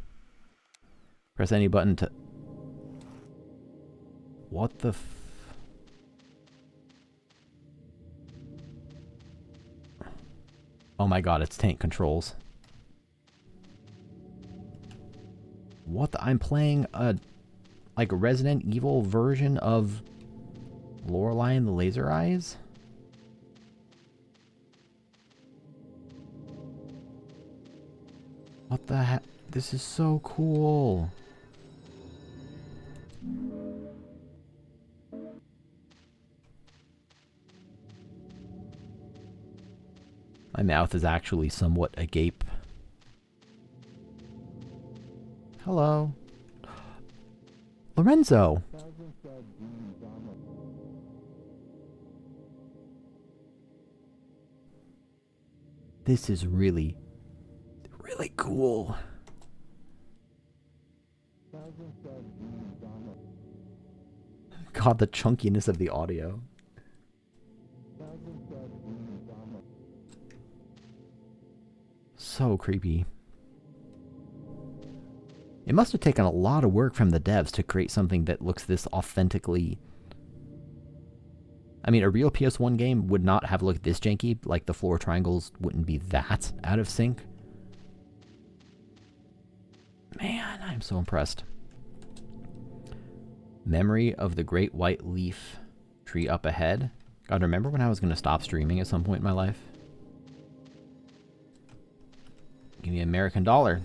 Press any button to... What the f... Oh my god, it's tank controls. What the... I'm playing a... like, Resident Evil version of Lorelei and the Laser Eyes? What the heck? This is so cool. My mouth is actually somewhat agape. Hello. Lorenzo! This is really, really cool. God, the chunkiness of the audio. So creepy. It must have taken a lot of work from the devs to create something that looks this authentically... I mean, a real PS1 game would not have looked this janky. Like, the floor triangles wouldn't be that out of sync. Man, I'm so impressed. Memory of the Great White Leaf Tree up ahead. God, remember when I was going to stop streaming at some point in my life? Give me an American dollar.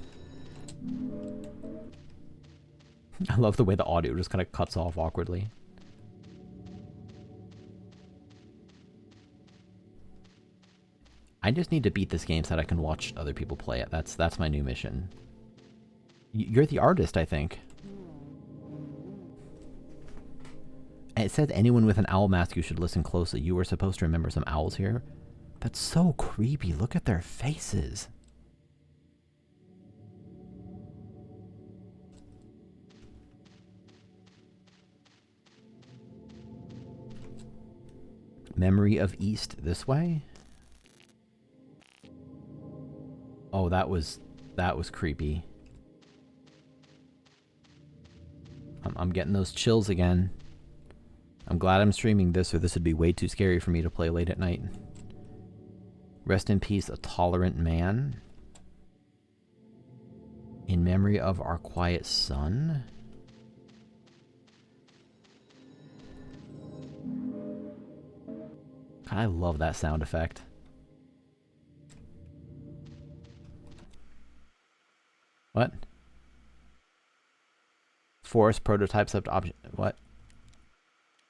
I love the way the audio just kind of cuts off awkwardly. I just need to beat this game so that I can watch other people play it. That's my new mission. You're the artist, I think. And it said anyone with an owl mask, you should listen closely. You were supposed to remember some owls here. That's so creepy. Look at their faces. Memory of East this way? Oh, that was creepy. I'm getting those chills again. I'm glad I'm streaming this, or this would be way too scary for me to play late at night. Rest in peace, a tolerant man. In memory of our quiet son. God, I love that sound effect. What? Forest prototypes up to object. What?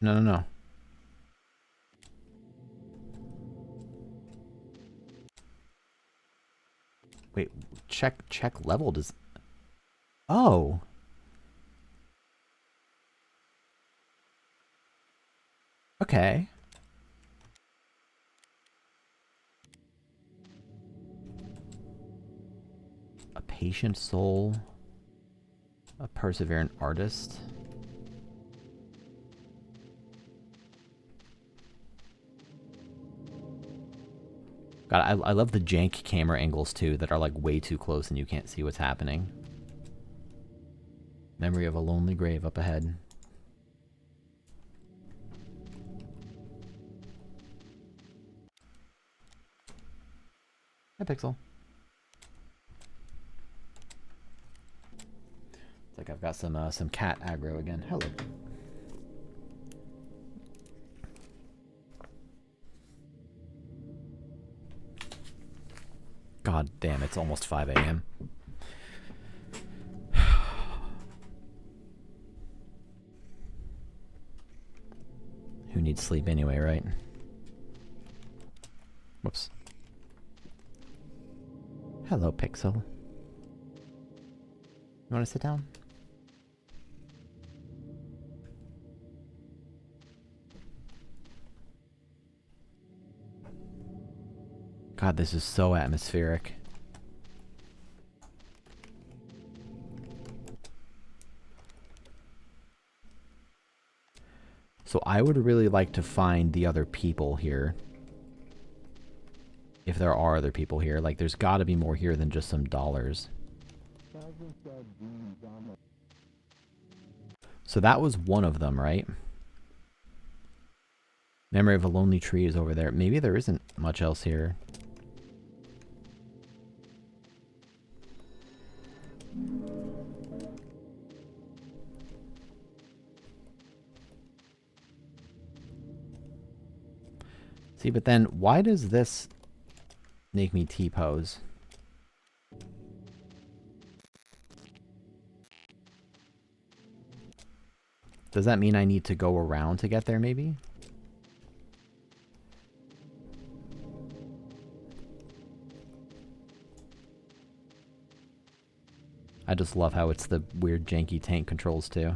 No. Wait, check level does... Oh. Okay. A patient soul. A perseverant artist. God, I love the jank camera angles too that are like way too close and you can't see what's happening. Memory of a lonely grave up ahead. Hi, Pixel. It's like I've got some cat aggro again. Hello. God damn, it's almost 5 a.m. Who needs sleep anyway, right? Whoops. Hello, Pixel. You want to sit down? God, this is so atmospheric. So I would really like to find the other people here. If there are other people here. Like, there's got to be more here than just some dollars. So that was one of them, right? Memory of a Lonely Tree is over there. Maybe there isn't much else here. See, but then why does this make me T-pose? Does that mean I need to go around to get there, maybe? I just love how it's the weird janky tank controls, too.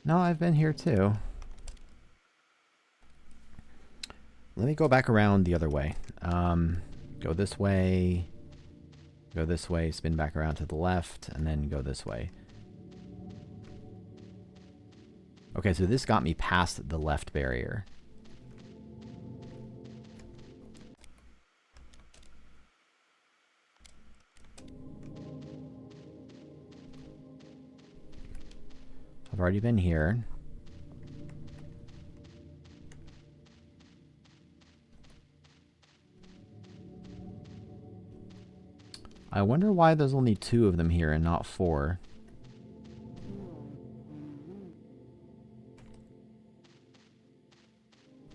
No, I've been here, too. Let me go back around the other way. Go this way, spin back around to the left, and then go this way. Okay, so this got me past the left barrier. I've already been here. I wonder why there's only 2 of them here and not 4.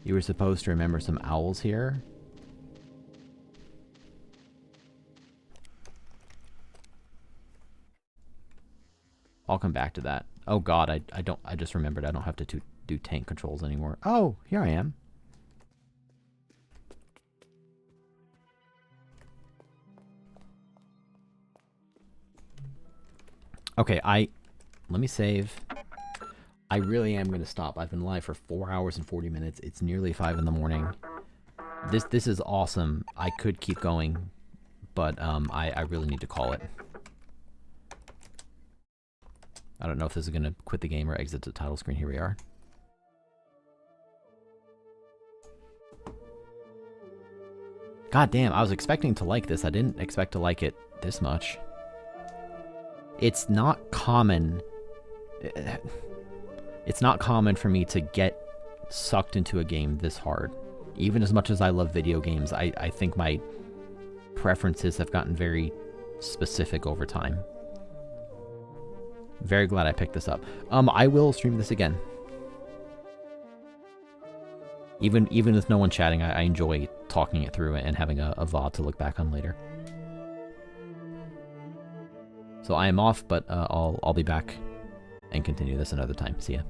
You were supposed to remember some owls here. I'll come back to that. Oh god, I just remembered I don't have to do tank controls anymore. Oh, here I am. Okay, let me save. I really am going to stop. I've been live for 4 hours and 40 minutes. It's nearly 5 in the morning. This is awesome. I could keep going, but I really need to call it. I don't know if this is going to quit the game or exit the title screen. Here we are. God damn, I was expecting to like this. I didn't expect to like it this much. It's not common. It's not common for me to get sucked into a game this hard. Even as much as I love video games, I think my preferences have gotten very specific over time. Very glad I picked this up. I will stream this again. Even with no one chatting, I enjoy talking it through and having a VOD to look back on later. So I am off, but I'll be back and continue this another time. See ya.